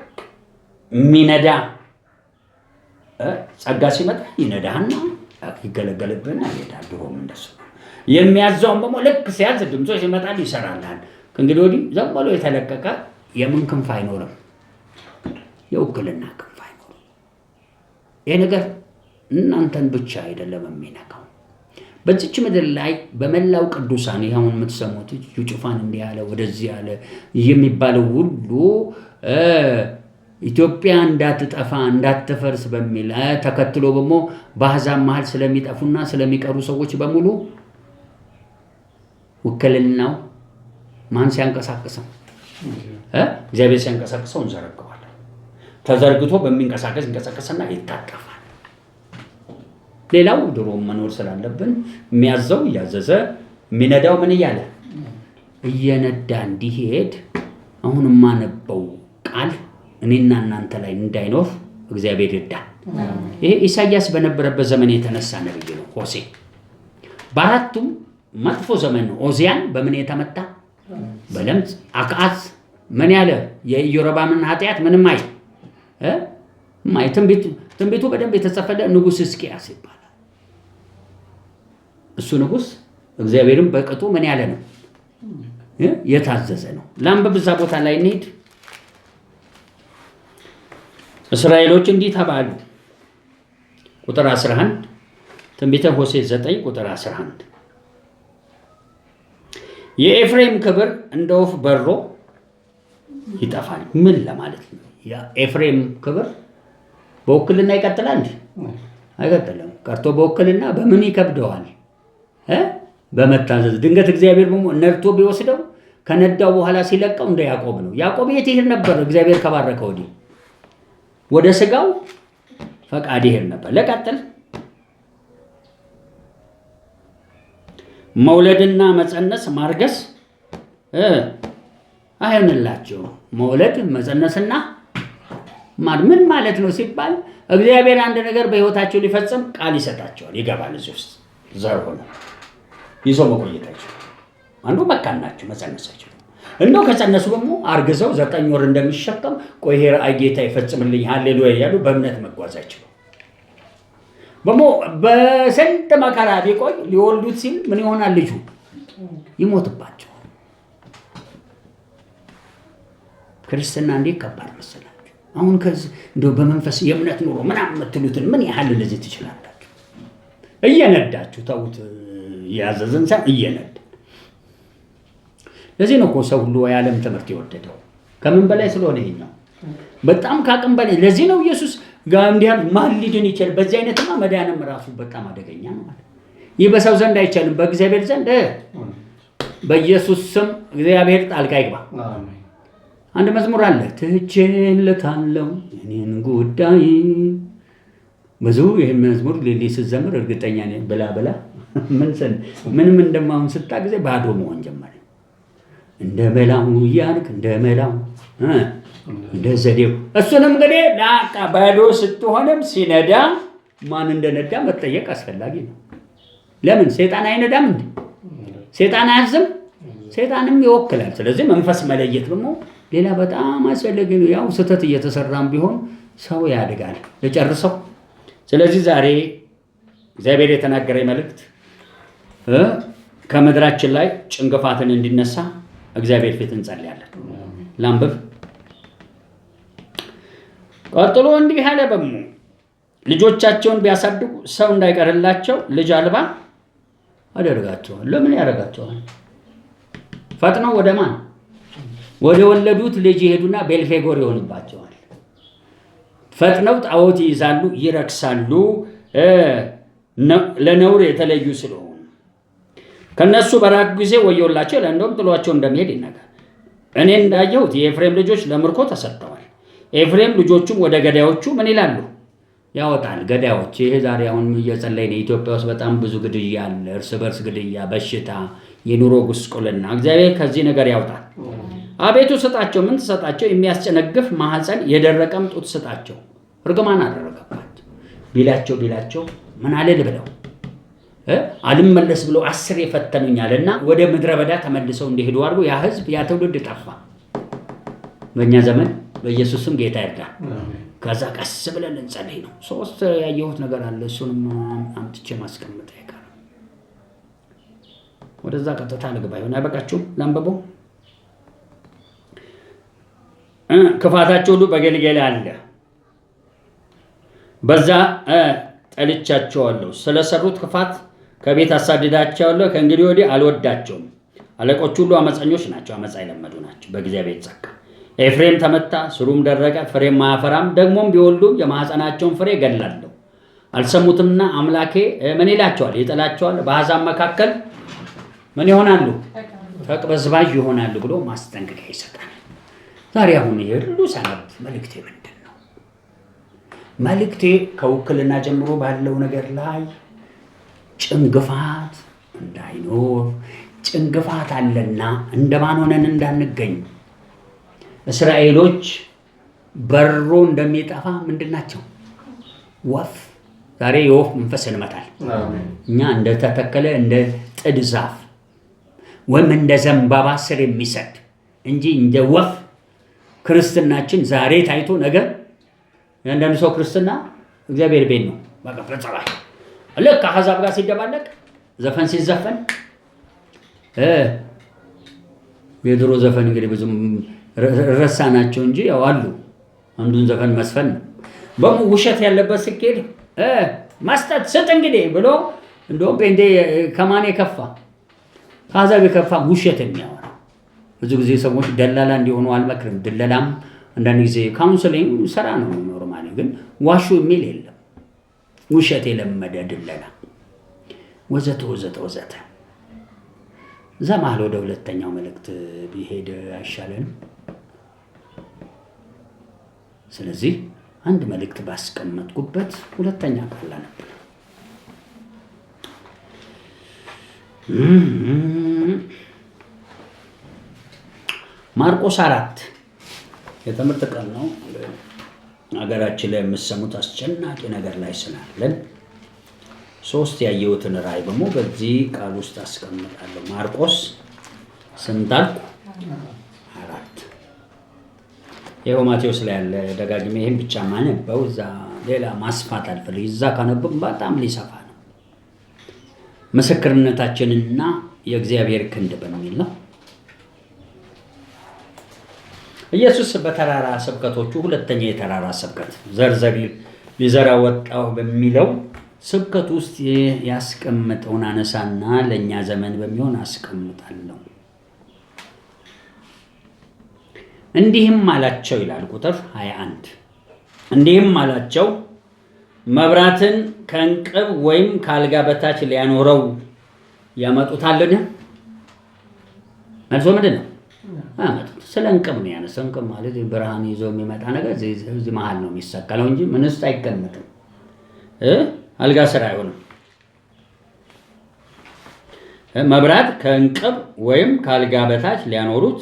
ሚነዳ ጸጋ ሲመጣ ይነዳህና ይገለገልብህና ይሄዳል። ድሮም እንደሱ የሚያዘውን ደግሞ ልክ ሲያዝ ድምፆች ይመጣል፣ ይሰራልሃል። ከእንግዲህ ወዲህ ዝም ብሎ የተለቀቀ የምን ክንፍ አይኖርም? የውክልና ክንፍ አይኖርም። ይሄ ነገር እናንተን ብቻ አይደለም የሚነካው። በዚች ምድር ላይ በመላው ቅዱሳን ይኸውን የምትሰሙት ጩፋን እንዲህ ያለ ወደዚህ ያለ የሚባለው ሁሉ ኢትዮጵያ እንዳትጠፋ እንዳትፈርስ በሚል ተከትሎ ደግሞ በአሕዛብ መሃል ስለሚጠፉና ስለሚቀሩ ሰዎች በሙሉ ውክልናው ማን ሲያንቀሳቅሰው? እግዚአብሔር ሲያንቀሳቅሰው እንዘረጋዋለን። ተዘርግቶ በሚንቀሳቀስ እንቀሳቀስና ይታጠፋል። ሌላው ድሮ መኖር ስላለብን የሚያዘው እያዘዘ የሚነዳው ምን እያለ እየነዳ እንዲሄድ አሁን የማነበው ቃል እኔና እናንተ ላይ እንዳይኖር እግዚአብሔር ይርዳል። ይሄ ኢሳይያስ በነበረበት ዘመን የተነሳ ነብይ ነው። ሆሴዕ በአራቱም መጥፎ ዘመን ነው። ኦዚያን በምን የተመታ? በለምጽ። አክዓዝ ምን ያለ የኢዮርብዓምን ኃጢአት ምንም ትንቢቱ በደንብ የተጻፈለ ንጉሥ ሕዝቅያስ ይባላል። እሱ ንጉሥ እግዚአብሔርን በቅጡ ምን ያለ ነው? የታዘዘ ነው። ላንብብ፣ እዛ ቦታ ላይ እንሂድ። እስራኤሎች እንዲህ ተባሉ። ቁጥር 11 ትንቢተ ሆሴዕ 9 ቁጥር 11 የኤፍሬም ክብር እንደ ወፍ በሮ ይጠፋል። ምን ለማለት ነው? የኤፍሬም ክብር በውክልና ይቀጥላል እንዴ? አይቀጥልም። ቀርቶ በውክልና በምን ይከብደዋል? በመታዘዝ ድንገት እግዚአብሔር ነድቶ ቢወስደው ከነዳው በኋላ ሲለቀው እንደ ያዕቆብ ነው። ያዕቆብ የት ይሄድ ነበር? እግዚአብሔር ከባረከ ወዲህ ወደ ስጋው ፈቃድ ይሄድ ነበር። ለቀጥል መውለድና መጸነስ ማርገስ አይሆንላቸው። መውለድ መጸነስና ምን ማለት ነው ሲባል እግዚአብሔር አንድ ነገር በህይወታቸው ሊፈጽም ቃል ይሰጣቸዋል። ይገባል። እዚህ ውስጥ ዘር ሆነ ይዞ መቆየታቸው አንዱ መካን ናቸው። መጸነሳቸው እንደው ከጸነሱ ደግሞ አርግዘው 9 ወር እንደሚሸከም ቆይ ይሄ ራእይ ጌታ ይፈጽምልኝ ሃሌሉያ እያሉ በእምነት መጓዛቸው በስንት መከራ ቢቆይ ሊወልዱት ሲል ምን ይሆናል? ልጁ ይሞትባቸዋል። ክርስትና እንዴት ከባድ መሰላችሁ! አሁን ከዚህ እንደው በመንፈስ የእምነት ኑሮ ምናምን የምትሉትን ምን ያህል ለዚህ ትችላላችሁ? እየነዳችሁ ተውት። ያዘዘን ሰው እየነዳ ለዚህ ነው እኮ ሰው ሁሉ የዓለም ትምህርት የወደደው ከምን በላይ ስለሆነ ይሄኛው በጣም ካቅም በላይ። ለዚህ ነው ኢየሱስ ጋር እንዲያል ማን ሊድን ይችላል? በዚህ አይነትማ መዳንም ራሱ በጣም አደገኛ ነው ማለት። ይህ በሰው ዘንድ አይቻልም፣ በእግዚአብሔር ዘንድ በኢየሱስ ስም እግዚአብሔር ጣልቃ ይግባ። አንድ መዝሙር አለ፣ ትቼለታለሁ እኔን ጉዳይ። ብዙ ይሄን መዝሙር ሌሊ ስትዘምር እርግጠኛ ነኝ ብላ ምንም እንደማሁን ስታግዜ ባዶ መሆን ጀመረ። እንደ መላው ያልክ እንደ መላው እንደ ዘዴው እሱንም እንግዲህ ላቃ ባዶ ስትሆንም ሲነዳ ማን እንደነዳ መጠየቅ አስፈላጊ ነው። ለምን ሰይጣን አይነዳም እንዴ? ሰይጣን አያዝም፣ ሰይጣንም ይወክላል። ስለዚህ መንፈስ መለየት ደግሞ ሌላ በጣም አስፈላጊ ነው። ያው ስህተት እየተሰራም ቢሆን ሰው ያድጋል። ለጨርሰው። ስለዚህ ዛሬ እግዚአብሔር የተናገረኝ መልእክት ከምድራችን ላይ ጭንገፋትን እንዲነሳ እግዚአብሔር ፊት እንጸልያለን። ላንብብ። ቀጥሎ እንዲህ አለ፣ ልጆቻቸውን ቢያሳድጉ ሰው እንዳይቀርላቸው ልጅ አልባ አደርጋቸዋል። ለምን ያደርጋቸዋል? ፈጥነው ወደ ማን? ወደ ወለዱት ልጅ ይሄዱና ቤልፌጎር ይሆንባቸዋል። ፈጥነው ጣዖት ይይዛሉ፣ ይረክሳሉ፣ ለነውር የተለዩ ስለሆኑ ከነሱ በራቅ ጊዜ ወዮላቸው። ለእንደውም ጥሏቸው እንደሚሄድ ይነጋል። እኔ እንዳየሁት የኤፍሬም ልጆች ለምርኮ ተሰጥተዋል። ኤፍሬም ልጆቹም ወደ ገዳዮቹ ምን ይላሉ? ያወጣል። ገዳዮች ይሄ ዛሬ አሁን እየጸለይን ኢትዮጵያ ውስጥ በጣም ብዙ ግድያ አለ፣ እርስ በርስ ግድያ፣ በሽታ፣ የኑሮ ጉስቁልና። እግዚአብሔር ከዚህ ነገር ያውጣል። አቤቱ ስጣቸው። ምን ትሰጣቸው? የሚያስጨነግፍ ማህፀን የደረቀም ጡት ስጣቸው። እርግማን አደረገባቸው። ቢላቸው ምን አልል ብለው አልመለስ ብለው 10 የፈተኑኛልና ወደ ምድረ በዳ ተመልሰው እንዲሄዱ አድርጎ ያ ህዝብ ያ ትውልድ ጠፋ። በእኛ ዘመን በኢየሱስም ጌታ ይርዳል። ከዛ ቀስ ብለን እንጸልይ ነው። 3 ያየሁት ነገር አለ። እሱንም አምጥቼ ማስቀመጥ አይቀርም። ወደዛ ቀጥታ ልግባ ይሆን? አይበቃችሁም? ላንብበው። ክፋታቸው ሁሉ በገልጌላ አለ፣ በዛ ጠልቻቸዋለሁ። ስለሰሩት ክፋት ከቤት አሳድዳቸዋለሁ። ከእንግዲህ ወዲህ አልወዳቸውም። አለቆች ሁሉ አመፀኞች ናቸው፣ አመፃ የለመዱ ናቸው። በእግዚአብሔር ጸጋ ኤፍሬም ተመታ፣ ስሩም ደረቀ፣ ፍሬም አያፈራም። ደግሞም ቢወልዱ የማህፀናቸውን ፍሬ ገላለሁ። አልሰሙትምና አምላኬ ምን ይላቸዋል? ይጥላቸዋል። በአሕዛብ መካከል ምን ይሆናሉ? ተቅበዝባዥ ይሆናሉ ብሎ ማስጠንቀቂያ ይሰጣል። ዛሬ አሁን የሁሉ ሰነድ መልእክቴ ምንድን ነው? መልእክቴ ከውክልና ጀምሮ ባለው ነገር ላይ ጭንግፋት እንዳይኖር፣ ጭንግፋት አለና እንደማን ሆነን እንዳንገኝ። እስራኤሎች በሮ እንደሚጠፋ ምንድን ናቸው? ወፍ። ዛሬ የወፍ መንፈስ እንመታል። እኛ እንደተተከለ እንደ ጥድ ዛፍ ወይም እንደ ዘንባባ ስር የሚሰድ እንጂ እንደ ወፍ ክርስትናችን ዛሬ ታይቶ ነገ ያንዳንዱ ሰው ክርስትና እግዚአብሔር ቤት ነው። በቃ ፈጸራይ ልክ አሕዛብ ጋር ሲደባለቅ ዘፈን ሲዘፈን የድሮ ዘፈን እንግዲህ ብዙም ረሳናቸው እንጂ ያው አሉ። አንዱን ዘፈን መስፈን ነው። ውሸት ያለበት ስኬድ መስጠት ስጥ እንግዲህ ብሎ እንደውም ጴንጤ ከማን የከፋ ከአሕዛብ የከፋ ውሸት የሚያወራ ብዙ ጊዜ ሰዎች ደላላ እንዲሆኑ አልመክርም። ድለላም አንዳንድ ጊዜ ካውንስሊንግ ስራ ነው ኖርማሊ፣ ግን ዋሹ የሚል የለም። ውሸት የለመደ ድለላ ወዘተ ወዘተ ወዘተ። እዛ መሀል ወደ ሁለተኛው መልእክት ቢሄድ አይሻለንም? ስለዚህ አንድ መልእክት ባስቀመጥኩበት ሁለተኛ ቃል ነበር። ማርቆስ 4 የትምህርት ቃል ነው። ሀገራችን ላይ የምትሰሙት አስጨናቂ ነገር ላይ ስላለን 3 ያየሁትን ራእይ ደግሞ በዚህ ቃል ውስጥ አስቀምጣለሁ። ማርቆስ ስንት አልኩ? 4 ይኸው ማቴዎስ ላይ ያለ ደጋግሜ ይህን ብቻ ማነበው እዛ ሌላ ማስፋት አልፈልግም። እዛ ካነበብ በጣም ሊሰፋ ነው። ምስክርነታችንና የእግዚአብሔር ክንድ በሚል ነው። ኢየሱስ በተራራ ስብከቶቹ ሁለተኛ የተራራ ስብከት ዘርዘር ሊዘራ ወጣሁ በሚለው ስብከት ውስጥ ያስቀምጠውን አነሳና ለእኛ ዘመን በሚሆን አስቀምጣለሁ። እንዲህም አላቸው ይላል ቁጥር 21። እንዲህም አላቸው መብራትን ከእንቅብ ወይም ከአልጋ በታች ሊያኖረው ያመጡታልን? መልሶ ምንድን ነው? ስለ እንቅብ ነው ያነሳው። እንቅብ ማለት ብርሃን ይዞ የሚመጣ ነገር እዚህ መሀል ነው የሚሰቀለው እንጂ ምን ውስጥ አይቀመጥም። አልጋ ስራ አይሆንም። መብራት ከእንቅብ ወይም ከአልጋ በታች ሊያኖሩት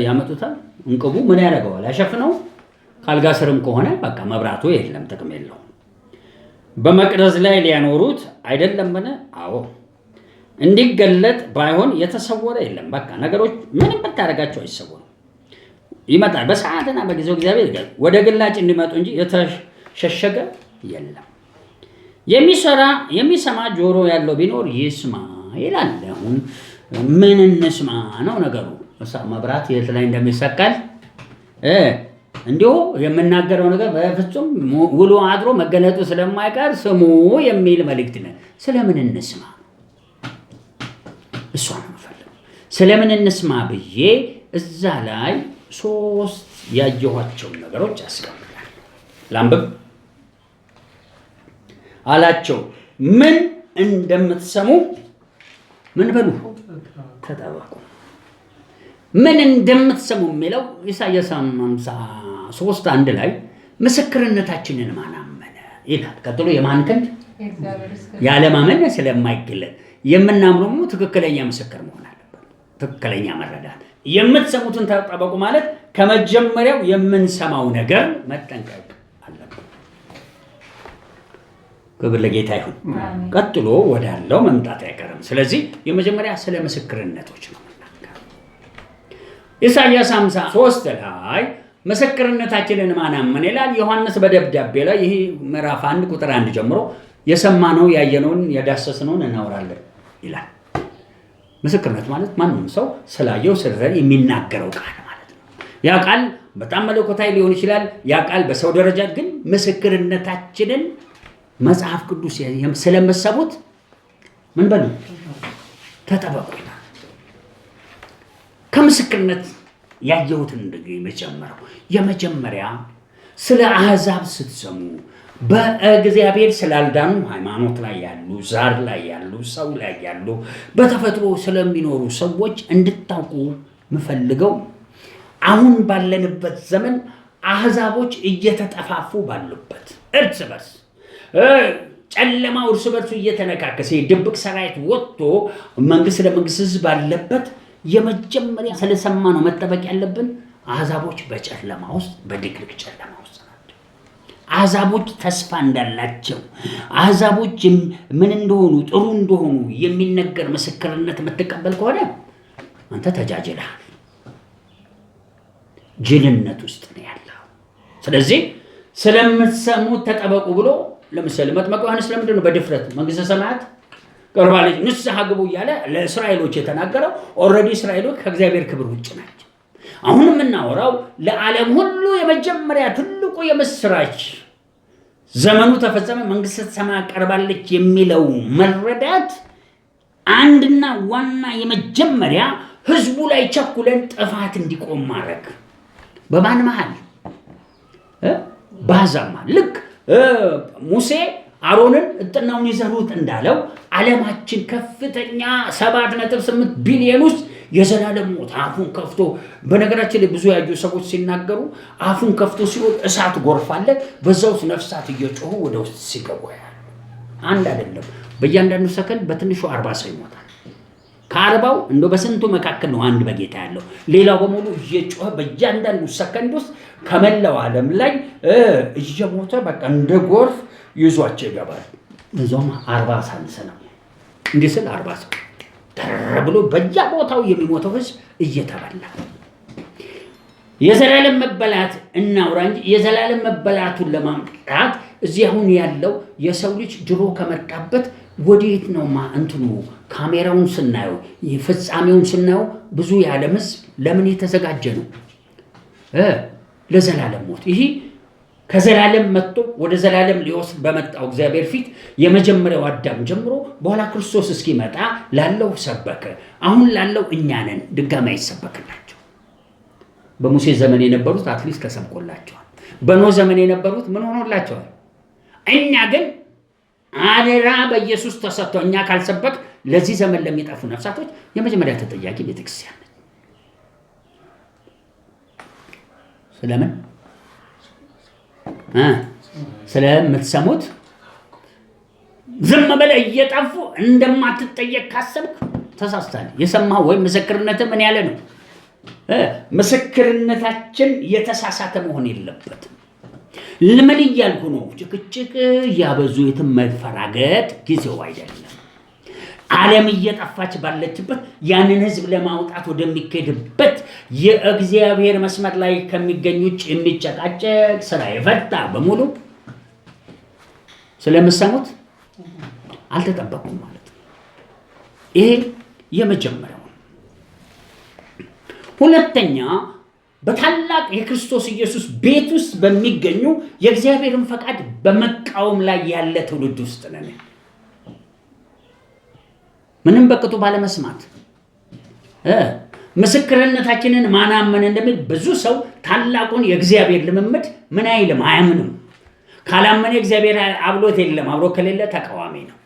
ያመጡታል። እንቅቡ ምን ያደርገዋል? ያሸፍነው። ከአልጋ ስርም ከሆነ በቃ መብራቱ የለም፣ ጥቅም የለውም። በመቅረዝ ላይ ሊያኖሩት አይደለምን? አዎ። እንዲገለጥ ባይሆን የተሰወረ የለም። በቃ ነገሮች ምንም ብታደርጋቸው አይሰወሩም። ይመጣል በሰዓትና በጊዜው እግዚአብሔር ይገል ወደ ግላጭ እንዲመጡ እንጂ የተሸሸገ የለም። የሚሰማ ጆሮ ያለው ቢኖር ይስማ ይላል። አሁን ምን እንስማ ነው ነገሩ? መብራት የት ላይ እንደሚሰቀል እንዲሁ የምናገረው ነገር በፍጹም ውሎ አድሮ መገለጡ ስለማይቀር ስሙ የሚል መልእክት ነው። ስለምን እንስማ? እሷ ነው የምፈልገው። ስለምን እንስማ ብዬ እዛ ላይ 3 ያየኋቸውን ነገሮች ያስቀምጣል። ላንብብ። አላቸው ምን እንደምትሰሙ ምን በሉ ተጠበቁ። ምን እንደምትሰሙ የሚለው ኢሳይያስ 53:1 ላይ ምስክርነታችንን ማን አመነ ይላል። ቀጥሎ የማን ክንድ? ያለማመን ስለማይገለጥ የምናምነው ትክክለኛ ምስክር መሆን አለበት። ትክክለኛ መረዳት። የምትሰሙትን ተጠበቁ ማለት ከመጀመሪያው የምንሰማው ነገር መጠንቀቅ አለበት። ክብር ለጌታ ይሁን። ቀጥሎ ወዳለው መምጣት አይቀርም። ስለዚህ የመጀመሪያ ስለ ምስክርነቶች ነው የምናገረው። ኢሳይያስ 53 ላይ ምስክርነታችንን ማን አመነ ይላል። ዮሐንስ በደብዳቤ ላይ ይህ ምዕራፍ 1 ቁጥር 1 ጀምሮ የሰማነው ያየነውን የዳሰስነውን እናወራለን ይላል። ምስክርነት ማለት ማንም ሰው ስላየው ስለረዳ የሚናገረው ቃል ማለት ነው። ያ ቃል በጣም መለኮታዊ ሊሆን ይችላል። ያ ቃል በሰው ደረጃ ግን ምስክርነታችንን መጽሐፍ ቅዱስ ስለመሰቡት ምን በሉ ተጠበቁ ይላል። ከምስክርነት ያየሁትን የመጀመሪያ ስለ አሕዛብ ስትሰሙ በእግዚአብሔር ስላልዳኑ ሃይማኖት ላይ ያሉ፣ ዛር ላይ ያሉ፣ ሰው ላይ ያሉ፣ በተፈጥሮ ስለሚኖሩ ሰዎች እንድታውቁ ምፈልገው አሁን ባለንበት ዘመን አሕዛቦች እየተጠፋፉ ባሉበት እርስ በርስ ጨለማው እርስ በርሱ እየተነካከሰ ድብቅ ሰራዊት ወጥቶ መንግስት ለመንግስት ህዝብ ባለበት የመጀመሪያ ስለሰማ ነው መጠበቅ ያለብን። አሕዛቦች በጨለማ ውስጥ በድቅድቅ ጨለማ ውስጥ ናቸው። አሕዛቦች ተስፋ እንዳላቸው አሕዛቦች ምን እንደሆኑ ጥሩ እንደሆኑ የሚነገር ምስክርነት የምትቀበል ከሆነ አንተ ተጃጅለሃል፣ ጅልነት ውስጥ ነው ያለው። ስለዚህ ስለምትሰሙት ተጠበቁ ብሎ ለምሳሌ መጥምቁ ዮሐንስ ለምንድን ነው በድፍረት መንግሥተ ሰማያት ቀርባለች ንስሐ ግቡ እያለ ለእስራኤሎች የተናገረው? ኦልሬዲ እስራኤሎች ከእግዚአብሔር ክብር ውጭ ናቸው። አሁን የምናወራው ለዓለም ሁሉ የመጀመሪያ ትልቁ የምስራች ዘመኑ ተፈጸመ፣ መንግሥተ ሰማያት ቀርባለች የሚለው መረዳት አንድና ዋና የመጀመሪያ ህዝቡ ላይ ቸኩለን ጥፋት እንዲቆም ማድረግ። በማን መሃል? በአሕዛብ መሃል። ልክ ሙሴ አሮንን እጥናውን ይዘሩት እንዳለው ዓለማችን ከፍተኛ 7.8 ቢሊዮን ውስጥ የዘላለም ሞት አፉን ከፍቶ፣ በነገራችን ላይ ብዙ ያዩ ሰዎች ሲናገሩ አፉን ከፍቶ ሲወጥ እሳት ጎርፋለ፣ በዛው ነፍሳት እየጮሁ ወደ ውስጥ ሲገቡ ያሉ። አንድ አይደለም፣ በእያንዳንዱ ሰከንድ በትንሹ 40 ሰው ይሞታል። ከ40ው እንደ በስንቱ መካከል ነው አንድ በጌታ ያለው። ሌላው በሙሉ እየጮኸ በእያንዳንዱ ሰከንድ ውስጥ ከመላው ዓለም ላይ እየሞተ በቃ እንደ ጎርፍ ይዟቸው ይገባል። እዛም 40 ሳንስ ነው። እንዲህ ስል 40 ሰው ተብሎ በየቦታው የሚሞተው ህዝብ እየተበላ የዘላለም መበላት እናውራ እንጂ የዘላለም መበላቱን ለማምጣት እዚህ አሁን ያለው የሰው ልጅ ድሮ ከመጣበት ወዴት ነው እንትኑ ካሜራውን ስናየው ፍጻሜውን ስናየው ብዙ የዓለም ህዝብ ለምን የተዘጋጀ ነው? ለዘላለም ሞት። ይሄ ከዘላለም መጥቶ ወደ ዘላለም ሊወስድ በመጣው እግዚአብሔር ፊት የመጀመሪያው አዳም ጀምሮ በኋላ ክርስቶስ እስኪመጣ ላለው ሰበከ። አሁን ላለው እኛ ነን ድጋሚ አይሰበክላቸው። በሙሴ ዘመን የነበሩት አትሊስት ተሰብኮላቸዋል። በኖህ ዘመን የነበሩት ምን ሆኖላቸዋል? እኛ ግን አደራ በኢየሱስ ተሰጥቶ እኛ ካልሰበክ ለዚህ ዘመን ለሚጠፉ ነፍሳቶች የመጀመሪያ ተጠያቂ ቤተክርስቲያን ነች። ስለምን ስለምትሰሙት ዝም ብለህ እየጠፉ እንደማትጠየቅ ካሰብክ ተሳስተሃል። የሰማህ ወይም ምስክርነት ምን ያለ ነው? ምስክርነታችን የተሳሳተ መሆን የለበትም። ለምን እያልኩ ነው? ጭቅጭቅ እያበዙ የትም መፈራገጥ ጊዜው አይደለም። ዓለም እየጠፋች ባለችበት ያንን ህዝብ ለማውጣት ወደሚካሄድበት የእግዚአብሔር መስመር ላይ ከሚገኙ ውጭ የሚጨቃጨቅ ስራ የፈታ በሙሉ ስለምሰሙት አልተጠበቁም ማለት ነው። ይሄ የመጀመሪያው። ሁለተኛ በታላቅ የክርስቶስ ኢየሱስ ቤት ውስጥ በሚገኙ የእግዚአብሔርን ፈቃድ በመቃወም ላይ ያለ ትውልድ ውስጥ ነን። ምንም በቅጡ ባለመስማት ምስክርነታችንን ማናመን እንደሚል ብዙ ሰው ታላቁን የእግዚአብሔር ልምምድ ምን አይልም፣ አያምንም። ካላመነ እግዚአብሔር አብሎት የለም፣ አብሮ ከሌለ ተቃዋሚ ነው።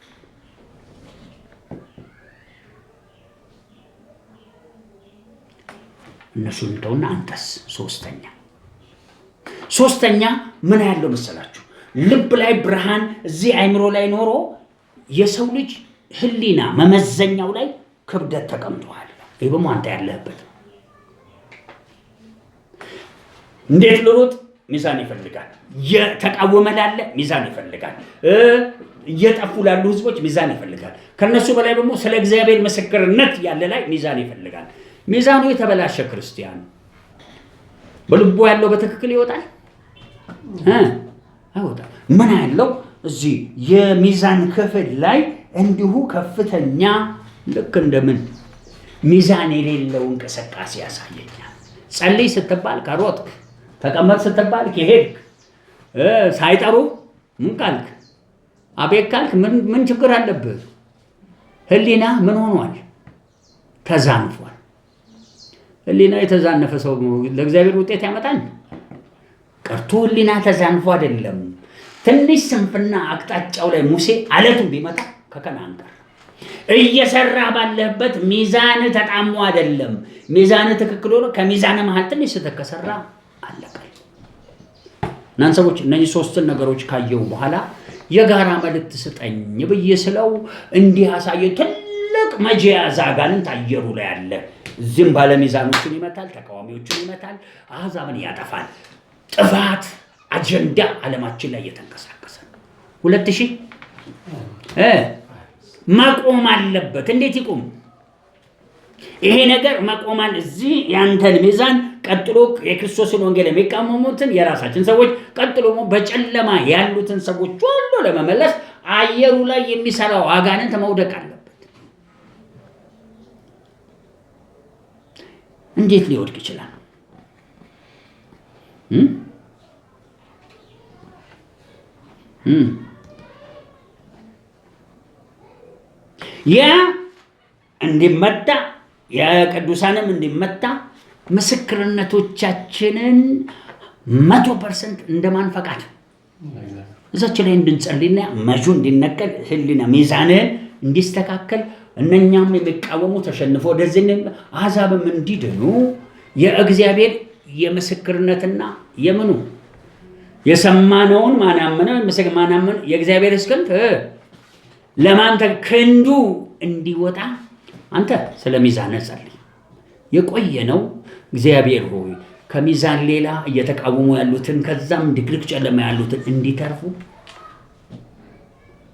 እነሱን ተውና አንተስ? ሶስተኛ ምን ያለው መሰላችሁ? ልብ ላይ ብርሃን እዚህ አይምሮ ላይ ኖሮ የሰው ልጅ ህሊና መመዘኛው ላይ ክብደት ተቀምጧል። ይሄ በሙ አንተ ያለህበት እንዴት ልሩጥ? ሚዛን ይፈልጋል። የተቃወመ ላለ ሚዛን ይፈልጋል። እየጠፉ ላሉ ህዝቦች ሚዛን ይፈልጋል። ከነሱ በላይ ደግሞ ስለ እግዚአብሔር ምስክርነት ያለ ላይ ሚዛን ይፈልጋል። ሚዛኑ የተበላሸ ክርስቲያን በልቦ ያለው በትክክል ይወጣል አይወጣም? ምን ያለው እዚህ የሚዛን ክፍል ላይ እንዲሁ ከፍተኛ ልክ እንደምን ሚዛን የሌለው እንቅስቃሴ ያሳየኛል። ጸልይ ስትባል ከሮጥክ፣ ተቀመጥ ስትባል ከሄድክ፣ ሳይጠሩ ምን ካልክ፣ አቤት ካልክ ምን ችግር አለብህ? ህሊና ምን ሆኗል? ተዛንፏል። ህሊና የተዛነፈ ሰው ለእግዚአብሔር ውጤት ያመጣል? ቀርቶ ህሊና ተዛንፎ አይደለም። ትንሽ ስንፍና አቅጣጫው ላይ ሙሴ አለቱን ቢመጣ ከከናን ቀረ። እየሰራ ባለበት ሚዛን ተጣሞ አይደለም። ሚዛን ትክክል ሆኖ ከሚዛን መሃል ትንሽ ስተከሰራ አለቀ። እናንተ ሰዎች እነዚህ ሶስትን ነገሮች ካየው በኋላ የጋራ መልእክት ስጠኝ ብዬ ስለው እንዲህ አሳየ። ትልቅ መጃዛ ጋንንት አየሩ ላይ አለ። ዝም ባለ ሚዛኖችን ይመታል፣ ተቃዋሚዎችን ይመታል፣ አሕዛብን ያጠፋል። ጥፋት አጀንዳ ዓለማችን ላይ እየተንቀሳቀሰ ነው። 2000 መቆም አለበት። እንዴት ይቆም? ይሄ ነገር መቆማል። እዚህ ያንተን ሚዛን ቀጥሎ የክርስቶስን ወንጌል የሚቃወሙትን የራሳችን ሰዎች ቀጥሎ በጨለማ ያሉትን ሰዎች ሁሉ ለመመለስ አየሩ ላይ የሚሰራው አጋንንት መውደቅ አለበት። እንዴት ሊወድቅ ይችላል? ያ እንዲመታ የቅዱሳንም እንዲመታ ምስክርነቶቻችንን 100% እንደማን ፈቃድ እዛች ላይ እንድንጸልይና መጁ እንዲነቀል ህሊና ሚዛንን እንዲስተካከል እነኛም የሚቃወሙ ተሸንፈው ወደዚህ አሕዛብም እንዲድኑ የእግዚአብሔር የምስክርነትና የምኑ የሰማነውን ማናመነው ማናመን የእግዚአብሔር እስከንት ለማንተ ክንዱ እንዲወጣ አንተ ስለ ሚዛን ጸልይ። የቆየ ነው። እግዚአብሔር ሆይ ከሚዛን ሌላ እየተቃወሙ ያሉትን ከዛም ድቅድቅ ጨለማ ያሉትን እንዲተርፉ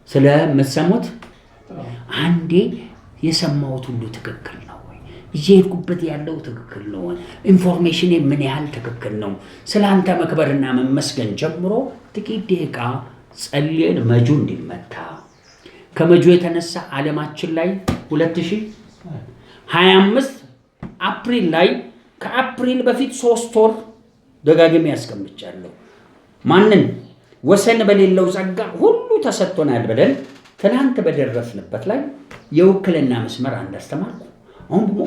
ስለምትሰሙት አንዴ የሰማሁት ሁሉ ትክክል ነው ወይ? እየሄድኩበት ያለው ትክክል ነው ወይ? ኢንፎርሜሽን ምን ያህል ትክክል ነው? ስላንተ መክበርና መመስገን ጀምሮ ጥቂት ደቂቃ ጸልየን መጁ እንዲመታ ከመጁ የተነሳ ዓለማችን ላይ 2025 አፕሪል ላይ ከአፕሪል በፊት 3 ወር ደጋግሜ ያስቀምጫለሁ። ማንን ወሰን በሌለው ጸጋ ሁሉ ተሰጥቶናል ብለን ትናንት በደረስንበት ላይ የውክልና መስመር አንዳስተማርኩ። አሁን ደግሞ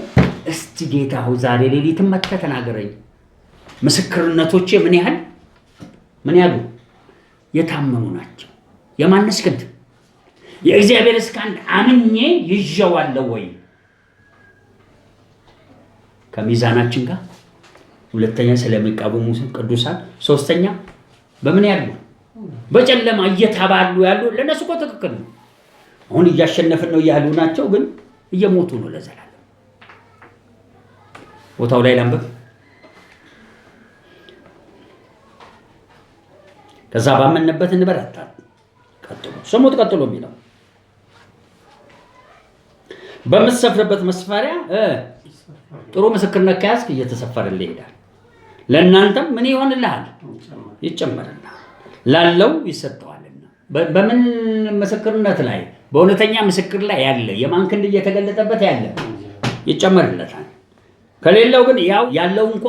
እስቲ ጌታ ሆይ ዛሬ ሌሊትም መጥተህ ተናገረኝ። ምስክርነቶቼ ምን ያህሉ የታመኑ ናቸው? የማንስ ክንድ የእግዚአብሔር እስካንድ አምኜ ይዤዋለሁ ወይ? ከሚዛናችን ጋር ሁለተኛ ስለሚቃወሙ ቅዱሳን፣ ሶስተኛ በምን ያሉ በጨለማ እየተባሉ ያሉ ለነሱ እኮ ትክክል ነው። አሁን እያሸነፍን ነው ያሉ ናቸው፣ ግን እየሞቱ ነው ለዘላለም። ቦታው ላይ ላንብብ። ከዛ ባመንበት እንበረታለን። ቀጥሎ ስሙት። ቀጥሎ የሚለው በምትሰፍርበት መስፈሪያ ጥሩ ምስክርነት ከያዝክ እየተሰፈረልህ ይሄዳል። ለእናንተም ምን ይሆንልሃል? ይጨመርልሃል። ላለው ይሰጠዋልና። በምን ምስክርነት ላይ? በእውነተኛ ምስክር ላይ ያለ የማን ክንድ እየተገለጠበት ያለ ይጨመርለታል። ከሌለው ግን ያው ያለው እንኳ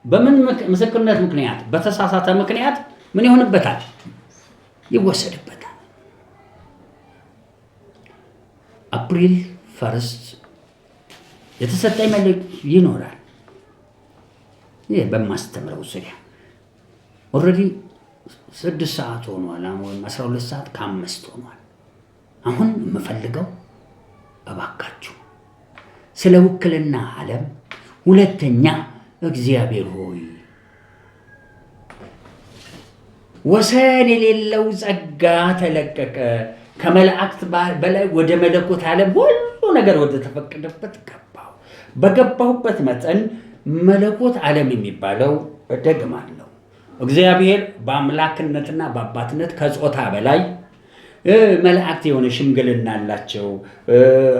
በምን ምስክርነት ምክንያት በተሳሳተ ምክንያት ምን ይሆንበታል? ይወሰድበታል። አፕሪል 1 የተሰጠኝ መልእክት ይኖራል። ይሄ በማስተምረው ዙሪያ ኦልሬዲ 6 ሰዓት ሆኗል፣ ወይም 12 ሰዓት ከ5 ሆኗል። አሁን የምፈልገው እባካችሁ ስለ ውክልና ዓለም ሁለተኛ እግዚአብሔር ሆይ ወሰን የሌለው ጸጋ ተለቀቀ። ከመላእክት በላይ ወደ መለኮት ዓለም ሁሉ ነገር ወደ ተፈቀደበት ገባሁ። በገባሁበት መጠን መለኮት ዓለም የሚባለው እደግማለሁ፣ እግዚአብሔር በአምላክነትና በአባትነት ከጾታ በላይ መላእክት የሆነ ሽምግልና አላቸው፣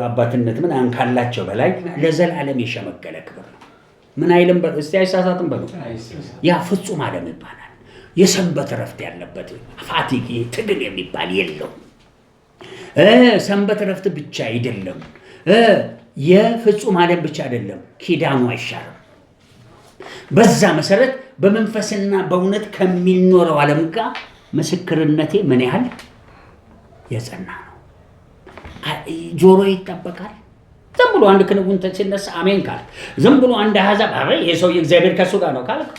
አባትነት ምን ካላቸው በላይ ለዘላለም የሸመገለ ክብር ነው። ምን አይልም? እስቲ አይሳሳትም በሉ። ያ ፍጹም ዓለም ይባላል። የሰንበት ረፍት ያለበት ፋቲግ ትግል የሚባል የለውም። ሰንበት ረፍት ብቻ አይደለም፣ የፍጹም ዓለም ብቻ አይደለም፣ ኪዳኑ አይሻርም። በዛ መሰረት በመንፈስና በእውነት ከሚኖረው ዓለም ጋር ምስክርነቴ ምን ያህል የጸና ነው። ጆሮ ይጠበቃል። ዝም ብሎ አንድ ክንውን ሲነሳ አሜን ካል፣ ዝም ብሎ አንድ አሕዛብ ይሄ ሰው የእግዚአብሔር ከሱ ጋር ነው ካልክ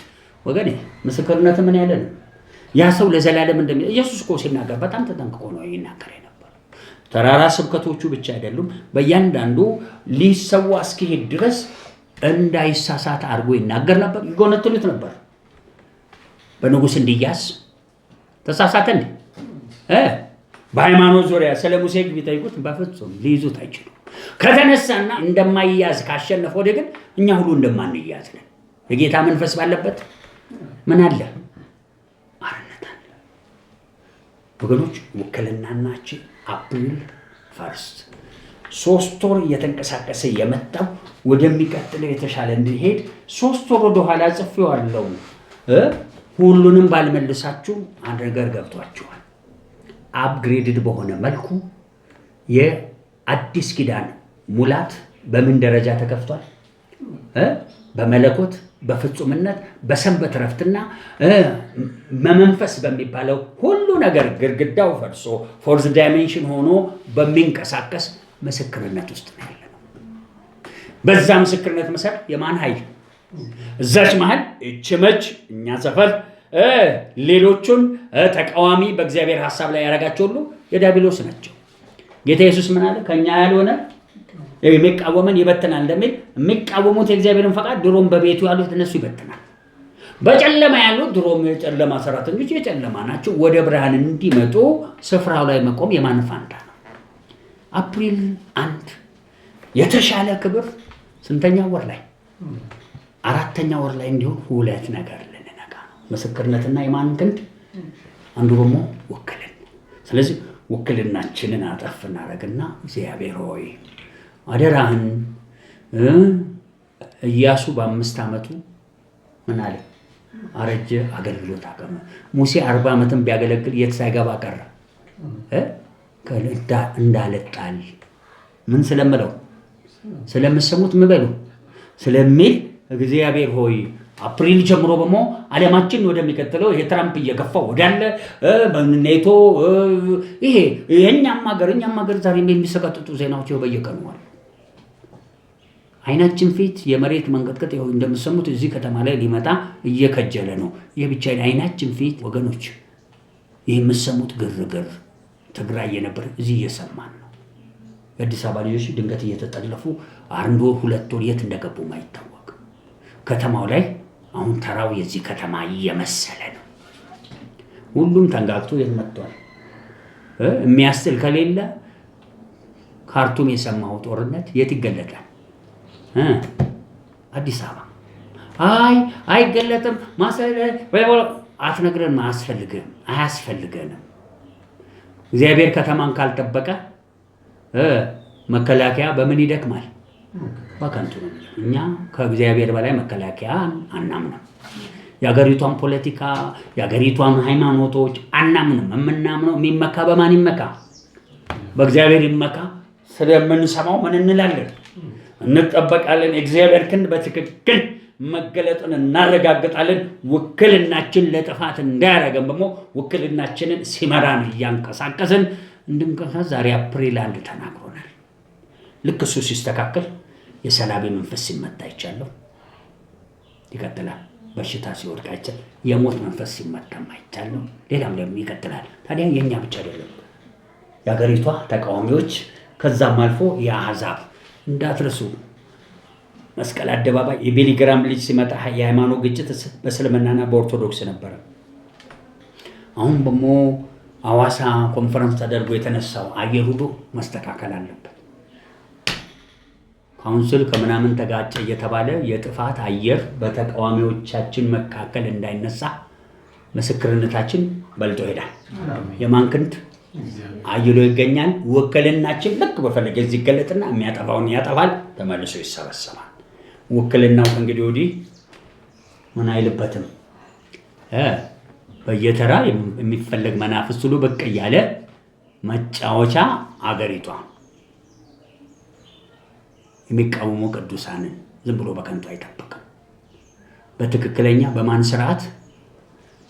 ወገኔ ምስክርነት ምን ያለ ነው? ያ ሰው ለዘላለም ኢየሱስ እኮ ሲናገር በጣም ተጠንቅቆ ነው ይናገር የነበረው። ተራራ ስብከቶቹ ብቻ አይደሉም፣ በእያንዳንዱ ሊሰዋ እስኪሄድ ድረስ እንዳይሳሳት አድርጎ ይናገር ነበር። ይጎነትሉት ነበር። በንጉሥ እንዲያዝ ተሳሳተ እንዴ? በሃይማኖት ዙሪያ ስለ ሙሴ ቢጠይቁት በፍጹም ሊይዙት አይችሉም። ከተነሳና እንደማይያዝ ካሸነፈ ወደ ግን እኛ ሁሉ እንደማንያዝ ነን። የጌታ መንፈስ ባለበት ምን አለ? ወገኖች ውክልናችን አፕሪል 1 3 ወር እየተንቀሳቀሰ የመጣው ወደሚቀጥለው የተሻለ እንዲሄድ 3 ወር ወደ ኋላ ጽፌዋለሁ። ሁሉንም ባልመልሳችሁ አንድ ነገር ገብቷችኋል። አፕግሬድድ በሆነ መልኩ የአዲስ ኪዳን ሙላት በምን ደረጃ ተከፍቷል? በመለኮት በፍጹምነት በሰንበት ረፍትና መመንፈስ በሚባለው ሁሉ ነገር ግድግዳው ፈርሶ ፎርዝ ዳይሜንሽን ሆኖ በሚንቀሳቀስ ምስክርነት ውስጥ ነው ያለነው። በዛ ምስክርነት መሰረት የማን ኃይል እዛች መሃል እችመች እኛ ሰፈር ሌሎቹን ተቃዋሚ በእግዚአብሔር ሐሳብ ላይ ያረጋቸው ሁሉ የዲያብሎስ ናቸው። ጌታ ኢየሱስ ምን አለ? ከኛ ያልሆነ የሚቃወመን ይበትናል እንደሚል የሚቃወሙት የእግዚአብሔርን ፈቃድ ድሮም በቤቱ ያሉት እነሱ ይበትናል። በጨለማ ያሉት ድሮም የጨለማ ሰራተኞች የጨለማ ናቸው። ወደ ብርሃን እንዲመጡ ስፍራው ላይ መቆም የማን ፋንታ ነው? አፕሪል 1 የተሻለ ክብር ስንተኛ ወር ላይ? 4ኛ ወር ላይ እንዲሆን 2 ነገር ልንነጋ ነው። ምስክርነትና የማን ክንድ? አንዱ ደግሞ ውክልና። ስለዚህ ውክልናችንን አጠፍ እናደርግና እግዚአብሔር ሆይ አደራህን ኢያሱ በ5 ዓመቱ ምን አለ? አረጀ፣ አገልግሎት አቆመ። ሙሴ 40 ዓመትን ቢያገለግል የት ሳይገባ ቀረ? እንዳልጣል ምን ስለምለው ስለምሰሙት ምበሉ ስለሚል እግዚአብሔር ሆይ አፕሪል ጀምሮ በሞ ዓለማችን ወደሚቀጥለው ይሄ ትራምፕ እየገፋው ወዳለ በኔቶ ይሄ የኛም ሀገር ዛሬ የሚሰቀጥጡ ዜናዎች በየቀኑ አሉ። አይናችን ፊት የመሬት መንቀጥቀጥ ይኸው እንደምትሰሙት እዚህ ከተማ ላይ ሊመጣ እየከጀለ ነው። ይሄ ብቻ አይናችን ፊት ወገኖች ይሄ የምትሰሙት ግርግር ትግራይ የነበር እዚህ እየሰማን ነው። የአዲስ አበባ ልጆች ድንገት እየተጠለፉ 1 ወር 2 ወር የት እንደገቡ ማይታወቅ ከተማው ላይ አሁን ተራው የዚህ ከተማ እየመሰለ ነው። ሁሉም ተንጋግቶ የት መጥቷል? የሚያስጥል ከሌለ ካርቱም የሰማው ጦርነት የት ይገለጣል? አዲስ አበባ። አይገለጥም አትነግረን አያስፈልገንም። እግዚአብሔር ከተማን ካልጠበቀ መከላከያ በምን ይደክማል? በከንቱ ነው። እኛ ከእግዚአብሔር በላይ መከላከያ አናምንም። የሀገሪቷን ፖለቲካ የሀገሪቷን ሃይማኖቶች አናምንም። የምናምነው የሚመካ በማን ይመካ? በእግዚአብሔር ይመካ። ስለምንሰማው ምን እንላለን? እንጠበቃለን። እግዚአብሔር ክንድ በትክክል መገለጡን እናረጋግጣለን። ውክልናችን ለጥፋት እንዳያረገን ደግሞ ውክልናችንን ሲመራን እያንቀሳቀስን እንድንቀሳቀስ ዛሬ አፕሪል 1 ተናግሮናል። ልክ እሱ ሲስተካከል የሰላም መንፈስ ሲመታ አይቻለሁ። ይቀጥላል። በሽታ ሲወድቅ አይቻለሁ። የሞት መንፈስ ሲመታም አይቻለሁ። ሌላም ይቀጥላል። ታዲያ የኛ ብቻ አይደለም። የሀገሪቷ ተቃዋሚዎች ከዛም አልፎ የአሕዛብ እንዳትረሱ። መስቀል አደባባይ የቤሊግራም ልጅ ሲመጣ የሃይማኖት ግጭት በእስልምናና በኦርቶዶክስ ነበረ። አሁን ደግሞ አዋሳ ኮንፈረንስ ተደርጎ የተነሳው አየር ሁሉ መስተካከል አለበት። ካውንስል ከምናምን ተጋጨ እየተባለ የጥፋት አየር በተቃዋሚዎቻችን መካከል እንዳይነሳ ምስክርነታችን በልጦ ሄዳል። የማን ክንድ አይሎ ይገኛል። ውክልናችን ልክ በፈለገ ይገለጥና የሚያጠፋውን ያጠፋል፣ ተመልሶ ይሰበሰባል። ውክልናው እንግዲህ ወዲህ ምን አይልበትም። በየተራ የሚፈለግ መናፍስት ሁሉ በቃ ያለ መጫወቻ አገሪቷ የሚቃወሙ ቅዱሳንን ዝም ብሎ በከንቱ አይጠብቅም። በትክክለኛ በማን ስርዓት?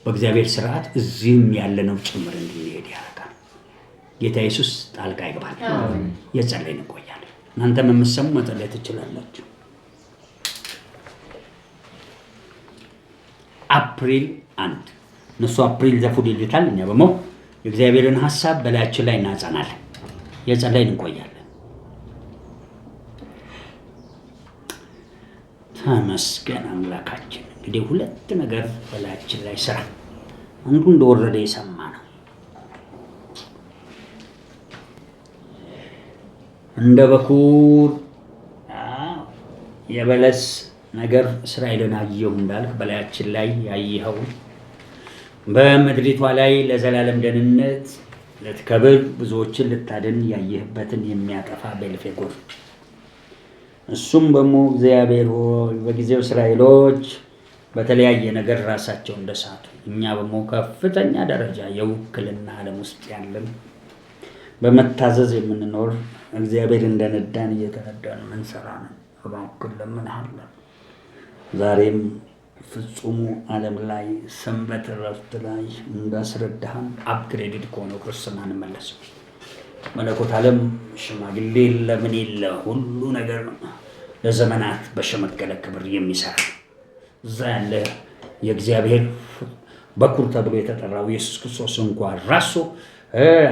በእግዚአብሔር ስርዓት እዚህም ያለነው ጭምር እንድንሄድ ያደርጋል። ጌታ ኢየሱስ ጣልቃ ይገባል። የጸለይን እንቆያለን። እናንተም የምትሰሙ መጸለይ ትችላላችሁ። አፕሪል 1 እነሱ አፕሪል ዘፉድ ይሉታል። እኛ ደግሞ የእግዚአብሔርን ሐሳብ በላያችን ላይ እናጸናለን። የጸለይን እንቆያለን። ተመስገን አምላካችን። እንግዲህ 2 ነገር በላያችን ላይ ስራ። አንዱ እንደወረደ የሰማ ነው። እንደ በኩር የበለስ ነገር እስራኤልን አየሁ እንዳልክ በላያችን ላይ ያየኸው በምድሪቷ ላይ ለዘላለም ደህንነት ልትከብር ብዙዎችን ልታድን ያየህበትን የሚያጠፋ ቤልፌጎር እሱም ደግሞ እግዚአብሔር ሆይ በጊዜው እስራኤሎች በተለያየ ነገር ራሳቸው እንደሳቱ እኛ ደግሞ ከፍተኛ ደረጃ የውክልና ዓለም ውስጥ ያለን በመታዘዝ የምንኖር እግዚአብሔር እንደነዳን እየተነዳን ምንሰራ ነን። እባክህ ለምንሃለን ዛሬም ፍጹሙ ዓለም ላይ ሰንበት ረፍት ላይ እንዳስረዳህን አፕግሬድድ ከሆነው ክርስትና እንመለስ። መለኮት ዓለም ሽማግሌ ለምን የለ ሁሉ ነገር ለዘመናት በሸመገለ ክብር የሚሰራ እዛ ያለ የእግዚአብሔር በኩር ተብሎ የተጠራው ኢየሱስ ክርስቶስ እንኳን ራሱ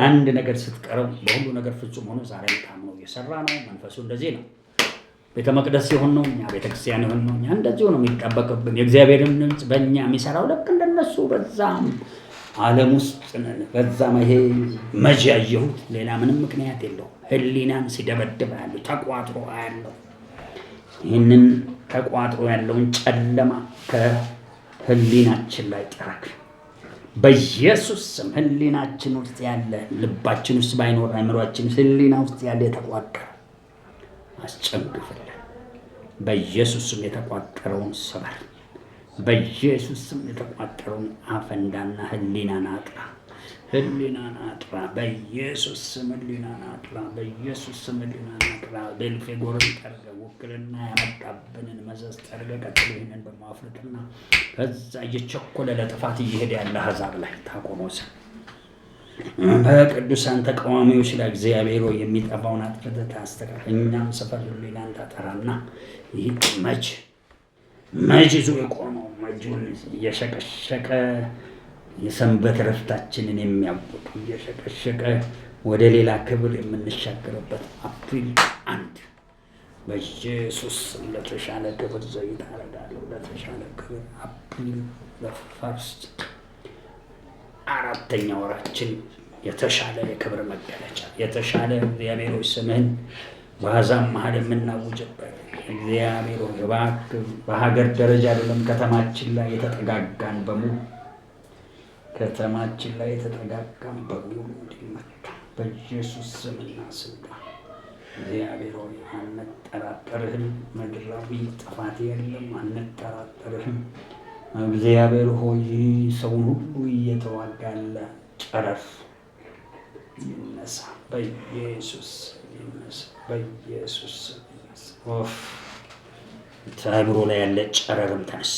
አንድ ነገር ስትቀረው በሁሉ ነገር ፍጹም ሆኖ ዛሬ ታምኖ እየሰራ ነው። መንፈሱ እንደዚህ ነው። ቤተ መቅደስ ሲሆን ነው እኛ ቤተክርስቲያን ይሆን ነው እኛ እንደዚህ ነው የሚጠበቅብን። የእግዚአብሔርን ድምፅ በእኛ የሚሰራው ልክ እንደነሱ በዛም ዓለም ውስጥ ነን። በዛም ይሄ መጅ ያየሁት ሌላ ምንም ምክንያት የለው። ህሊናን ሲደበድብ ያለው ተቋጥሮ ያለው ይህንን ተቋጥሮ ያለውን ጨለማ ከህሊናችን ላይ ጠረግ በኢየሱስ ስም። ህሊናችን ውስጥ ያለ ልባችን ውስጥ ባይኖር አእምሮአችን ህሊና ውስጥ ያለ የተቋጠረ አስጨንግፍልን በኢየሱስ ስም። የተቋጠረውን ሰበር በኢየሱስ ስም። የተቋጠረውን አፈንዳና ህሊናን አጥራ፣ ህሊናን አጥራ በኢየሱስ ስም። ህሊናን አጥራ በኢየሱስ ስም። ህሊናን አጥራ። ቤልፌጎርን ጠርገ ውክልና ያመጣብንን መዘዝ ጠርገ ቀጥሎ ይህንን በማፍረጥና ከዛ እየቸኮለ ለጥፋት እየሄደ ያለ አሕዛብ ላይ ታቆሞስ በቅዱሳን ተቃዋሚዎች ላይ እግዚአብሔር ሆይ የሚጠፋውን አጥፍተህ ታስተካክል። እኛም ሰፈር ሌላን ታጠራና ይህ መጅ ይዞ የቆመው መጁን እየሸቀሸቀ የሰንበት ረፍታችንን የሚያውቅ እየሸቀሸቀ ወደ ሌላ ክብር የምንሻገርበት አፕሪል 1 በኢየሱስ ለተሻለ ክብር ዘይት አረጋለሁ። ለተሻለ ክብር አፕሪል ለፈርስት 4ኛ ወራችን የተሻለ የክብር መገለጫ የተሻለ እግዚአብሔር ሆይ ስምህን በአሕዛብ መሀል የምናውጅበት እግዚአብሔር ሆይ እባክህ በሀገር ደረጃ አይደለም ከተማችን ላይ የተጠጋጋን በሙሉ እንዲመታ በኢየሱስ ስምና ስልጣን እግዚአብሔር ሆይ አንጠራጠርህም። ምድራዊ ጥፋት የለም፣ አንጠራጠርህም። እግዚአብሔር ሆይ ሰውን ሁሉ እየተዋጋ ያለ ጨረር ይነሳ በኢየሱስ ይነሳ በኢየሱስ አእምሮ ላይ ያለ ጨረርም ተነስ።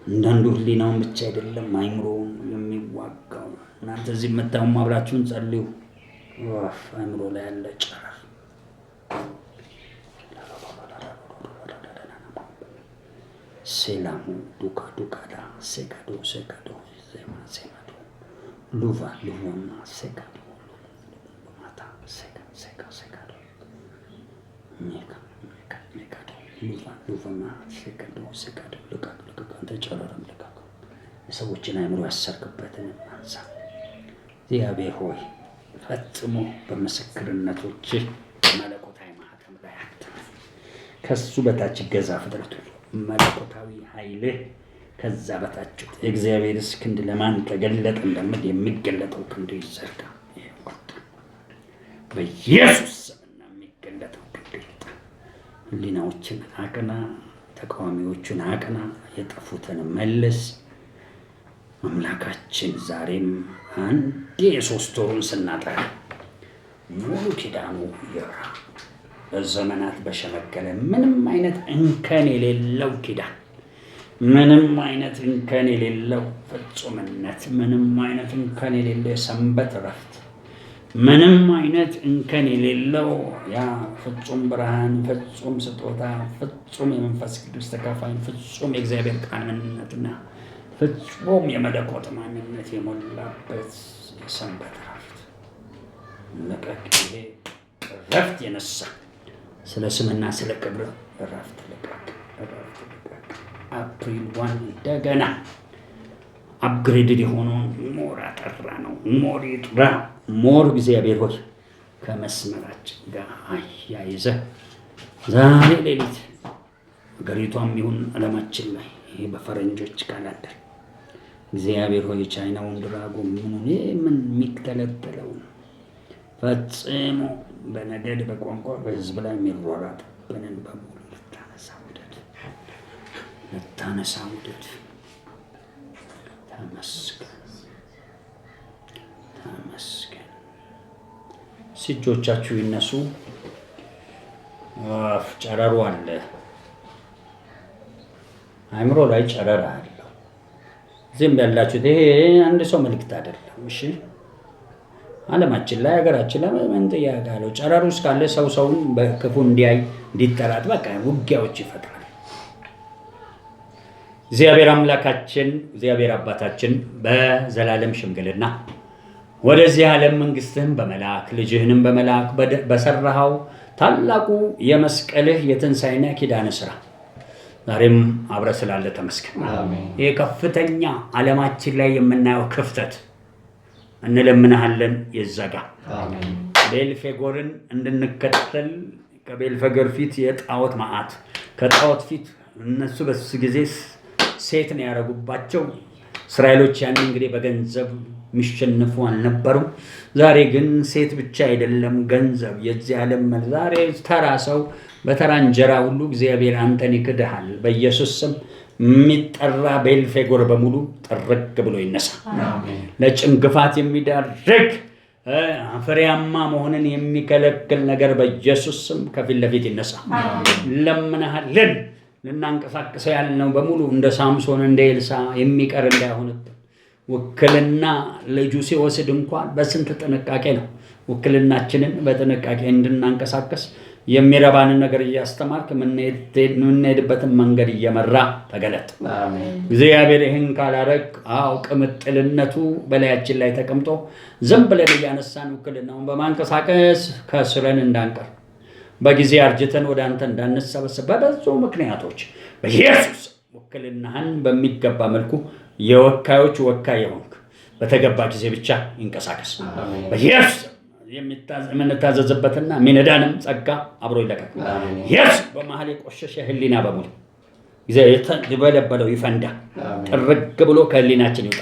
እንዳንዱ ህሊናውን ብቻ አይደለም አእምሮውን የሚዋጋው። እናንተ እዚህ የምታዩም አብራችሁን ጸልዩ። አእምሮ ላይ ያለ ጨረር ሴላሙ ዱካዳ ሴካዶ ዜማ ሉቫ ሉቮና ሴካዶ ማታ ሴካዶ ሜካዶ ሉቫና ሴካዶ ልቀቅ አንተ ጨረርም ልቀቅ። የሰዎችን አእምሮ ያሰርክበትን አንሳ። እግዚአብሔር ሆይ ፈጽሞ በምስክርነቶች መለኮታዊ ማህተም ላይ አትም ከሱ በታች ገዛ ፍጥረቱ መለኮታዊ ኃይልህ ከዛ በታች የእግዚአብሔርስ ክንድ ለማን ተገለጠ እንደምል የሚገለጠው ክንድ ይዘርጋ። በኢየሱስ ስምና የሚገለጠው ክንድ ይወጣ። ህሊናዎችን አቅና፣ ተቃዋሚዎቹን አቅና፣ የጠፉትን መልስ። አምላካችን ዛሬም አንዴ የ3 ወሩን ስናጠራ ሙሉ ኪዳኑ ይራ በዘመናት በሸመገለ ምንም አይነት እንከን የሌለው ኪዳን፣ ምንም አይነት እንከን የሌለው ፍጹምነት፣ ምንም አይነት እንከን የሌለው የሰንበት ረፍት፣ ምንም አይነት እንከን የሌለው ያ ፍጹም ብርሃን፣ ፍጹም ስጦታ፣ ፍጹም የመንፈስ ቅዱስ ተካፋይ፣ ፍጹም የእግዚአብሔር ቃል ምንነትና ፍጹም የመለኮት ማንነት የሞላበት የሰንበት ረፍት ለቀቅ። ይሄ ረፍት የነሳ ስለ ስምና ስለ ክብር ረፍት ልቀቅ። አፕሪል 1 እንደገና አፕግሬድድ የሆነውን ሞር አጠራ ነው። ሞር ይጥራ። ሞር እግዚአብሔር ሆይ ከመስመራችን ጋር አያይዘህ ዛሬ ሌሊት ሀገሪቷም ይሁን ዓለማችን ላይ ይሄ በፈረንጆች ካላንደር እግዚአብሔር ሆይ ቻይናውን ድራጎን ምን የሚተለተለው ፈጽሞ በነገድ በቋንቋ በህዝብ ላይ የሚሯሯጥብንን በሙሉ ልታነሳ ውደድ። ተመስገን። እጆቻችሁ ይነሱ። ጨረሩ አለ፣ አእምሮ ላይ ጨረር አለው። ዝም ያላችሁት ይሄ አንድ ሰው መልእክት አይደለም። እሺ ዓለማችን ላይ ሀገራችን ላይ ምን ጥያቄ አለው? ጨረሩ እስካለ ሰውን በክፉ እንዲያይ እንዲጠራት በቃ ውጊያዎች ይፈጥራል። እግዚአብሔር አምላካችን እግዚአብሔር አባታችን በዘላለም ሽምግልና ወደዚህ ዓለም መንግስትህን በመላክ ልጅህንም በመላክ በሰራሃው ታላቁ የመስቀልህ የትንሣኤና ኪዳነ ሥራ ዛሬም አብረህ ስላለ ተመስገን። ይህ ከፍተኛ ዓለማችን ላይ የምናየው ክፍተት እንለምንሃለን ይዘጋ። ቤልፌጎርን እንድንከተል ከቤልፌጎር ፊት የጣዖት መዓት ከጣዖት ፊት እነሱ በሱ ጊዜ ሴት ነው ያደረጉባቸው። እስራኤሎች ያን እንግዲህ በገንዘብ የሚሸንፉ አልነበሩም። ዛሬ ግን ሴት ብቻ አይደለም ገንዘብ የዚህ ዓለም ዛሬ ተራ ሰው በተራ እንጀራ ሁሉ እግዚአብሔር አንተን ይክድሃል። በኢየሱስ ስም የሚጠራ ቤልፌጎር በሙሉ ጥርግ ብሎ ይነሳ። ለጭንግፋት የሚዳርግ ፍሬያማ መሆንን የሚከለክል ነገር በኢየሱስ ስም ከፊት ለፊት ይነሳ። ለምንሃልን ልናንቀሳቅሰው ያልነው በሙሉ እንደ ሳምሶን እንደ ኤልሳ የሚቀር እንዳይሆንብን ውክልና ልጁ ሲወስድ እንኳን በስንት ጥንቃቄ ነው ውክልናችንን በጥንቃቄ እንድናንቀሳቀስ የሚረባንን ነገር እያስተማርክ የምንሄድበትን መንገድ እየመራ ተገለጥ። እግዚአብሔር ይህን ካላረግ ቅምጥልነቱ በላያችን ላይ ተቀምጦ ዝም ብለን እያነሳን ውክልናውን በማንቀሳቀስ ከስረን እንዳንቀር በጊዜ አርጅተን ወደ አንተ እንዳንሰበሰብ በብዙ ምክንያቶች በኢየሱስ ውክልናህን በሚገባ መልኩ የወካዮች ወካይ የሆንክ በተገባ ጊዜ ብቻ ይንቀሳቀስ። በኢየሱስ የምንታዘዝበትና ሚነዳንም ጸጋ አብሮ ይለቀቅ። ኢየሱስ በመሃል የቆሸሸ ህሊና በሙሉ የተበለበለው ይፈንዳ፣ ጥርግ ብሎ ከህሊናችን ይውጣ።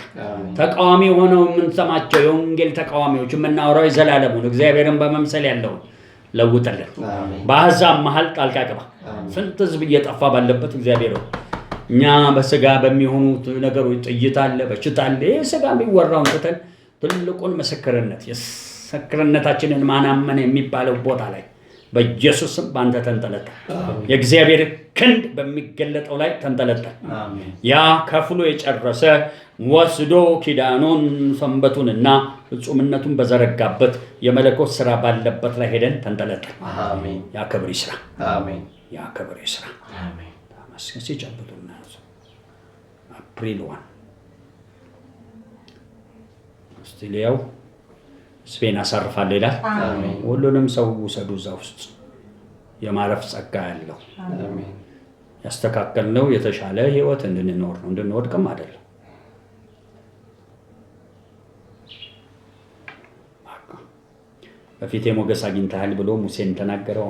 ተቃዋሚ ሆነው የምንሰማቸው የወንጌል ተቃዋሚዎች የምናወራው የዘላለሙን እግዚአብሔርን በመምሰል ያለውን ለውጥልን። በአሕዛብ መሃል ጣልቃ ግባ። ስንት ህዝብ እየጠፋ ባለበት እግዚአብሔር እኛ በስጋ በሚሆኑት ነገሮች ጥይት አለ፣ በሽታ አለ። ይህ ስጋ የሚወራውን ትተን ትልቁን ምስክርነታችንን ማናመን የሚባለው ቦታ ላይ በኢየሱስም በአንተ ተንጠለጠል። የእግዚአብሔር ክንድ በሚገለጠው ላይ ተንጠለጠል። ያ ከፍሎ የጨረሰ ወስዶ ኪዳኑን ሰንበቱንና ፍጹምነቱን በዘረጋበት የመለኮት ስራ ባለበት ላይ ሄደን ተንጠለጠል። ያ ክብር ይስራ። ያ ክብር ይስራ። ተመስገን። ሲጨብጡና አፕሪል 1 አውስትራሊያው ስፔን አሳርፋለሁ ይላል። ሁሉንም ሰው ውሰዱ። እዛ ውስጥ የማረፍ ጸጋ ያለው ያስተካከልነው የተሻለ ህይወት እንድንኖር ነው፣ እንድንወድቅም አይደለም። በፊቴ ሞገስ አግኝተሃል ብሎ ሙሴን ተናገረው።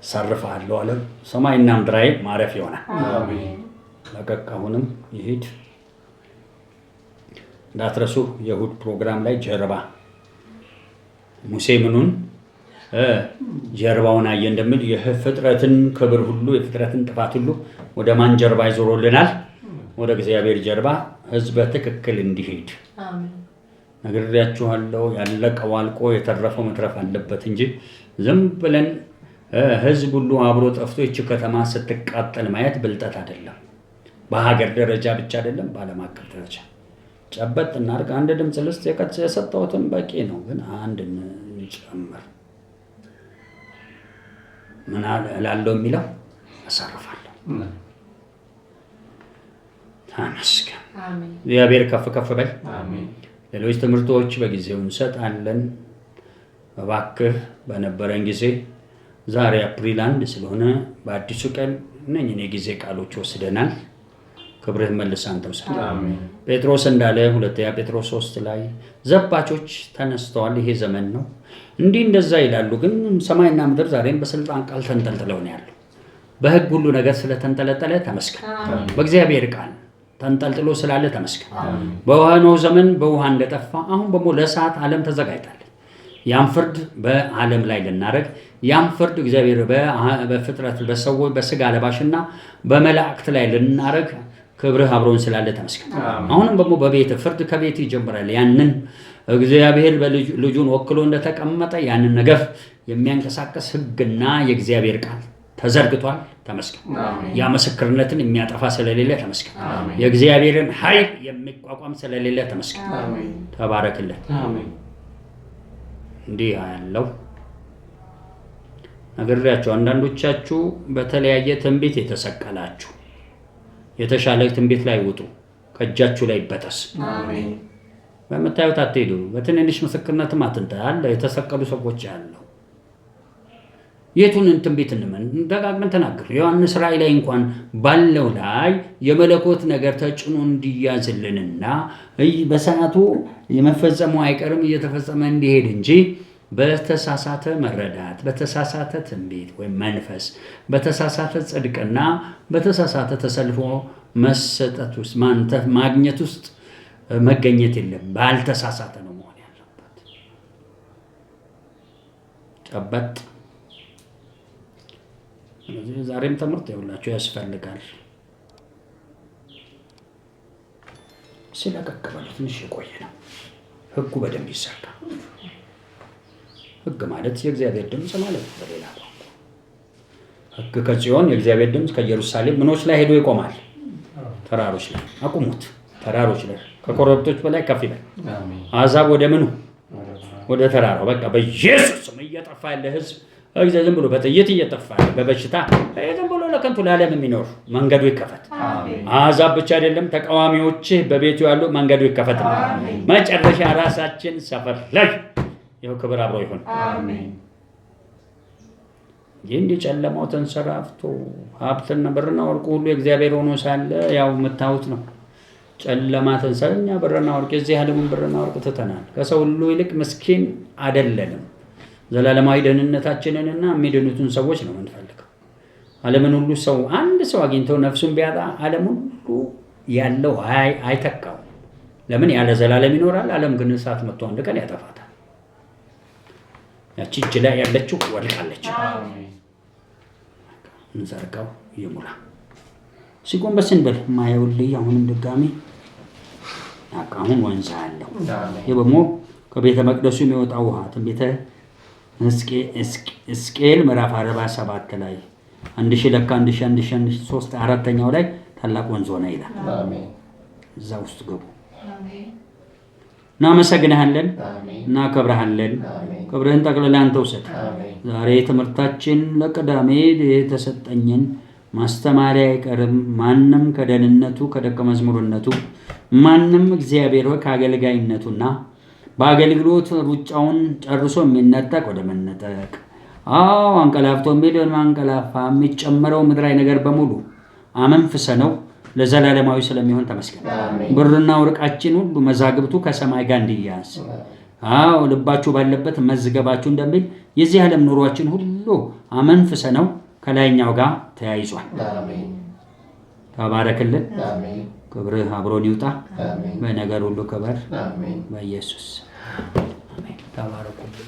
ሳርፋለሁ አለ። ሰማይና ምድር ማረፍ ይሆናል። ለቀቅ አሁንም ይሄድ። እንዳትረሱ የእሑድ ፕሮግራም ላይ ጀርባ ሙሴ ምኑን ጀርባውን አየ እንደሚል የፍጥረትን ክብር ሁሉ የፍጥረትን ጥፋት ሁሉ ወደ ማን ጀርባ ይዞሮልናል? ወደ እግዚአብሔር ጀርባ ህዝብ በትክክል እንዲሄድ ነግሬያችኋለሁ። ያለቀው አልቆ የተረፈው መትረፍ አለበት እንጂ ዝም ብለን ህዝብ ሁሉ አብሮ ጠፍቶ ይህች ከተማ ስትቃጠል ማየት ብልጠት አይደለም። በሀገር ደረጃ ብቻ አይደለም፣ በዓለም አቀፍ ደረጃ ጨበጥ እናድርግ። አንድ ድምፅ ልስጥ። የሰጠሁትን በቂ ነው፣ ግን አንድ እንጨምር። ምን እላለሁ የሚለው አሳርፋለሁ። ተመስገን። እግዚአብሔር ከፍ ከፍ በል። ሌሎች ትምህርቶች በጊዜው እንሰጣለን። እባክህ በነበረን ጊዜ ዛሬ አፕሪል 1 ስለሆነ በአዲሱ ቀን እነኝን የጊዜ ቃሎች ወስደናል። ክብርህ መልስ አንተ ውሰድ። ጴጥሮስ እንዳለ ሁለተኛ ጴጥሮስ 3 ላይ ዘባቾች ተነስተዋል፣ ይሄ ዘመን ነው እንዲህ እንደዛ ይላሉ፣ ግን ሰማይና ምድር ዛሬም በስልጣን ቃል ተንጠልጥለው ነው ያለው። በህግ ሁሉ ነገር ስለተንጠለጠለ ተመስገን። በእግዚአብሔር ቃል ተንጠልጥሎ ስላለ ተመስገን። በኖህ ዘመን በውሃ እንደጠፋ አሁን ደግሞ ለእሳት ዓለም ተዘጋጅታለች። ያን ፍርድ በዓለም ላይ ልናደርግ ያን ፍርድ እግዚአብሔር በፍጥረት በሰዎች በስጋ ለባሽና በመላእክት ላይ ልናደርግ ክብርህ አብሮን ስላለ ተመስገን። አሁንም ደግሞ በቤት ፍርድ ከቤት ይጀምራል። ያንን እግዚአብሔር በልጁን ወክሎ እንደተቀመጠ ያንን ነገር የሚያንቀሳቀስ ሕግና የእግዚአብሔር ቃል ተዘርግቷል። ተመስገን። ያ ምስክርነትን የሚያጠፋ ስለሌለ ተመስገን። የእግዚአብሔርን ኃይል የሚቋቋም ስለሌለ ተመስገን። ተባረክልን። እንዲህ ያለው ነግሬያችሁ፣ አንዳንዶቻችሁ በተለያየ ትንቢት የተሰቀላችሁ የተሻለ ትንቢት ላይ ውጡ፣ ከእጃችሁ ላይ ይበጠስ። በምታዩት አትሄዱ፣ በትንንሽ ምስክርነትም አትንታል። የተሰቀሉ ሰዎች ያለው የቱን ትንቢት እንመን? ደጋግመን ተናገር። ዮሐንስ ራእይ ላይ እንኳን ባለው ላይ የመለኮት ነገር ተጭኖ እንዲያዝልንና በሰዓቱ የመፈጸሙ አይቀርም እየተፈጸመ እንዲሄድ እንጂ በተሳሳተ መረዳት፣ በተሳሳተ ትንቢት ወይም መንፈስ፣ በተሳሳተ ጽድቅና በተሳሳተ ተሰልፎ መሰጠት ውስጥ ማግኘት ውስጥ መገኘት የለም። ባልተሳሳተ ነው መሆን ያለበት። ጨበጥ ዛሬም ትምህርት ይኸውላችሁ ያስፈልጋል። ስለቀቀበሉ ትንሽ የቆየ ነው። ሕጉ በደንብ ይሰራ። ሕግ ማለት የእግዚአብሔር ድምፅ ማለት ነው። በሌላ ቋንቋ ሕግ ከጽዮን የእግዚአብሔር ድምፅ ከኢየሩሳሌም ምኖች ላይ ሄዶ ይቆማል። ተራሮች ላይ አቁሙት። ተራሮች ላይ ከኮረብቶች በላይ ከፍ ይበል። አሕዛብ ወደ ምኑ? ወደ ተራራው። በቃ በኢየሱስ ስም እየጠፋ ያለ ሕዝብ ዝም ብሎ በጥይት እየጠፋ በበሽታ ዝም ብሎ ለከንቱ ለዓለም የሚኖር መንገዱ ይከፈት። አሕዛብ ብቻ አይደለም ተቃዋሚዎች በቤቱ ያሉ መንገዱ ይከፈት። መጨረሻ ራሳችን ሰፈር ላይ ይኸው ክብር አብሮ ይሁን። ይህ እንዲህ ጨለማው ተንሰራፍቶ ሀብትና ብርና ወርቁ ሁሉ የእግዚአብሔር ሆኖ ሳለ ያው የምታዩት ነው። ጨለማ ተንሰረኛ ብርና ወርቅ የዚህ ዓለሙን ብርና ወርቅ ትተናል። ከሰው ሁሉ ይልቅ ምስኪን አይደለንም። ዘላለማዊ ደህንነታችንንና የሚድኑትን ሰዎች ነው የምንፈልገው። ዓለምን ሁሉ ሰው አንድ ሰው አግኝተው ነፍሱን ቢያጣ ዓለምን ሁሉ ያለው አይተካው። ለምን? ያለ ዘላለም ይኖራል። ዓለም ግን እሳት መጥቶ አንድ ቀን ያጠፋታል። ያቺ እጅ ላይ ያለችው ወድቃለች። እንዘርጋው ይሙላ። ሲጎንበስ እንበል ማየውልኝ አሁንም ድጋሚ አሁን ወንዝ አለው። ይህ ደግሞ ከቤተ መቅደሱ የሚወጣው ውሃ ትንቢተ ሕዝቅኤል ምዕራፍ 47 ላይ 1000 ለካ 1000 አራተኛው ላይ ታላቅ ወንዝ ሆነ ይላል። እዛ ውስጥ ገቡ። እናመሰግንሃለን፣ እናከብረሃለን። ክብርህን ጠቅልለህ አንተ ውሰድ። ዛሬ ትምህርታችን ለቅዳሜ የተሰጠኝን ማስተማሪያ አይቀርም። ማንም ከደህንነቱ ከደቀ መዝሙርነቱ ማንም እግዚአብሔር ሆይ ከአገልጋይነቱና በአገልግሎት ሩጫውን ጨርሶ የሚነጠቅ ወደ መነጠቅ፣ አንቀላፍቶ የሚሄድ ወደ ማንቀላፋ የሚጨመረው ምድራዊ ነገር በሙሉ አመንፍሰ ነው ለዘላለማዊ ስለሚሆን ተመስገን። ብርና ወርቃችን ሁሉ መዛግብቱ ከሰማይ ጋር እንዲያዝ ልባችሁ ባለበት መዝገባችሁ እንደሚል የዚህ ዓለም ኑሯችን ሁሉ አመንፍሰ ነው ከላይኛው ጋር ተያይዟል። ተባረክልን። ክብርህ አብሮን ይውጣ። በነገር ሁሉ ክበር በኢየሱስ። ተባረኩልን።